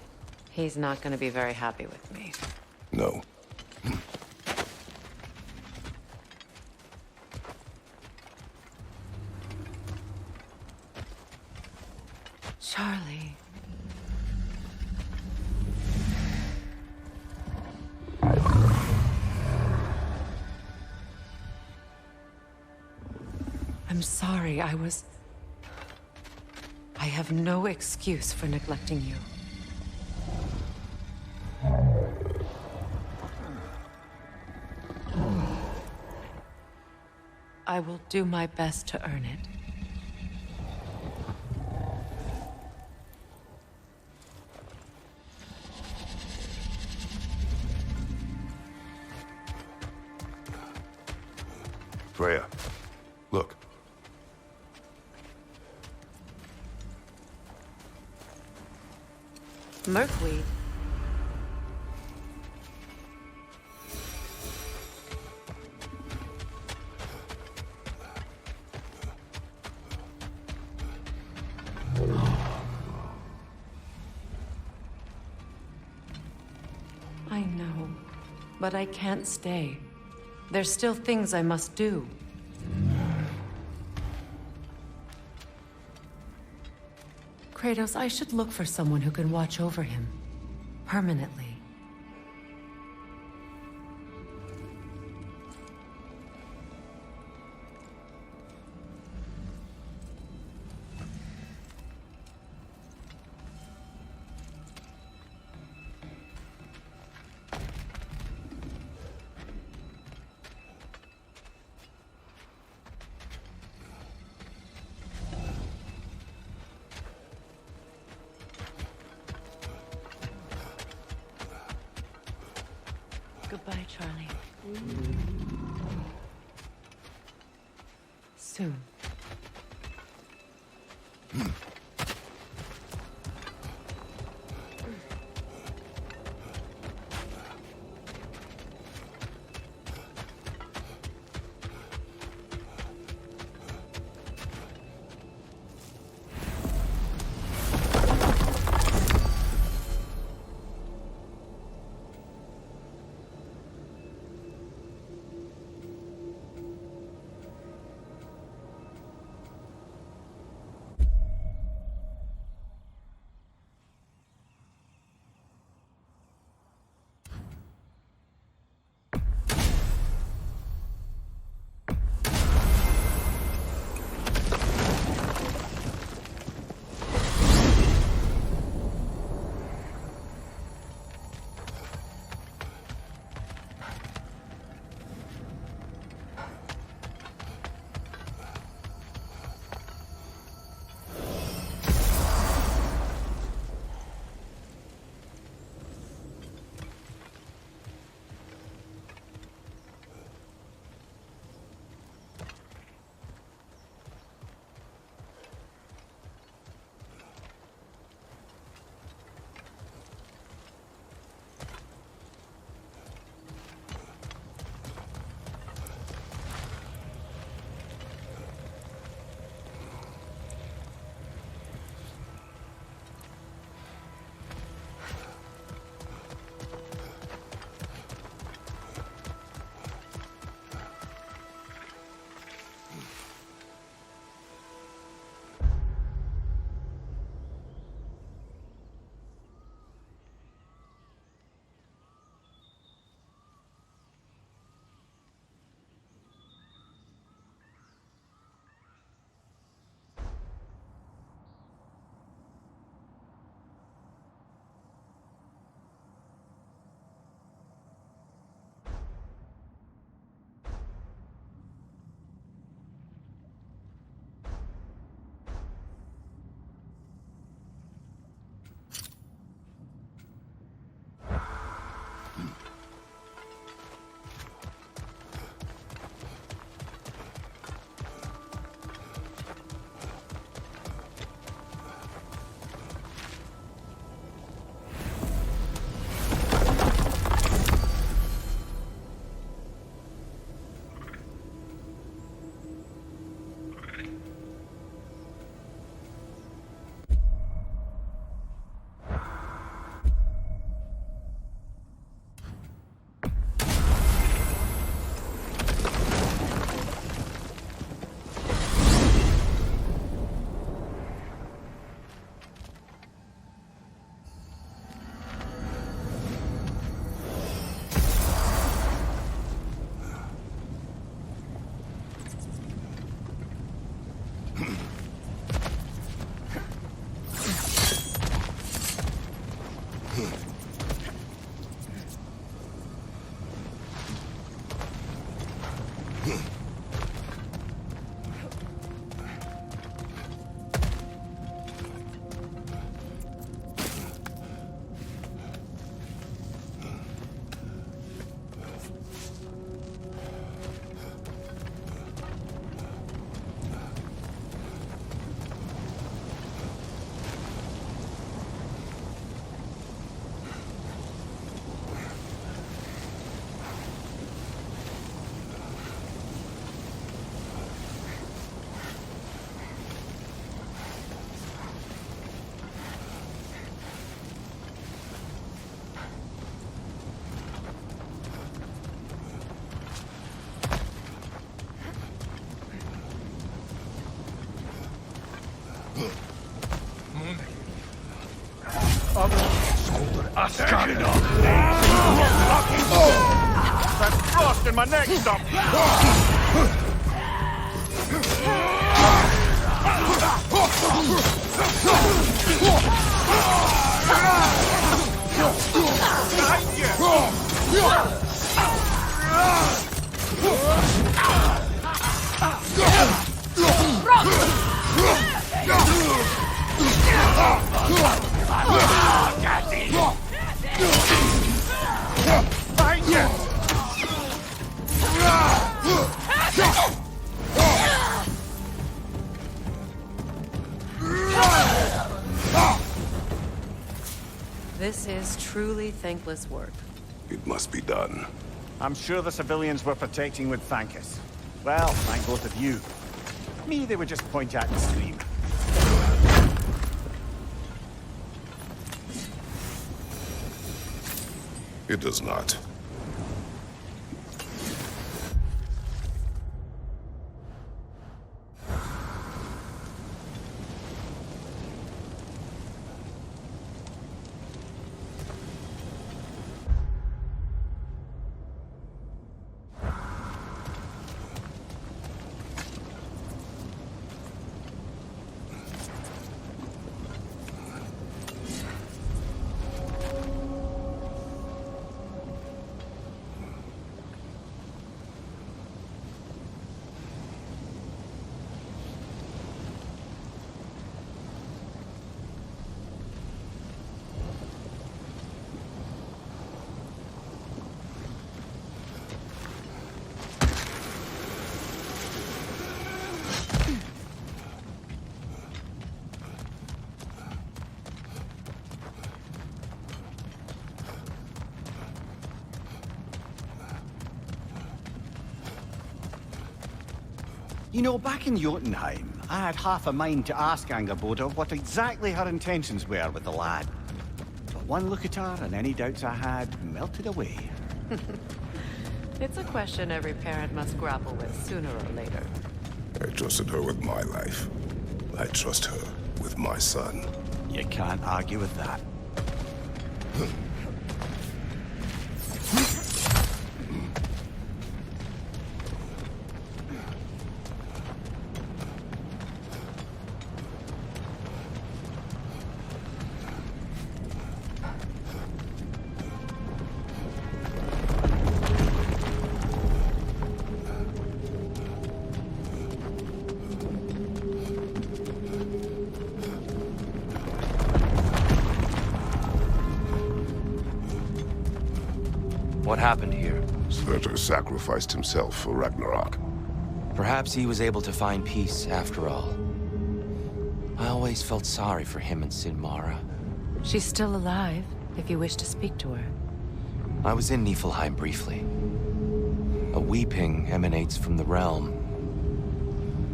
He's not gonna be very happy with me. No. Charlie. I'm sorry, I have no excuse for neglecting you. I will do my best to earn it. Freya, look. Merkweed. I know, but I can't stay. There's still things I must do. Kratos, I should look for someone who can watch over him. Permanently. Goodbye, Charlie. Soon. That's frost in my neck, stop! This is truly thankless work. It must be done. I'm sure the civilians were protecting would thank us. Well, thank both of you. Me, they would just point at and scream. It does not. You know, back in Jotunheim, I had half a mind to ask Angerboda what exactly her intentions were with the lad. But one look at her, and any doubts I had melted away. It's a question every parent must grapple with sooner or later. I trusted her with my life. I trust her with my son. You can't argue with that. What happened here? Surtur sacrificed himself for Ragnarok. Perhaps he was able to find peace after all. I always felt sorry for him and Sinmara. She's still alive, if you wish to speak to her. I was in Niflheim briefly. A weeping emanates from the realm.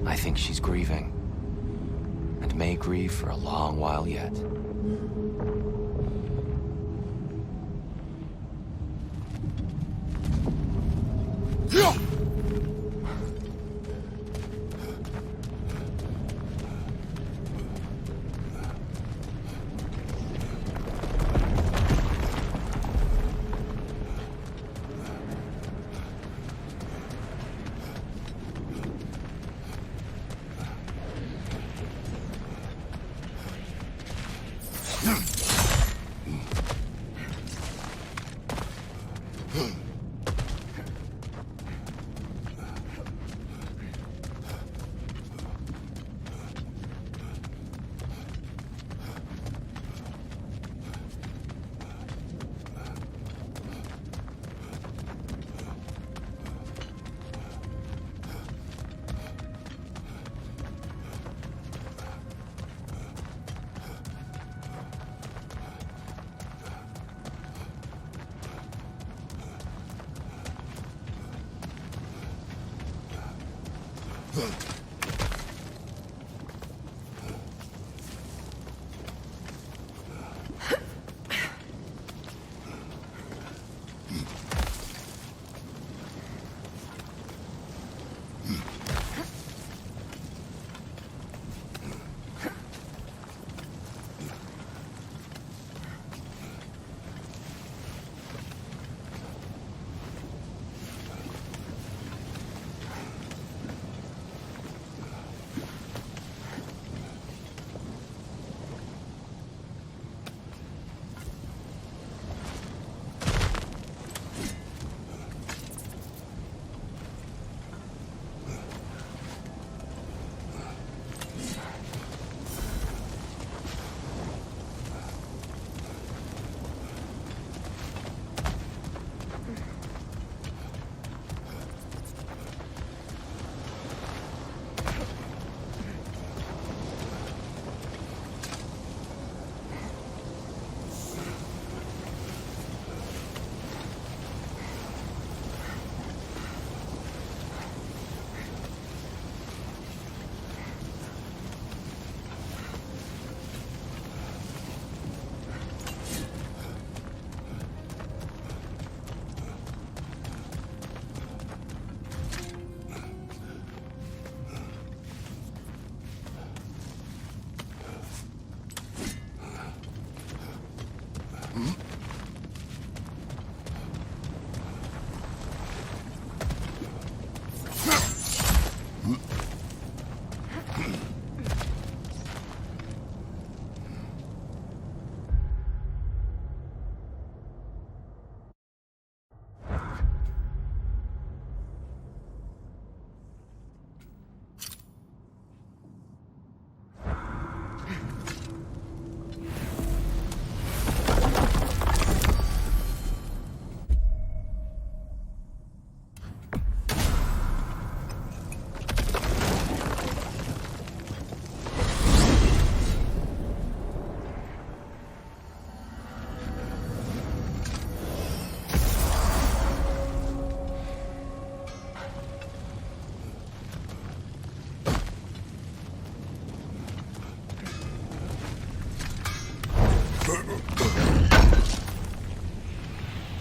I think she's grieving, and may grieve for a long while yet.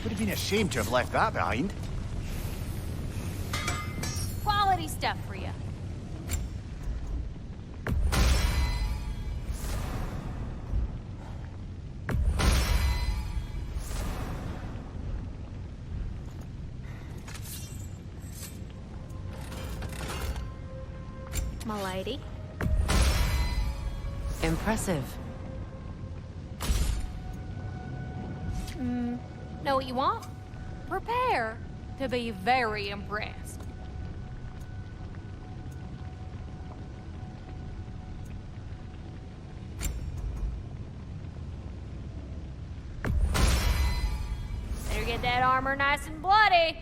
Would have been a shame to have left that behind. Quality stuff for you. My lady. Impressive. Know what you want? Prepare to be very impressed. Better get that armor nice and bloody.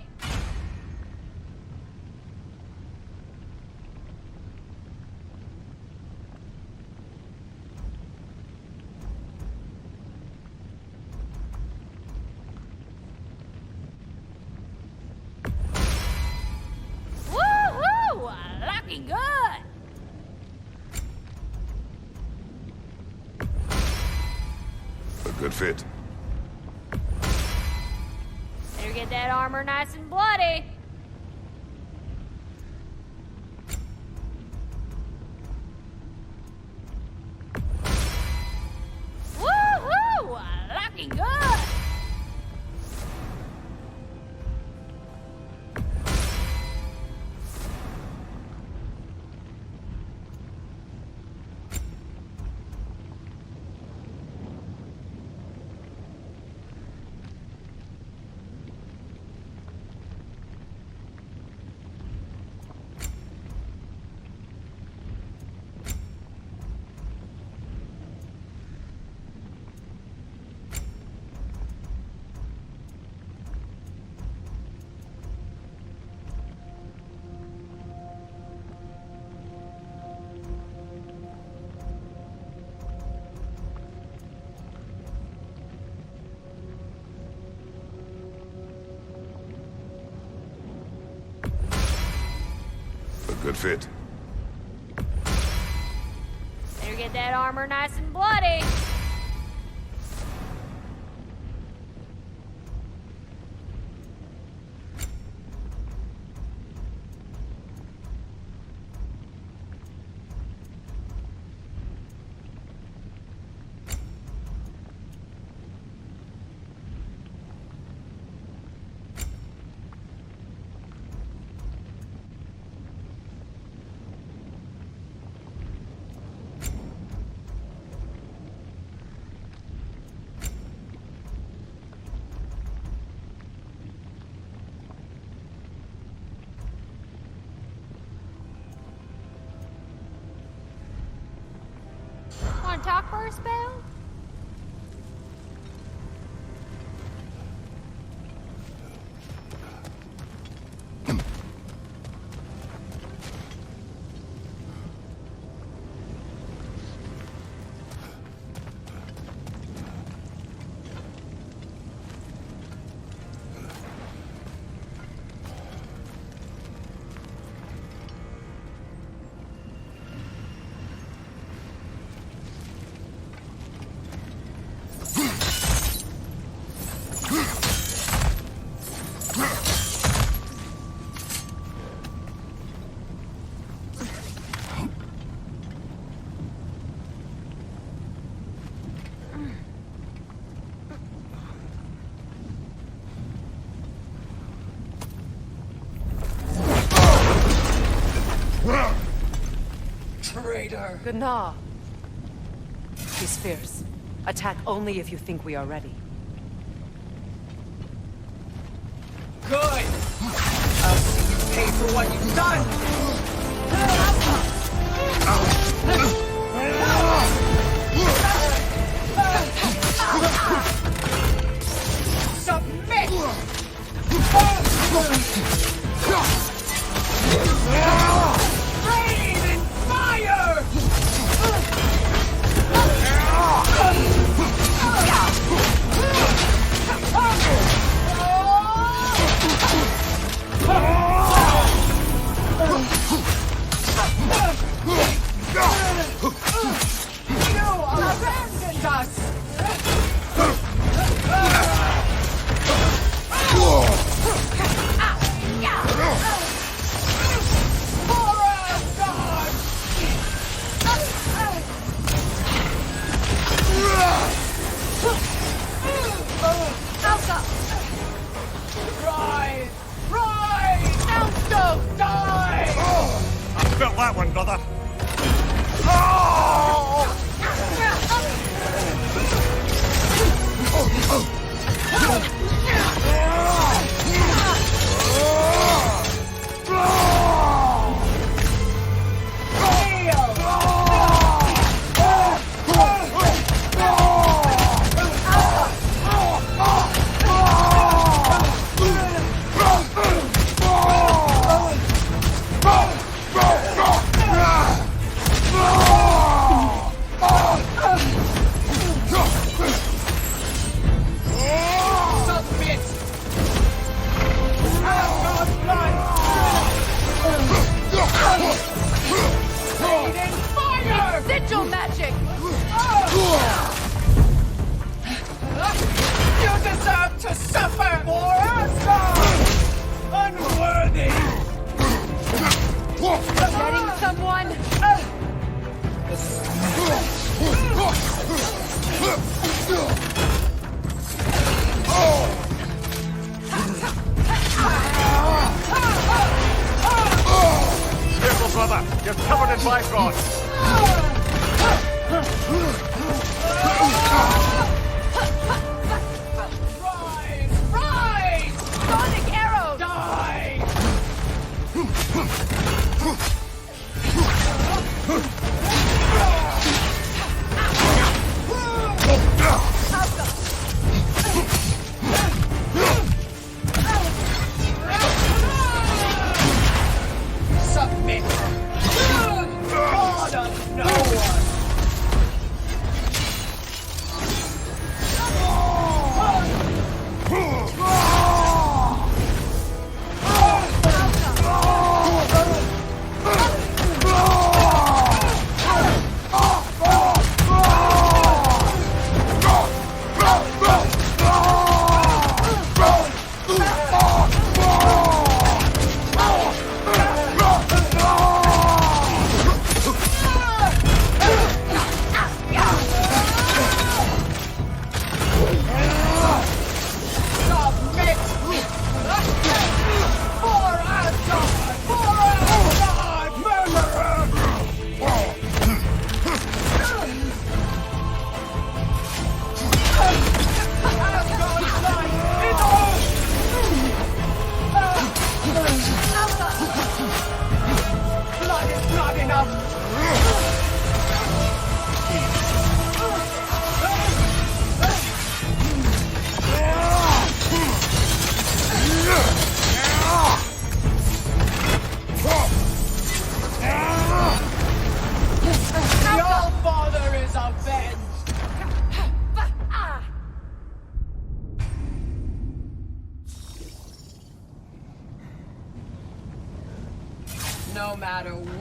Looking good. A good fit. Better get that armor nice and bloody. Woohoo! Looking good. fit. Better get that armor nice and bloody. Want to talk for a spell? Traitor! Gná. He's fierce. Attack only if you think we are ready. Good! I'll see you pay for what you've done! Submit! Rain and fire! You abandoned us! Elsa! Rise! Rise! Elsa, die! I felt that one, brother. Sigil magic! You deserve to suffer for Asgard! Unworthy! Getting someone? Careful, brother. You're covered in Bifrost. Rise! Rise! Sonic arrow! Die! Submit! God of no one!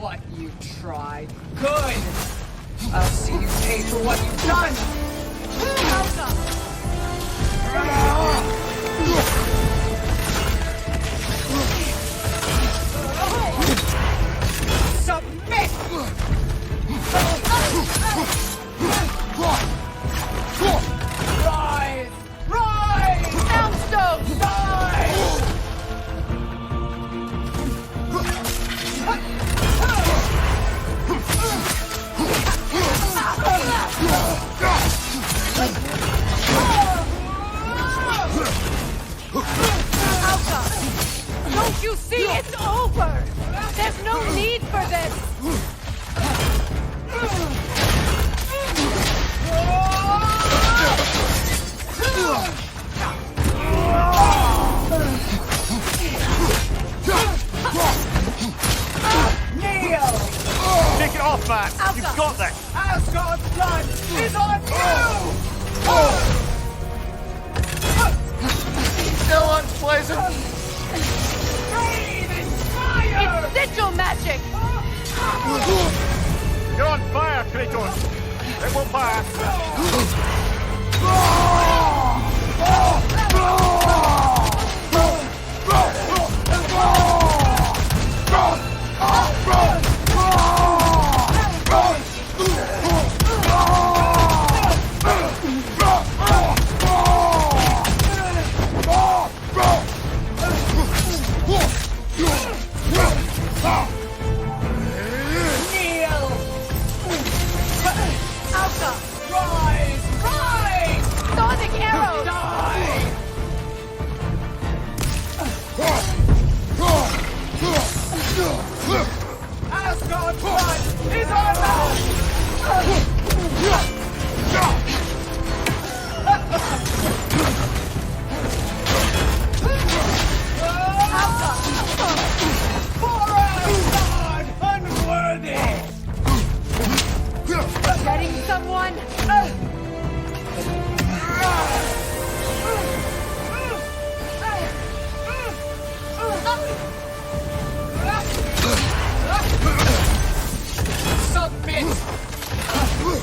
what you tried. Good! I'll see you pay for what you've done! Submit! Rise! Rise! Soundstone! Die! Don't you see? It's over! There's no need for this! Kneel! Take it off, man! You've got this! Asgard's blood is on you! Still unpleasant! Breathe in fire! It's sigil magic! You're on fire, Kratos! It will pass! Rise! Rise! Sonic arrows! Die! Asgard's blood is on us! For Asgard! Unworthy! Getting someone? Submit!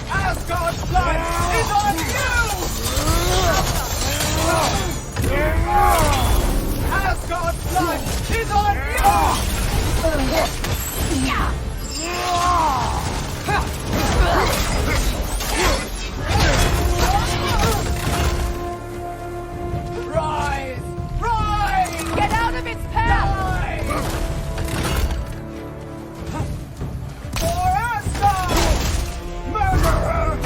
Asgard's blood is on you! Asgard's blood is on Rise! Rise! Get out of its path! For Asgard! Murderer!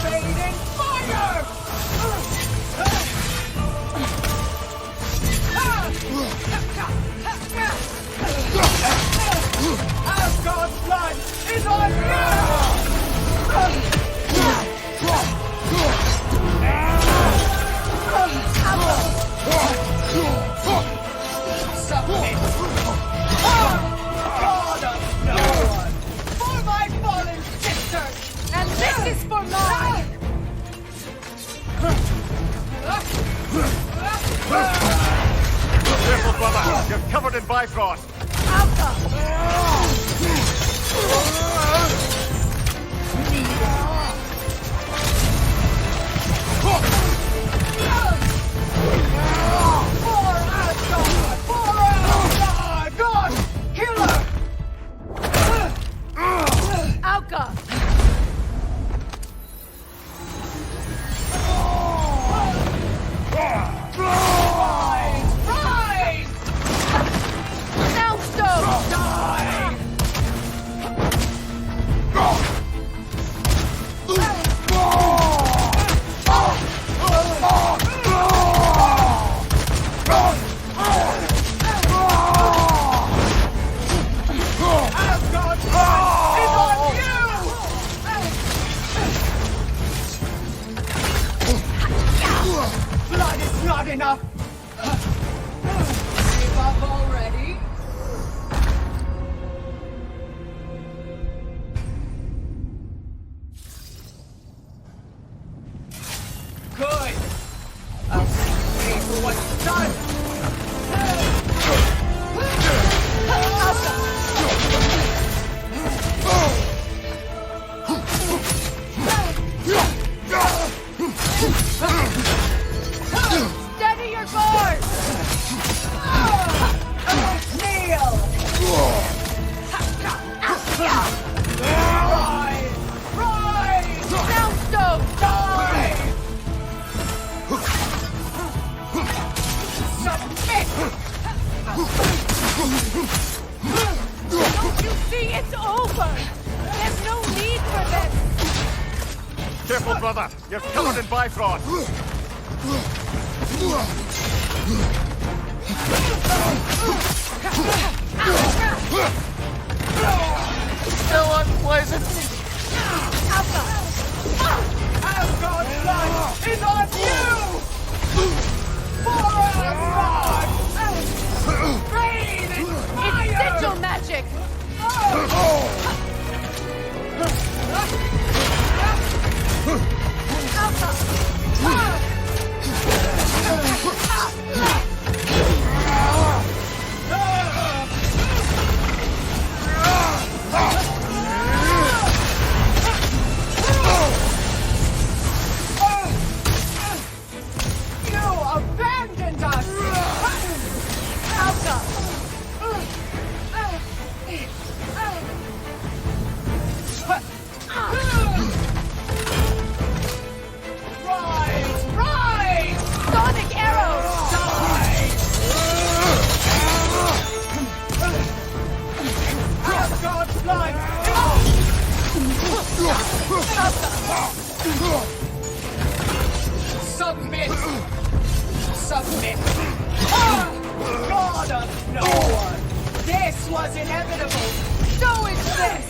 Fading fire! Asgard's blood is on Submit! God of no one! For my fallen sisters! And this is for mine! Careful, brother! You're covered in Bifrost! God! Killer! Alka! Rise! Rise! Soundstone! Die! Not enough! Give up already? Good! I'll pay for what's done! Steady your board! Kneel! Rise! Rise! Soundstone! Die! Submit! Don't you see it's over? There's no need for this! Careful, brother! You're covered in Bifrost! Still unpleasant! Asgard's blood is on you! For Asgard! Rain and fire! It's sigil magic! You abandoned us! Alka! Rise! Rise! Sonic arrows! Die! Asgard's blood! Submit! Submit! God of no one! This was inevitable! So is this!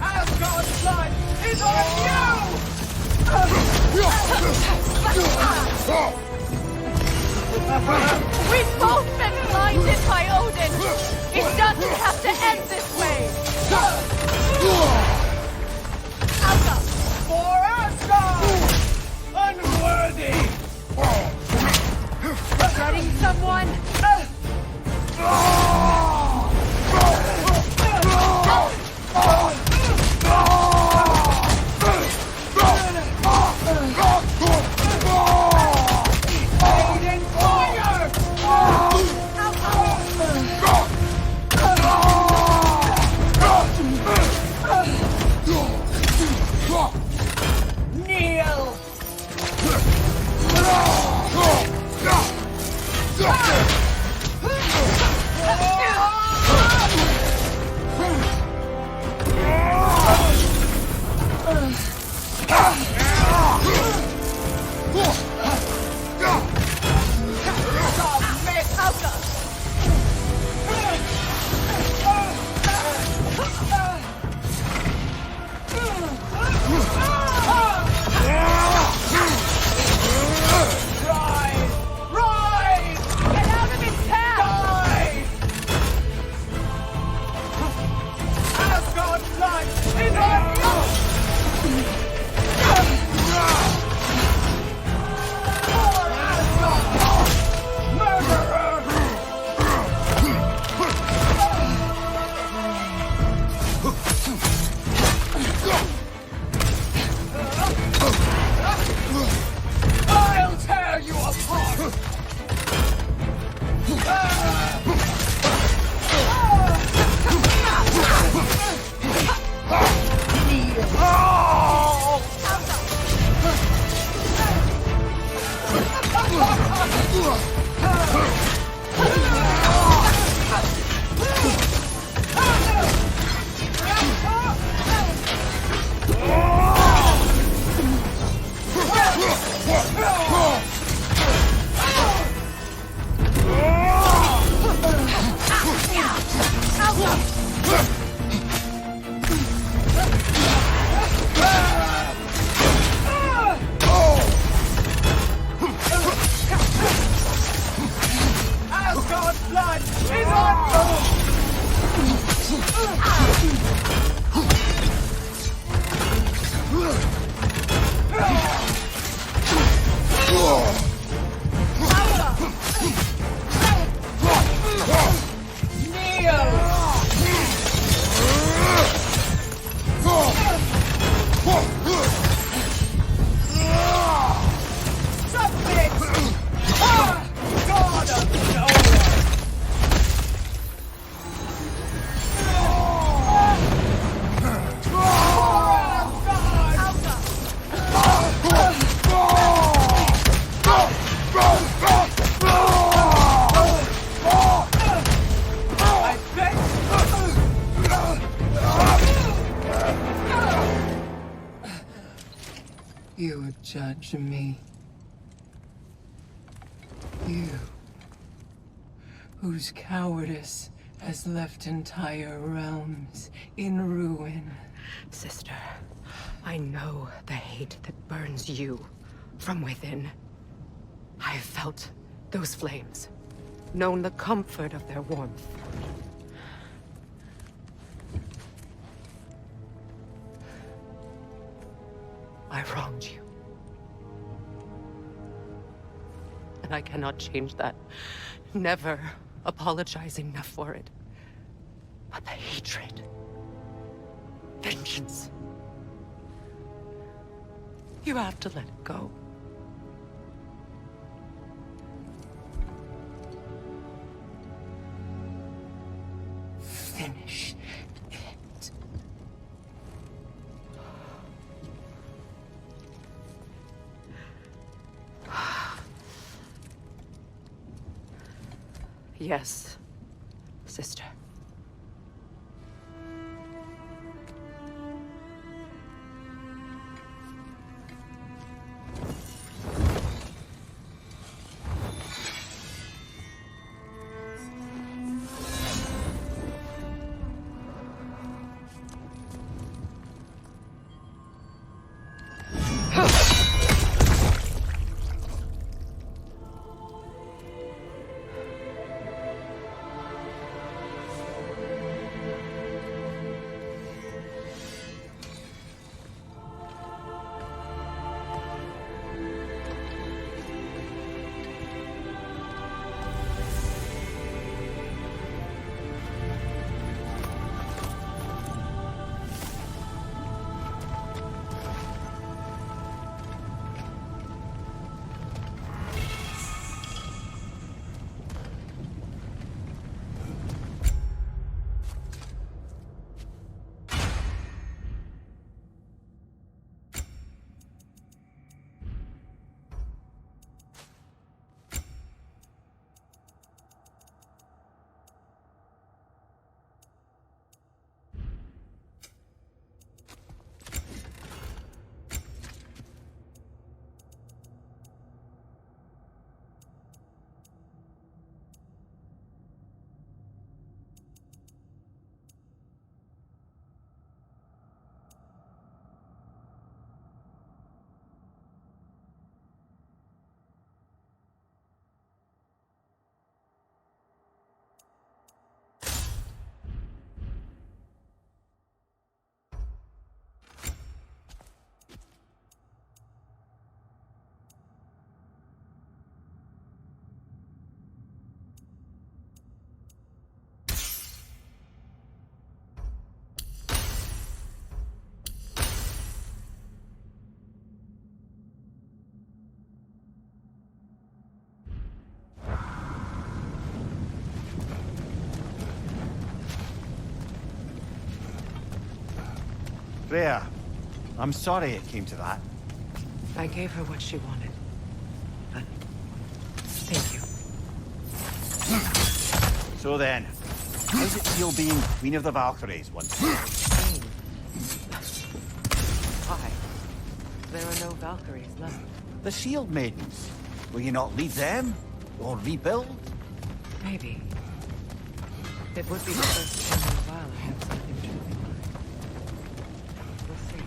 Asgard's blood is on you! We've both been blinded by Odin! It doesn't have to end this way! Alka! For Asgard! Unworthy! Getting someone? Rain and fire! Kneel! Rise! Rise! Get out of You would judge me. You, whose cowardice has left entire realms in ruin. Sister, I know the hate that burns you from within. I've felt those flames, known the comfort of their warmth. I wronged you. And I cannot change that. Never apologize enough for it. But the hatred, vengeance, you have to let it go. Finish it. Yes, sister. Freya, I'm sorry it came to that. I gave her what she wanted. But thank you. So then, how's it feel being Queen of the Valkyries once more? Why? There are no Valkyries left. The Shield Maidens. Will you not leave them? Or rebuild? Maybe. It would be the first time in a while I have something truly mine. We'll see.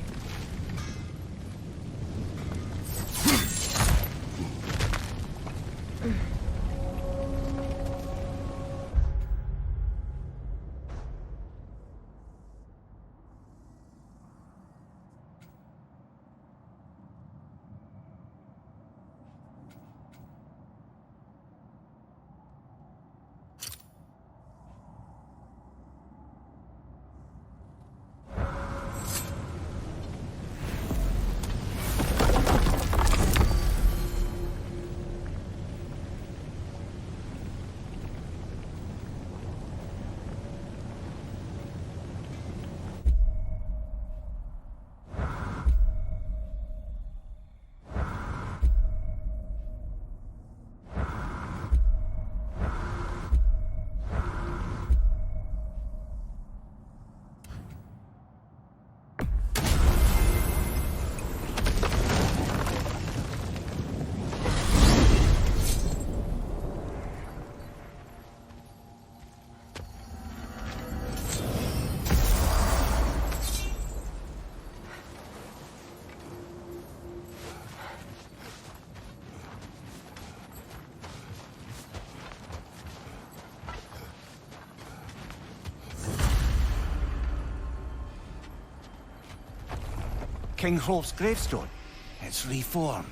King Hrolf's gravestone. It's reformed.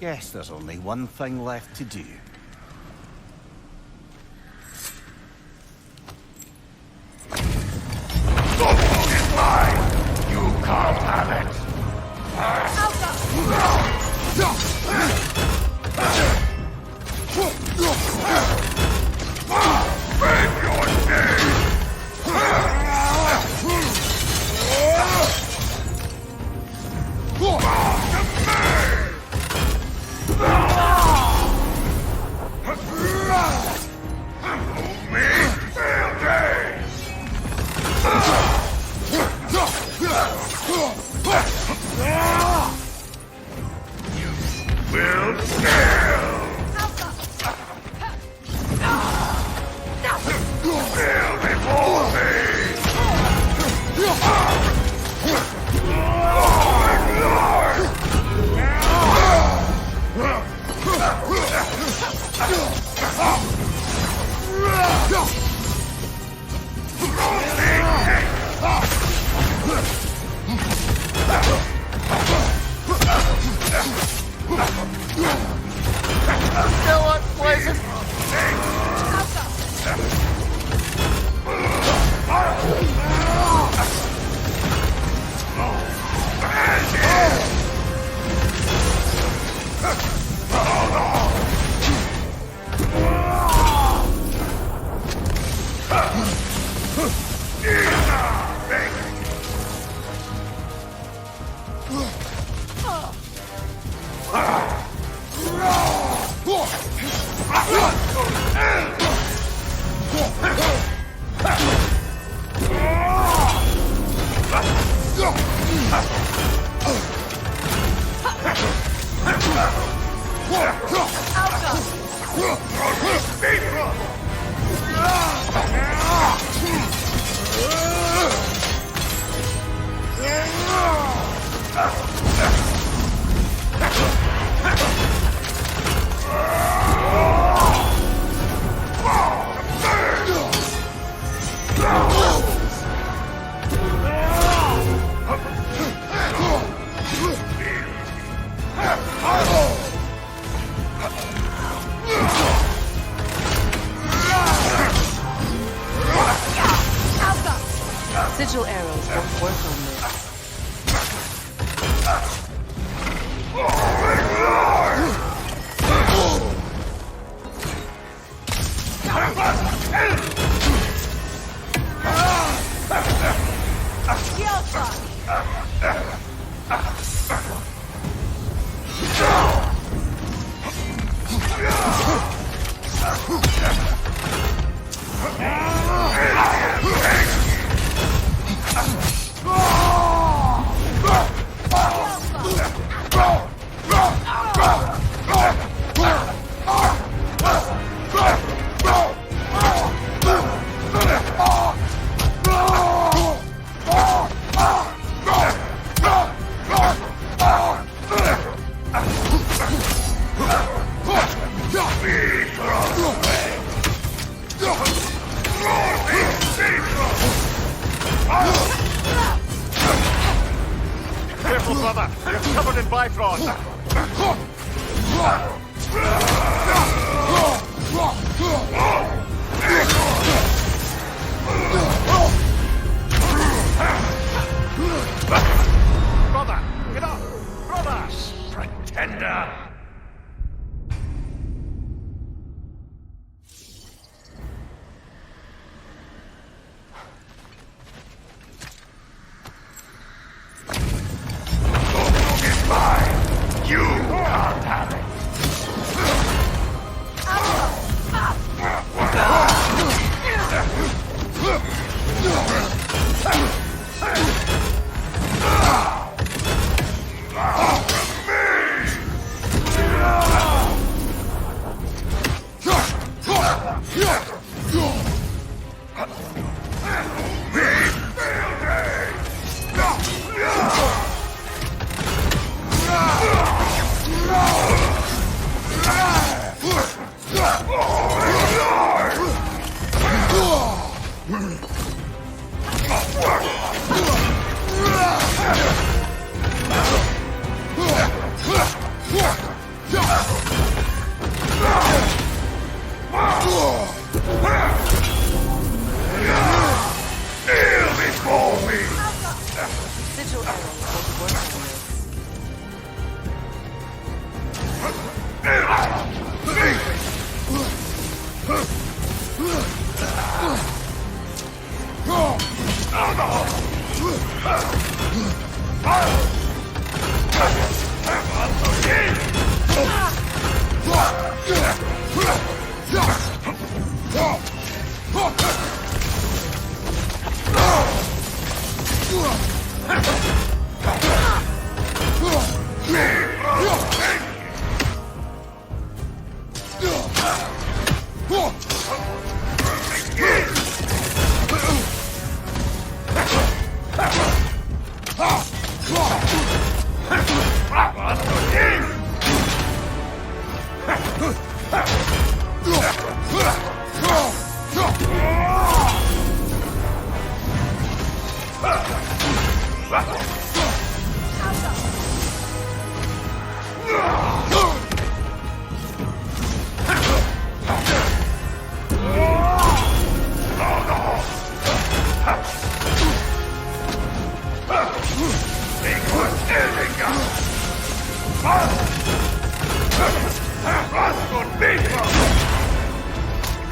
Guess there's only one thing left to do. It's mine! You can't have it! Brave your name! Still unpleasant. Sigil arrows don't work on this. Careful, brother. You're covered in Bifrost. Brother, get up! Brother! Pretender! You can't have it.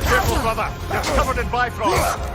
Careful, brother! You're covered in Bifrost!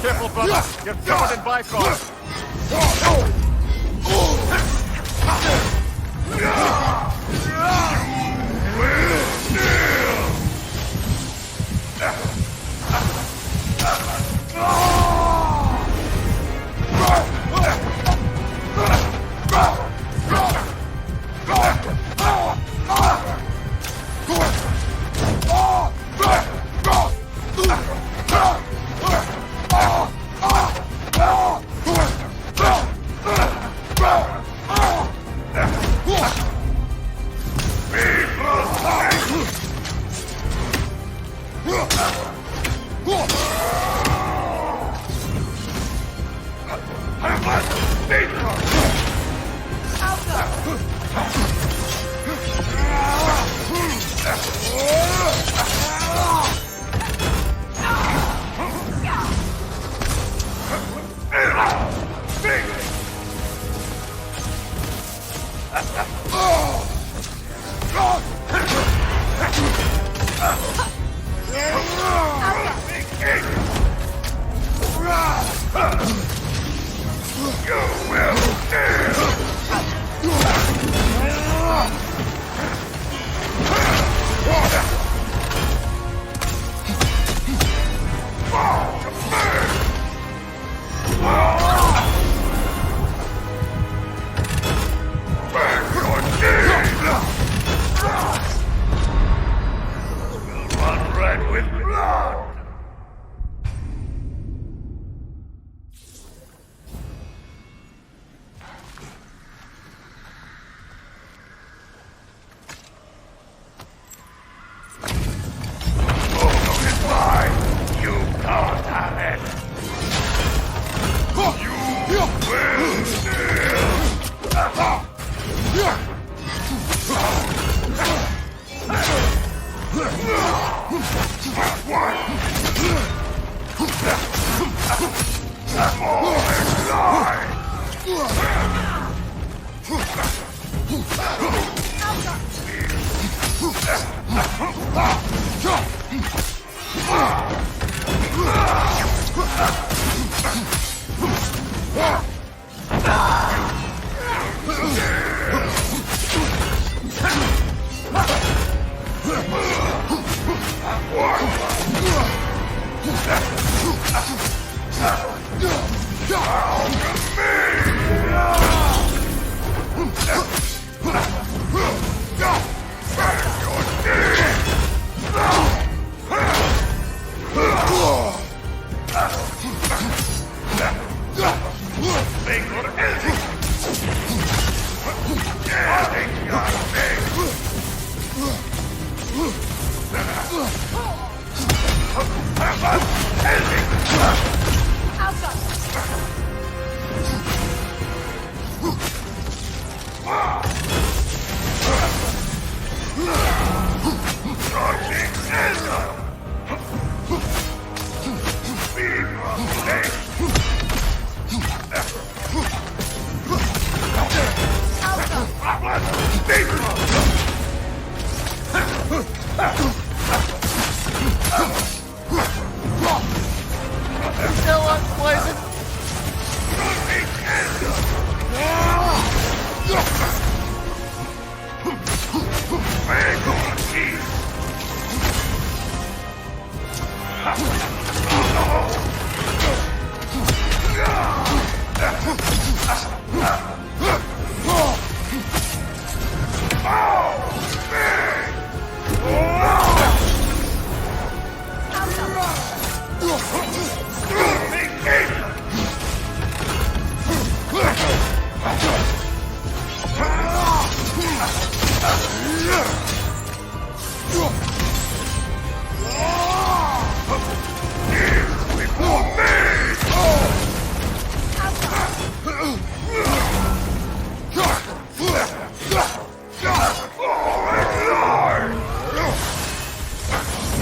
Careful, brother. You're covered in Bifrost.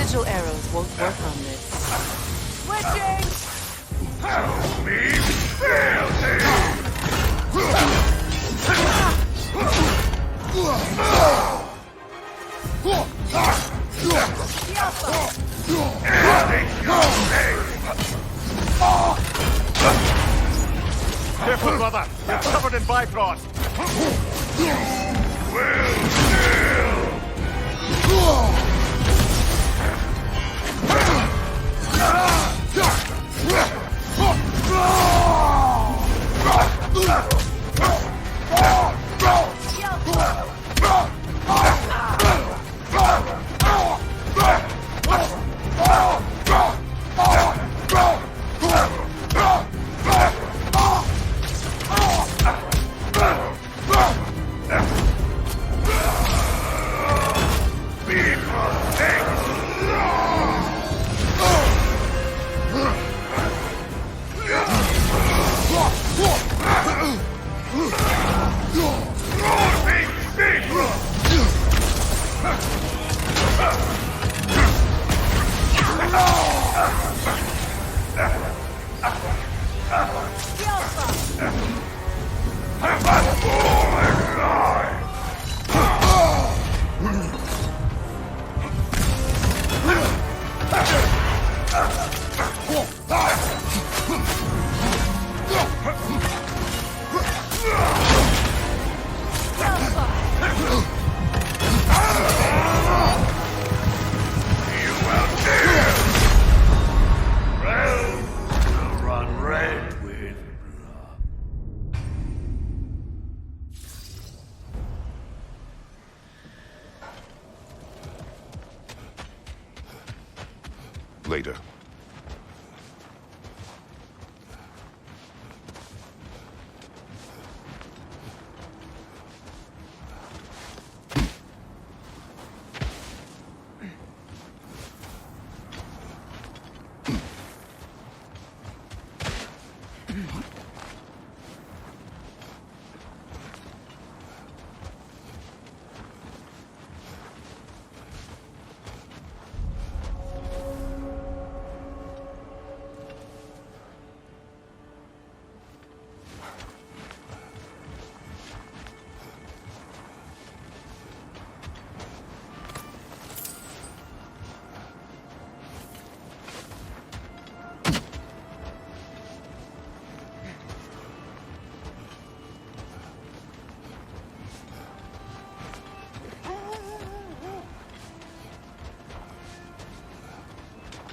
Sigil arrows won't work on this. Switching! Help me fail Careful, brother! You're covered in Bifrost! Later.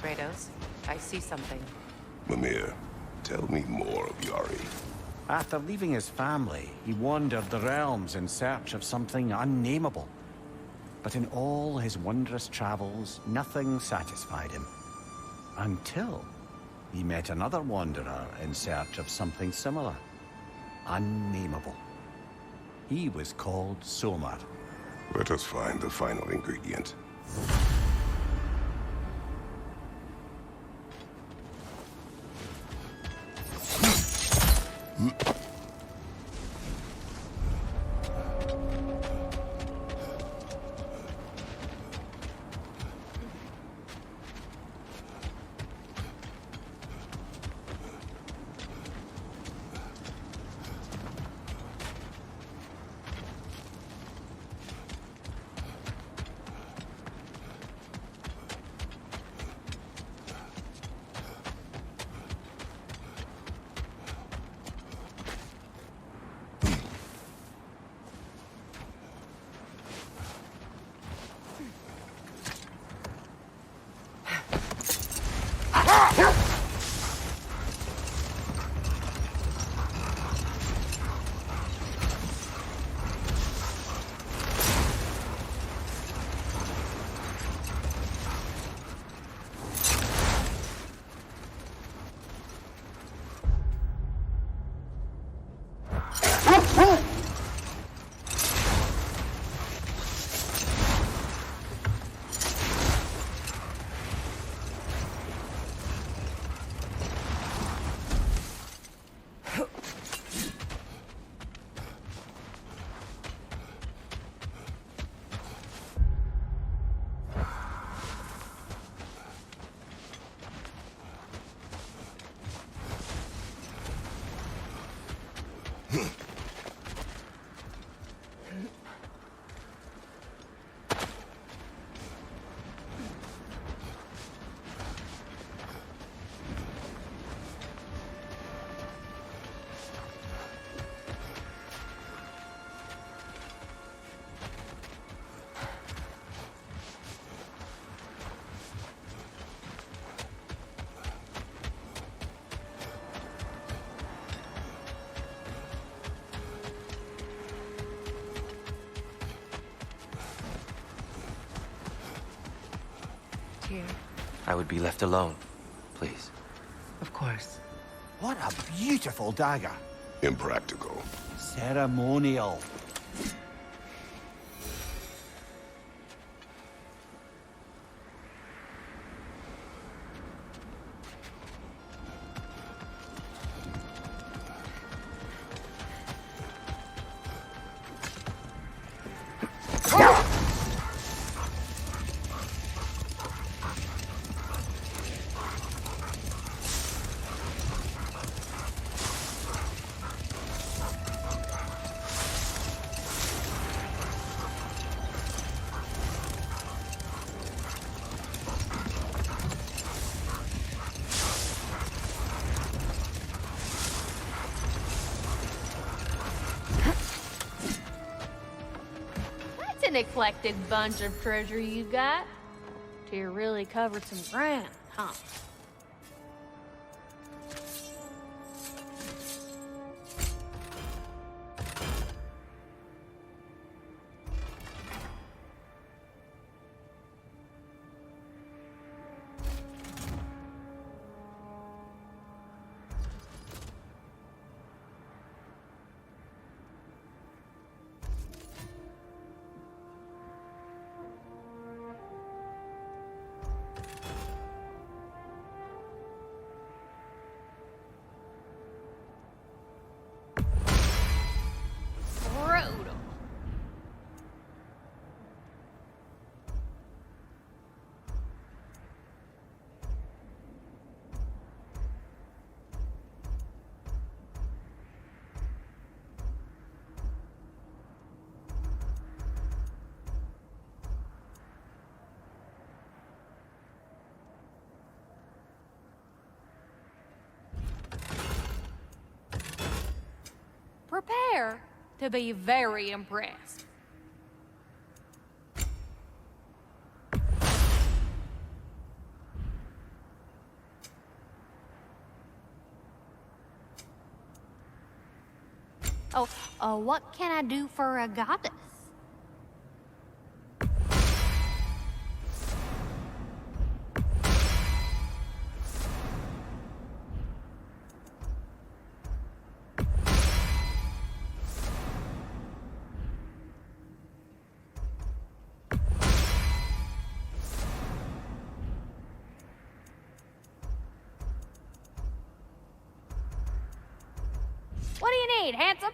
Kratos, I see something. Mimir, tell me more of Yari. After leaving his family, he wandered the realms in search of something unnameable. But in all his wondrous travels, nothing satisfied him. Until he met another wanderer in search of something similar. Unnameable. He was called Somar. Let us find the final ingredient. I would be left alone, please. Of course. What a beautiful dagger. Impractical. Ceremonial. An eclectic bunch of treasure you got. Tyr really covered some ground, huh? Prepare to be very impressed. Oh, what can I do for a goddess? What do you need, handsome?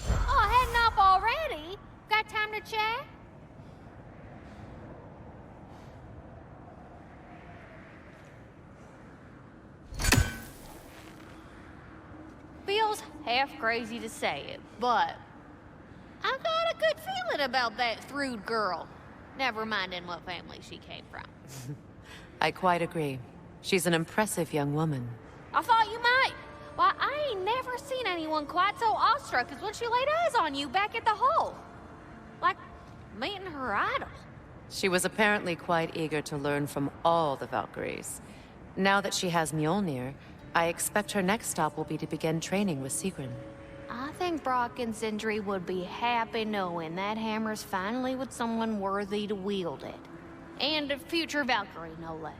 Oh, heading off already? Got time to chat? Feels half crazy to say it, but I got a good feeling about that Thrud girl. Never minding what family she came from. I quite agree. She's an impressive young woman. I thought you might. Why, I ain't never seen anyone quite so awestruck as when she laid eyes on you back at the hole. Like meeting her idol. She was apparently quite eager to learn from all the Valkyries. Now that she has Mjolnir, I expect her next stop will be to begin training with Sigrun. I think Brock and Sindri would be happy knowing that hammer's finally with someone worthy to wield it. And a future Valkyrie, no less.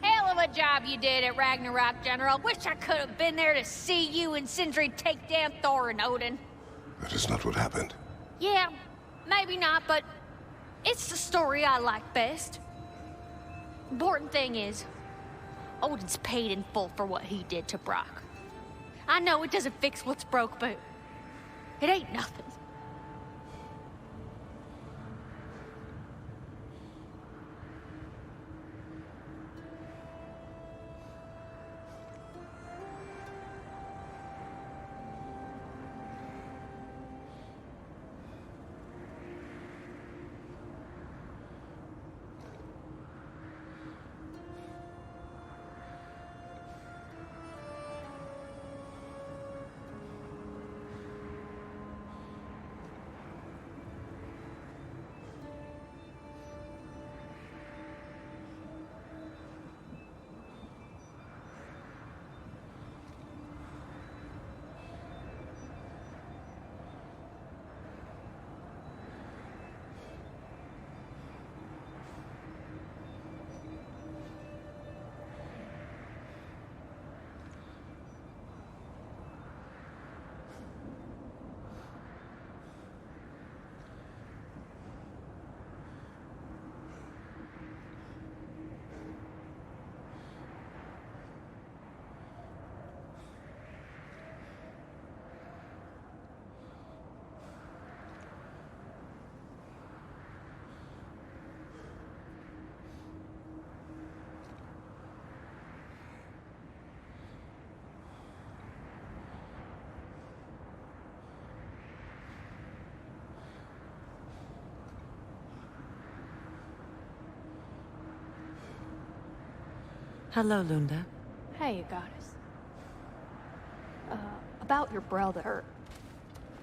Hell of a job you did at Ragnarok, General. Wish I could have been there to see you and Sindri take down Thor and Odin. That is not what happened. Yeah, maybe not, but it's the story I like best. Important thing is, Odin's paid in full for what he did to Brock. I know it doesn't fix what's broke, but it ain't nothing. Hello, Lunda. Hey, goddess. About your brother.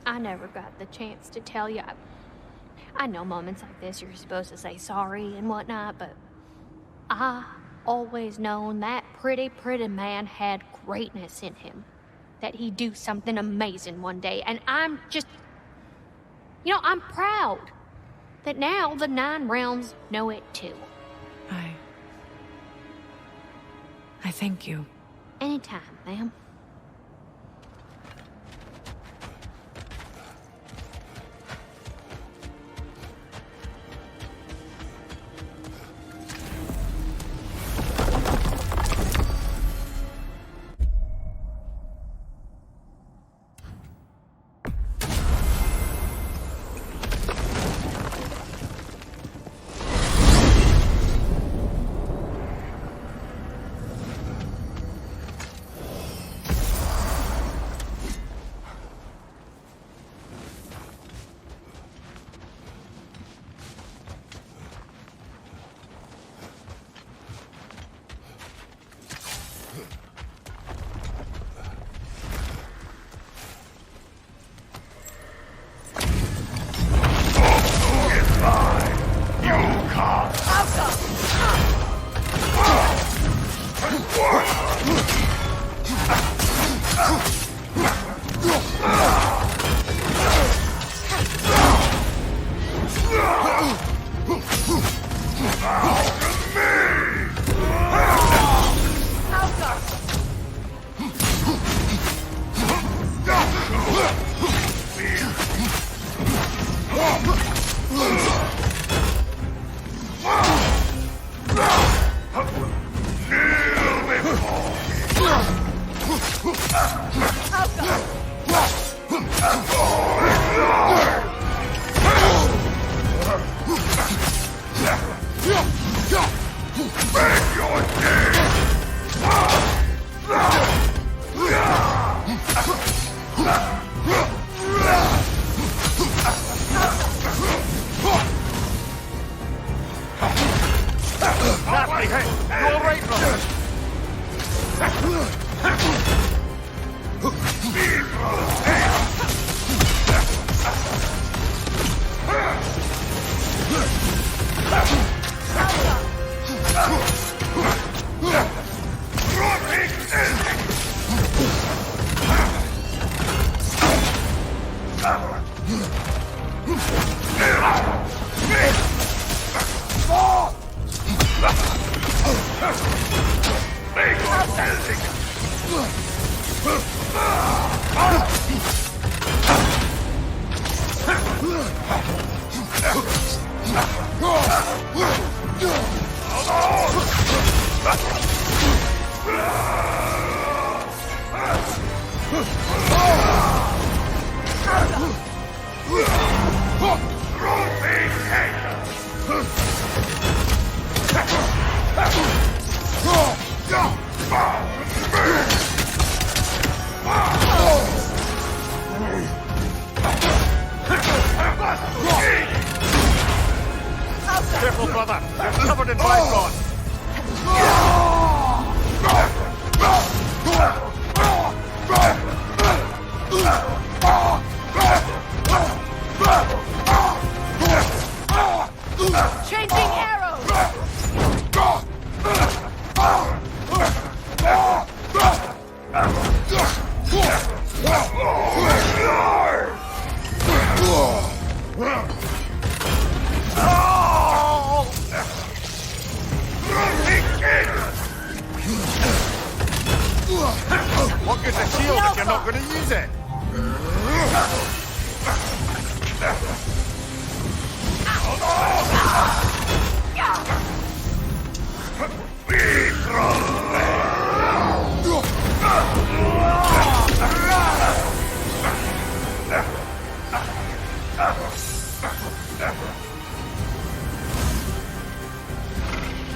I never got the chance to tell you. I know moments like this you're supposed to say sorry and whatnot, but I always known that pretty man had greatness in him. That he'd do something amazing one day, and I'm just... You know, I'm proud that now the Nine Realms know it too. I thank you. Anytime, ma'am. Careful, brother! You're covered in bygone! Changing arrows! What good's a shield if you're not going to use it?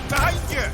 Behind you!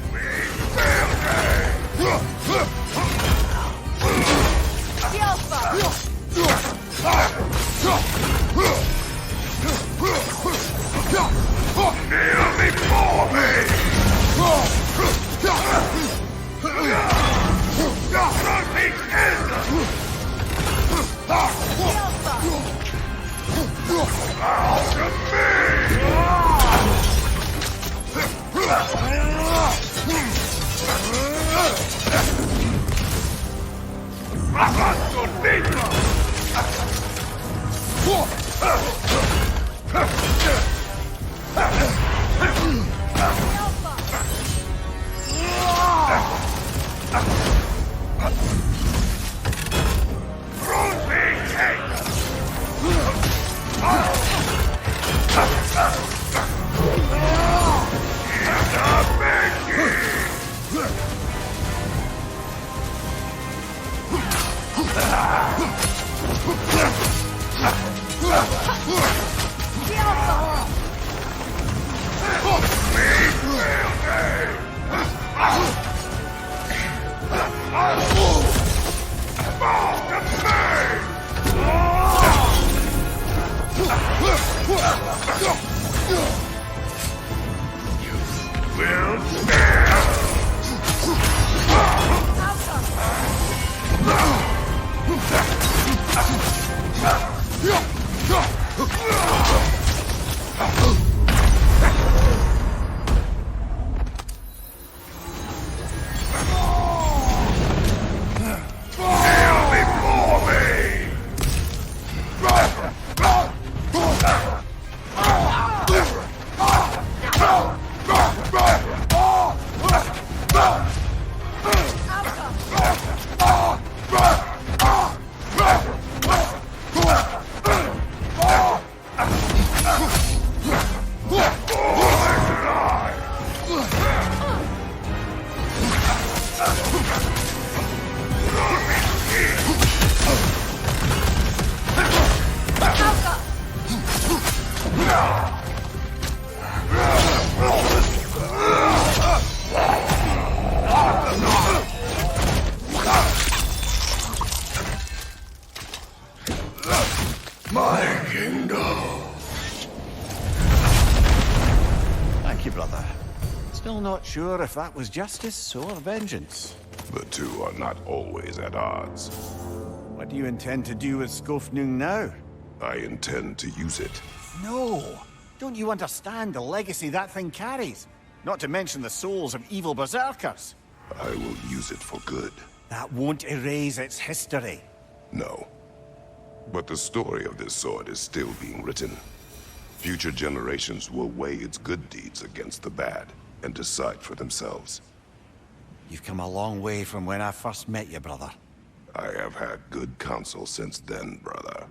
My kingdom. Thank you, brother. Still not sure if that was justice or vengeance. The two are not always at odds. What do you intend to do with Skofnung now? I intend to use it. No! Don't you understand the legacy that thing carries? Not to mention the souls of evil berserkers. I will use it for good. That won't erase its history. No. But the story of this sword is still being written. Future generations will weigh its good deeds against the bad and decide for themselves. You've come a long way from when I first met you, brother. I have had good counsel since then, brother.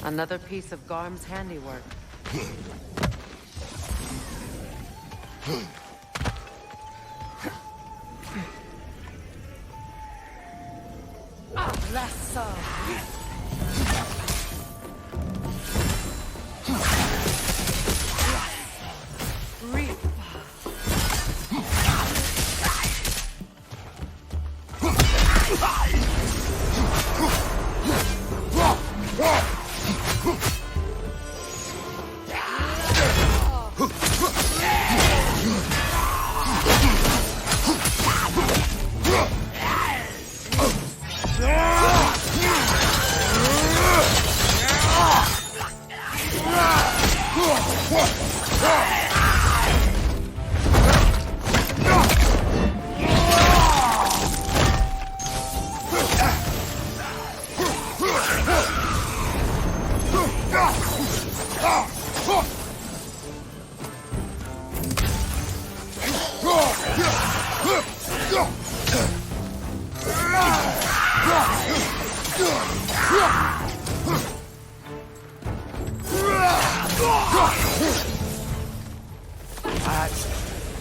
Another piece of Garm's handiwork.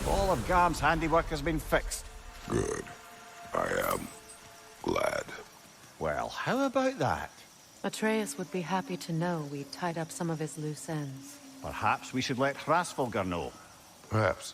All of Garm's handiwork has been fixed. Good. I am glad. Well, how about that? Atreus would be happy to know we tied up some of his loose ends. Perhaps we should let Hrasvolgar know. Perhaps.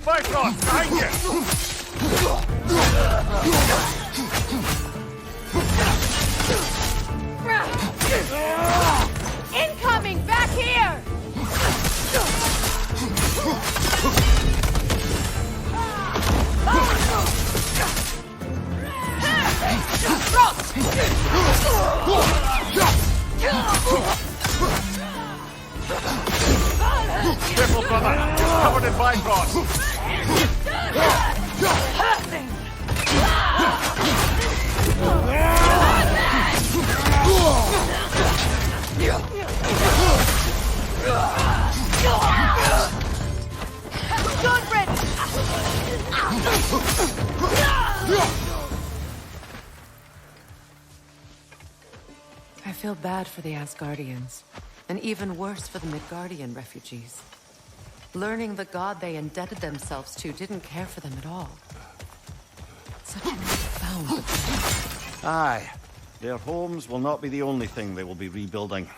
Bifrost, behind you! Incoming! Back here! Careful, brother! You're covered in Bifrost! I feel bad for the Asgardians, and even worse for the Midgardian refugees. Learning the god they indebted themselves to didn't care for them at all. Such a profound betrayal. Aye. Their homes will not be the only thing they will be rebuilding.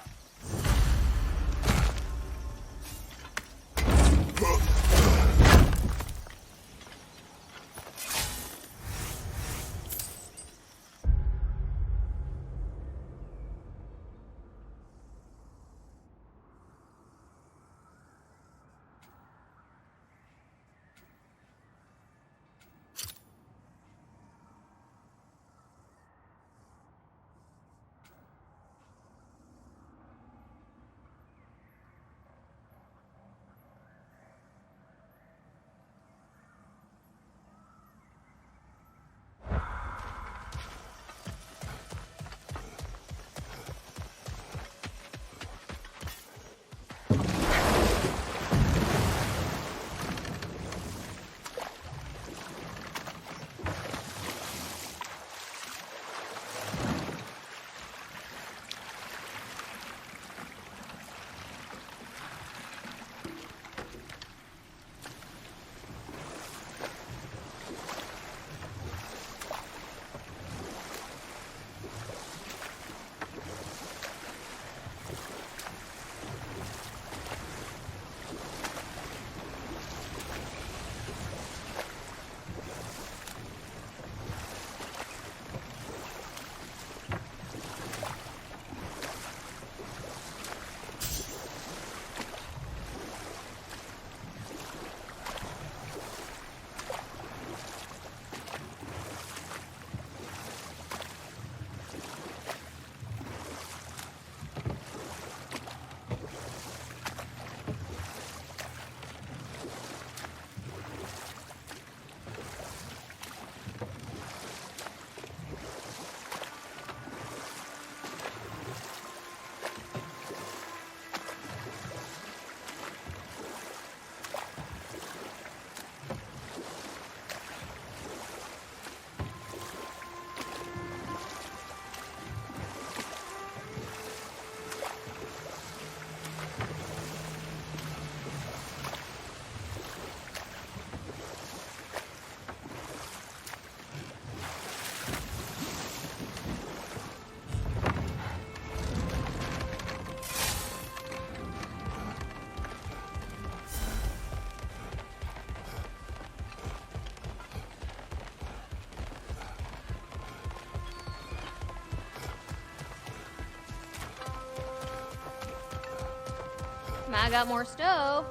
I got more stuff.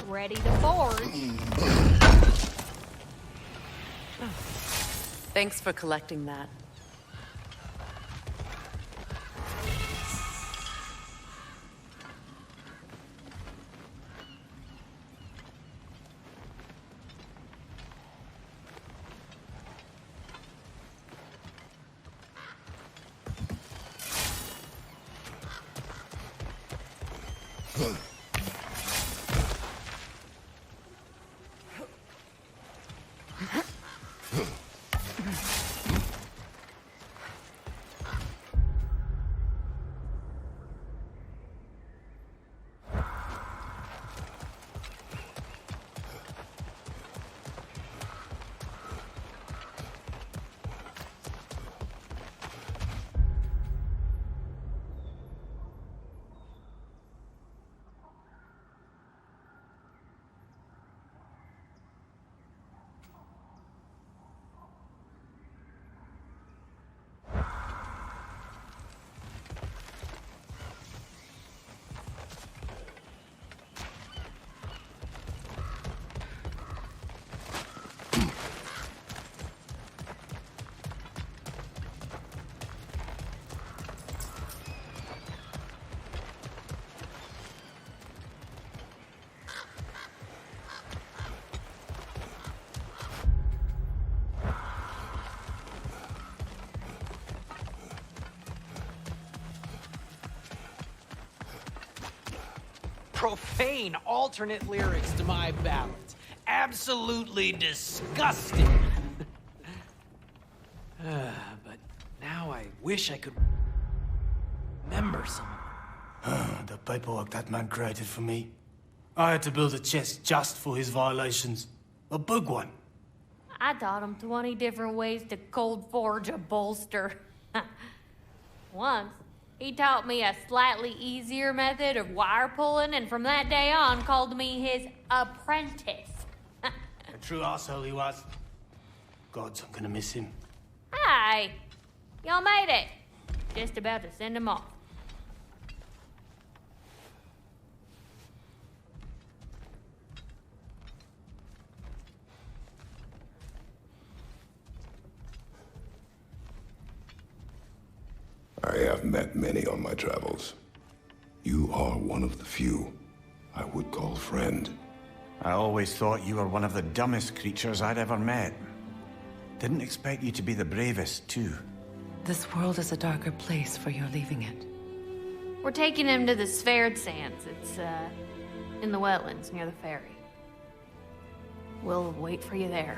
Ready to forge. Thanks for collecting that. Profane alternate lyrics to my ballads. Absolutely disgusting. But now I wish I could remember some of them. The paperwork that man created for me. I had to build a chest just for his violations. A big one. I taught him 20 different ways to cold forge a bolster. Once, he taught me a slightly easier method of wire pulling, and from that day on called me his apprentice. A true arsehole he was. Gods, I'm gonna miss him. Hi! Y'all made it. Just about to send him off. I have met many on my travels. You are one of the few I would call friend. I always thought you were one of the dumbest creatures I'd ever met. Didn't expect you to be the bravest, too. This world is a darker place for your leaving it. We're taking him to the Sverd Sands. It's, in the wetlands near the ferry. We'll wait for you there.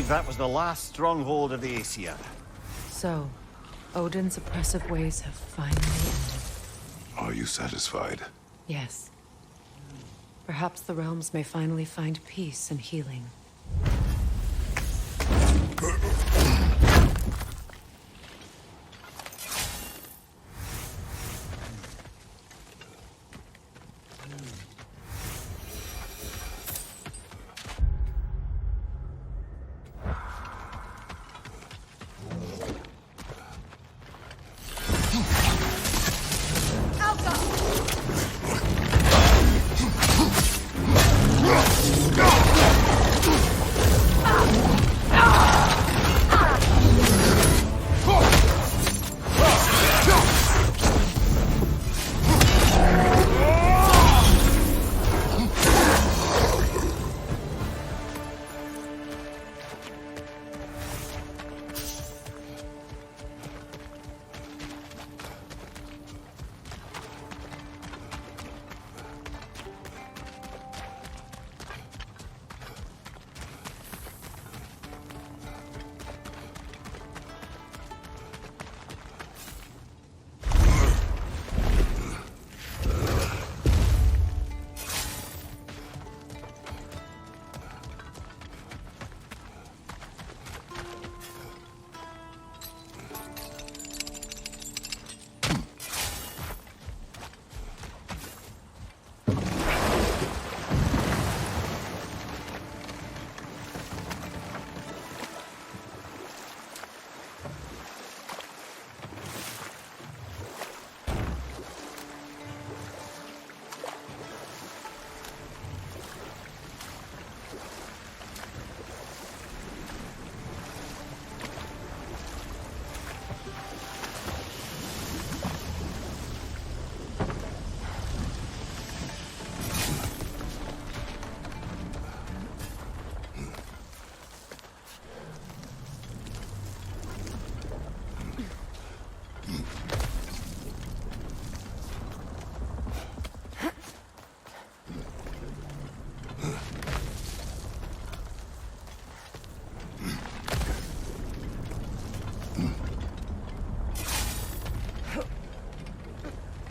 That was the last stronghold of the Aesir. So, Odin's oppressive ways have finally ended. Are you satisfied? Yes. Perhaps the realms may finally find peace and healing.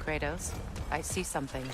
Kratos, I see something.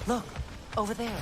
Look, over there.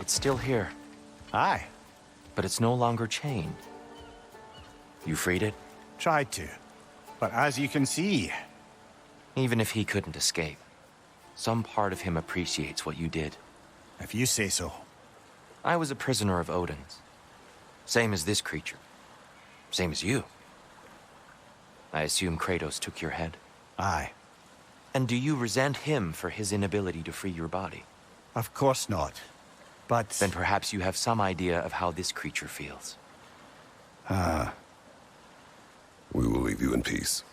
It's still here. Aye. But it's no longer chained. You freed it? Tried to. But as you can see... Even if he couldn't escape, some part of him appreciates what you did. If you say so. I was a prisoner of Odin's. Same as this creature. Same as you. I assume Kratos took your head. Aye. And do you resent him for his inability to free your body? Of course not. But... Then perhaps you have some idea of how this creature feels. We will leave you in peace.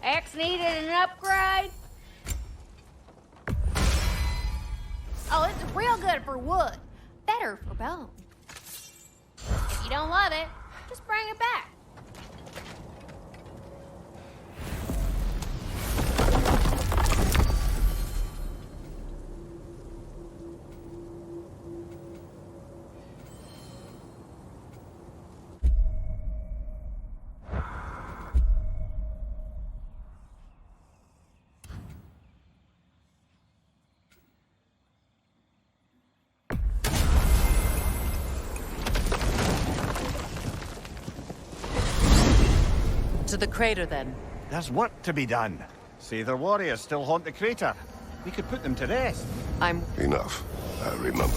X needed an upgrade? Oh, it's real good for wood. Better for bone. If you don't love it, just bring it back. To the crater, then. There's work to be done. See, their warriors still haunt the crater. We could put them to rest. Enough. I remember.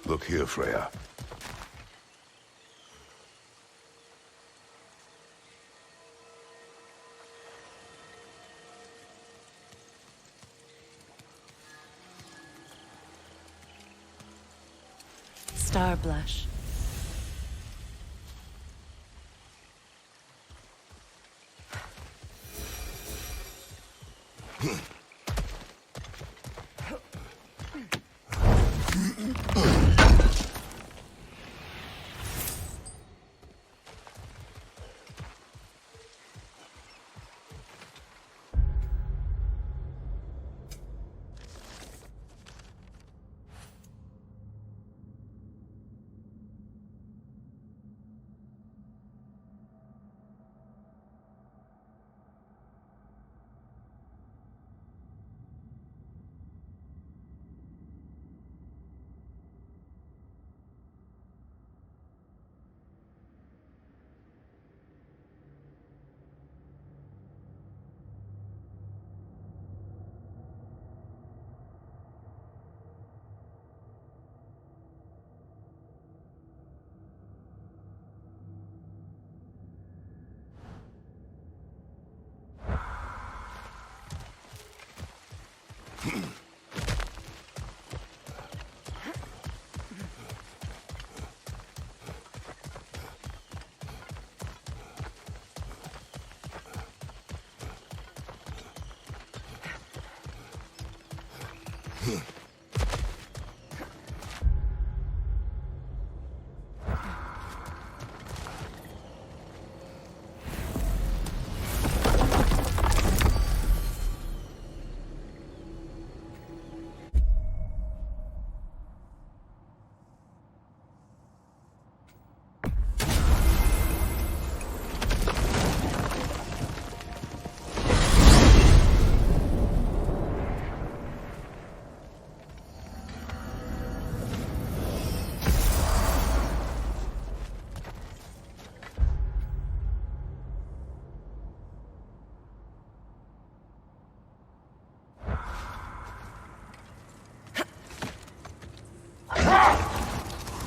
Look here, Freya. Star blush.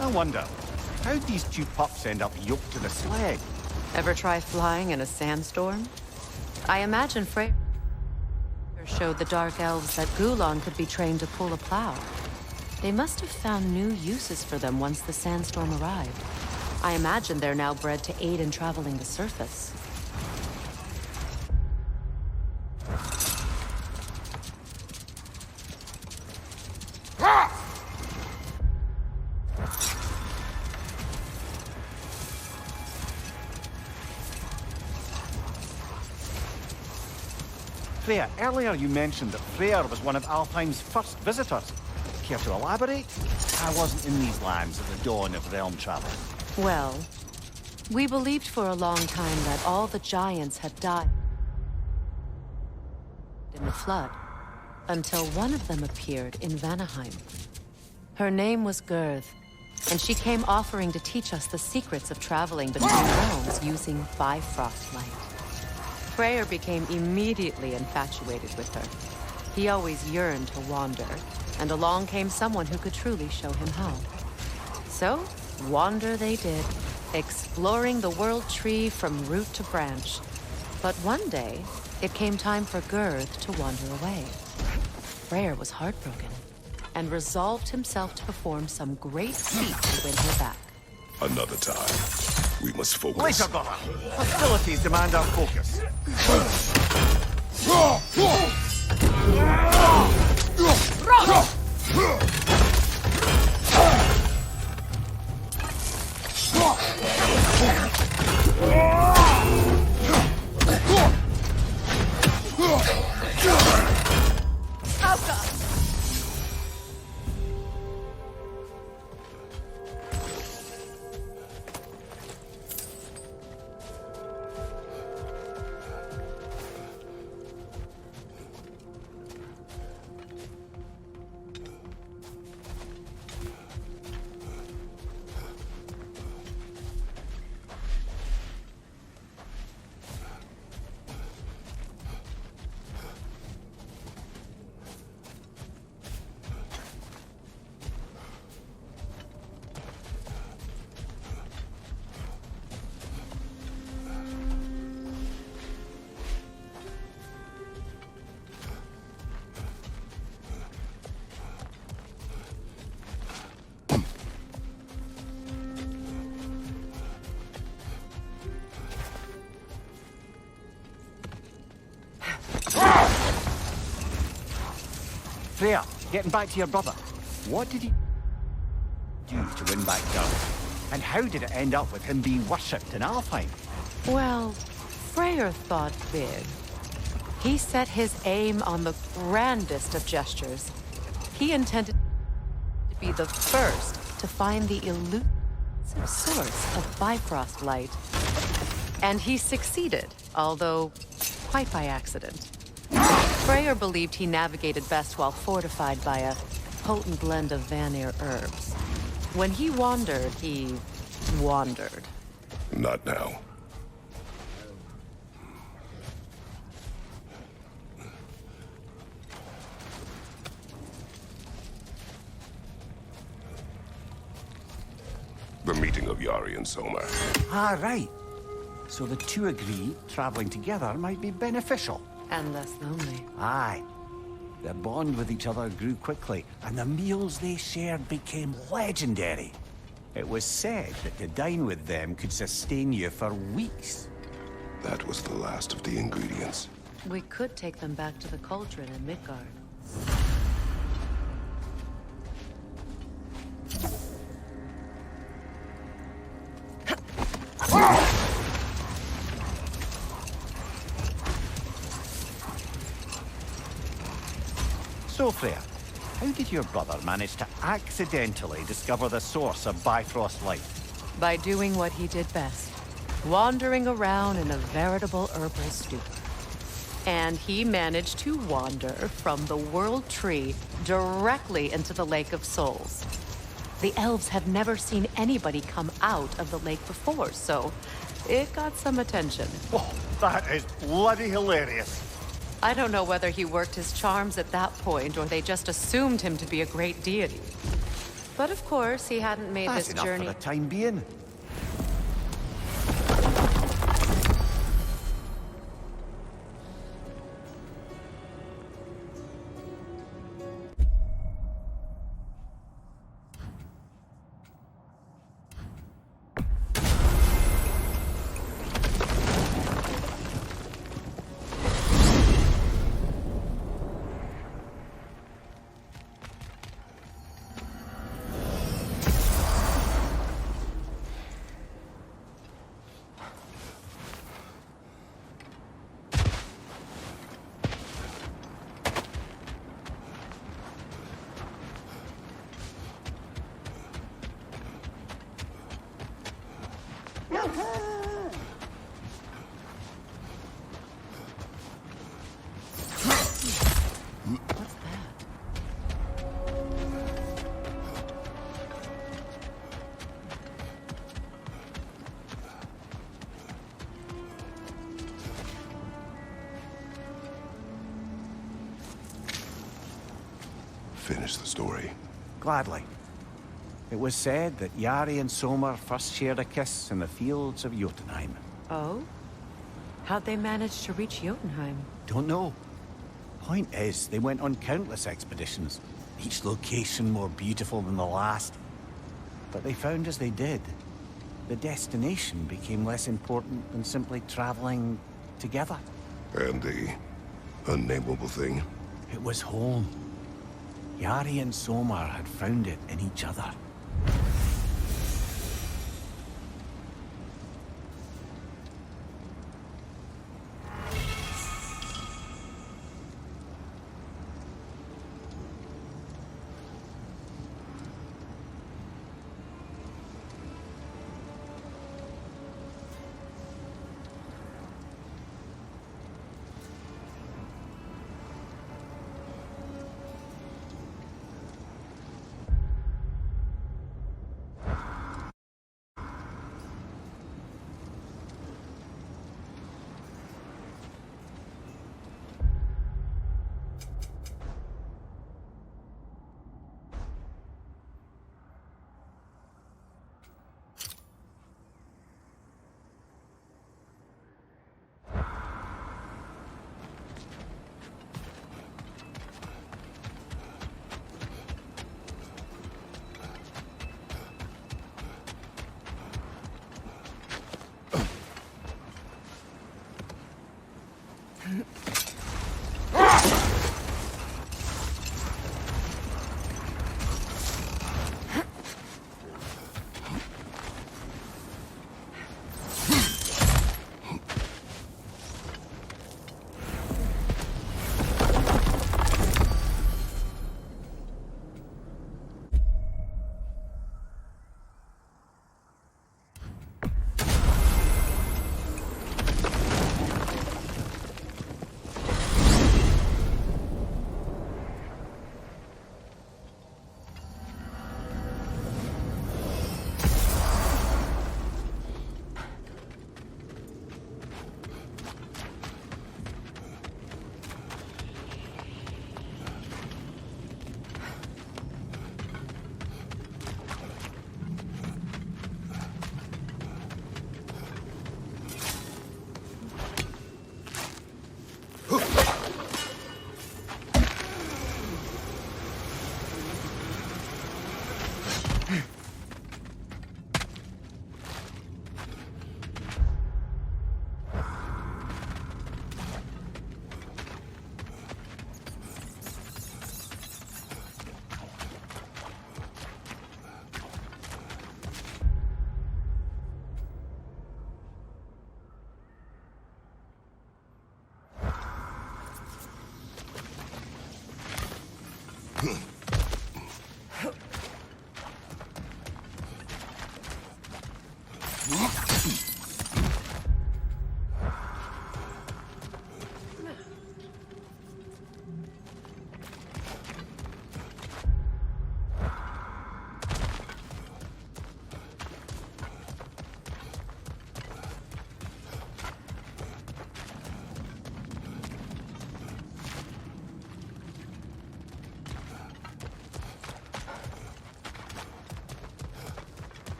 I wonder, how'd these two pups end up yoked to the sled? Ever try flying in a sandstorm? I imagine Freyr showed the Dark Elves that Gulon could be trained to pull a plow. They must have found new uses for them once the sandstorm arrived. I imagine they're now bred to aid in traveling the surface. Freya, earlier you mentioned that Freyr was one of Alfheim's first visitors. Care to elaborate? I wasn't in these lands at the dawn of realm travel. Well, we believed for a long time that all the giants had died in the flood, until one of them appeared in Vanaheim. Her name was Gerd, and she came offering to teach us the secrets of traveling between realms using Bifrost light. Freyr became immediately infatuated with her. He always yearned to wander, and along came someone who could truly show him how. So, wander they did, exploring the world tree from root to branch. But one day, it came time for Gerd to wander away. Freyr was heartbroken, and resolved himself to perform some great feat to win her back. Another time. We must focus. Later, brother. Hostilities demand our focus. Freya, getting back to your brother. What did he do to win back Gerd? And how did it end up with him being worshipped in Alfheim? Well, Freyr thought big. He set his aim on the grandest of gestures. He intended to be the first to find the elusive source of Bifrost light. And he succeeded, although quite by accident. Freyr believed he navigated best while fortified by a potent blend of Vanir herbs. When he wandered, he wandered. Not now. The meeting of Yari and Soma. Ah, right. So the two agree traveling together might be beneficial. And less lonely. Aye. Their bond with each other grew quickly, and the meals they shared became legendary. It was said that to dine with them could sustain you for weeks. That was the last of the ingredients. We could take them back to the cauldron in Midgard. So, Freya, how did your brother manage to accidentally discover the source of Bifrost light? By doing what he did best. Wandering around in a veritable herbal stupor. And he managed to wander from the World Tree directly into the Lake of Souls. The elves have never seen anybody come out of the lake before, so it got some attention. Oh, that is bloody hilarious. I don't know whether he worked his charms at that point or they just assumed him to be a great deity. But of course, he hadn't made That's this enough journey. for the time being. Finish the story. Gladly. It was said that Yari and Somar first shared a kiss in the fields of Jotunheim. Oh? How'd they manage to reach Jotunheim? Don't know. Point is, they went on countless expeditions, each location more beautiful than the last. But they found as they did, the destination became less important than simply traveling together. And the unnameable thing? It was home. Yari and Somar had found it in each other.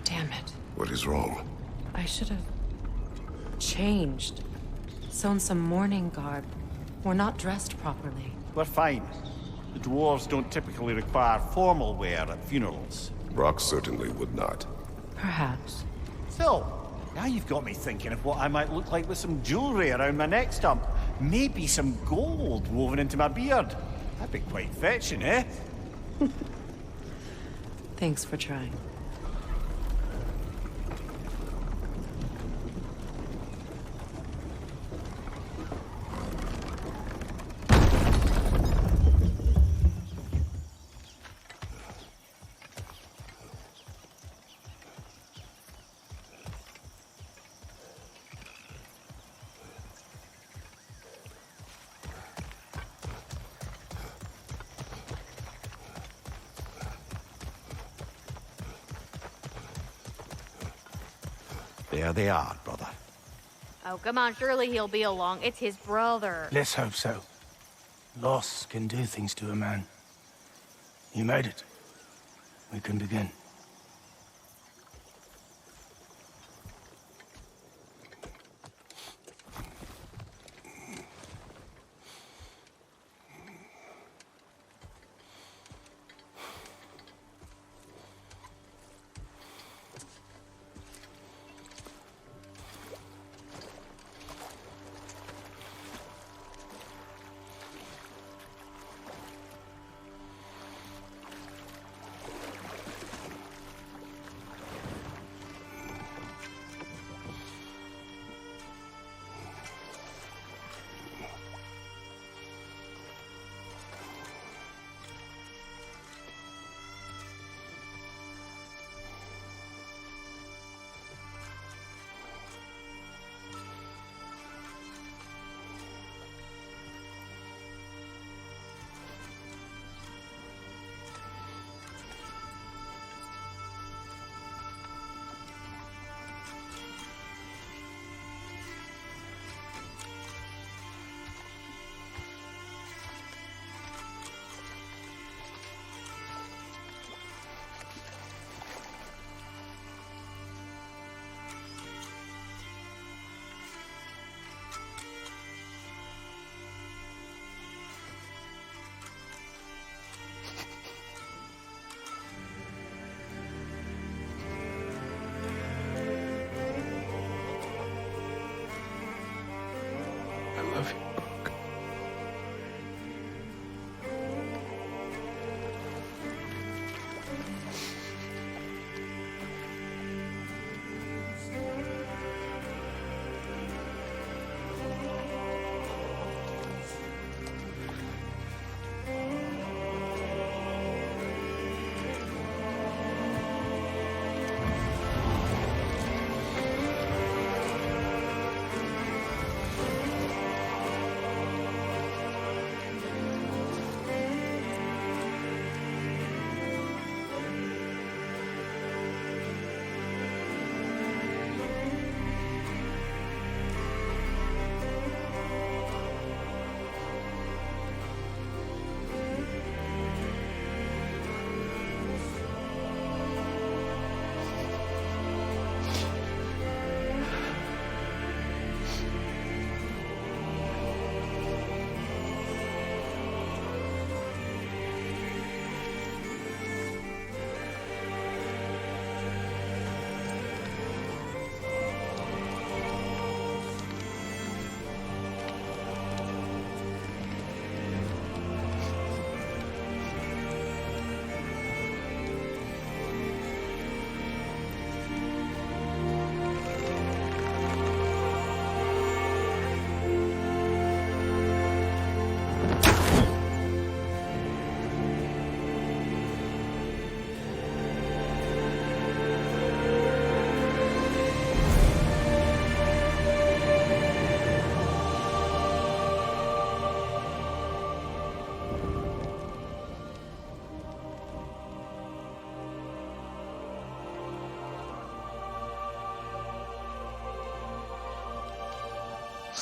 Damn it. What is wrong? I should have changed. Sewn some mourning garb. We're not dressed properly. We're fine. The dwarves don't typically require formal wear at funerals. Brock certainly would not. Perhaps. So, now you've got me thinking of what I might look like with some jewelry around my neck stump. Maybe some gold woven into my beard. That'd be quite fetching, eh? Thanks for trying. There they are, brother. Oh, come on, surely he'll be along. It's his brother. Let's hope so. Loss can do things to a man. You made it. We can begin.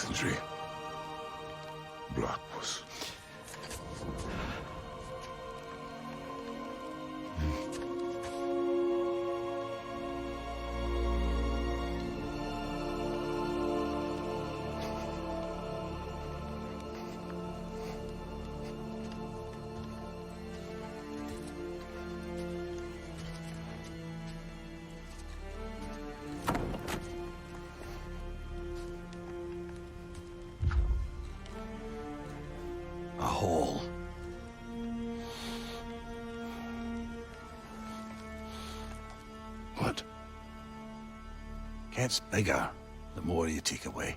Sindri. Blood was... A hole. What? Gets bigger the more you take away.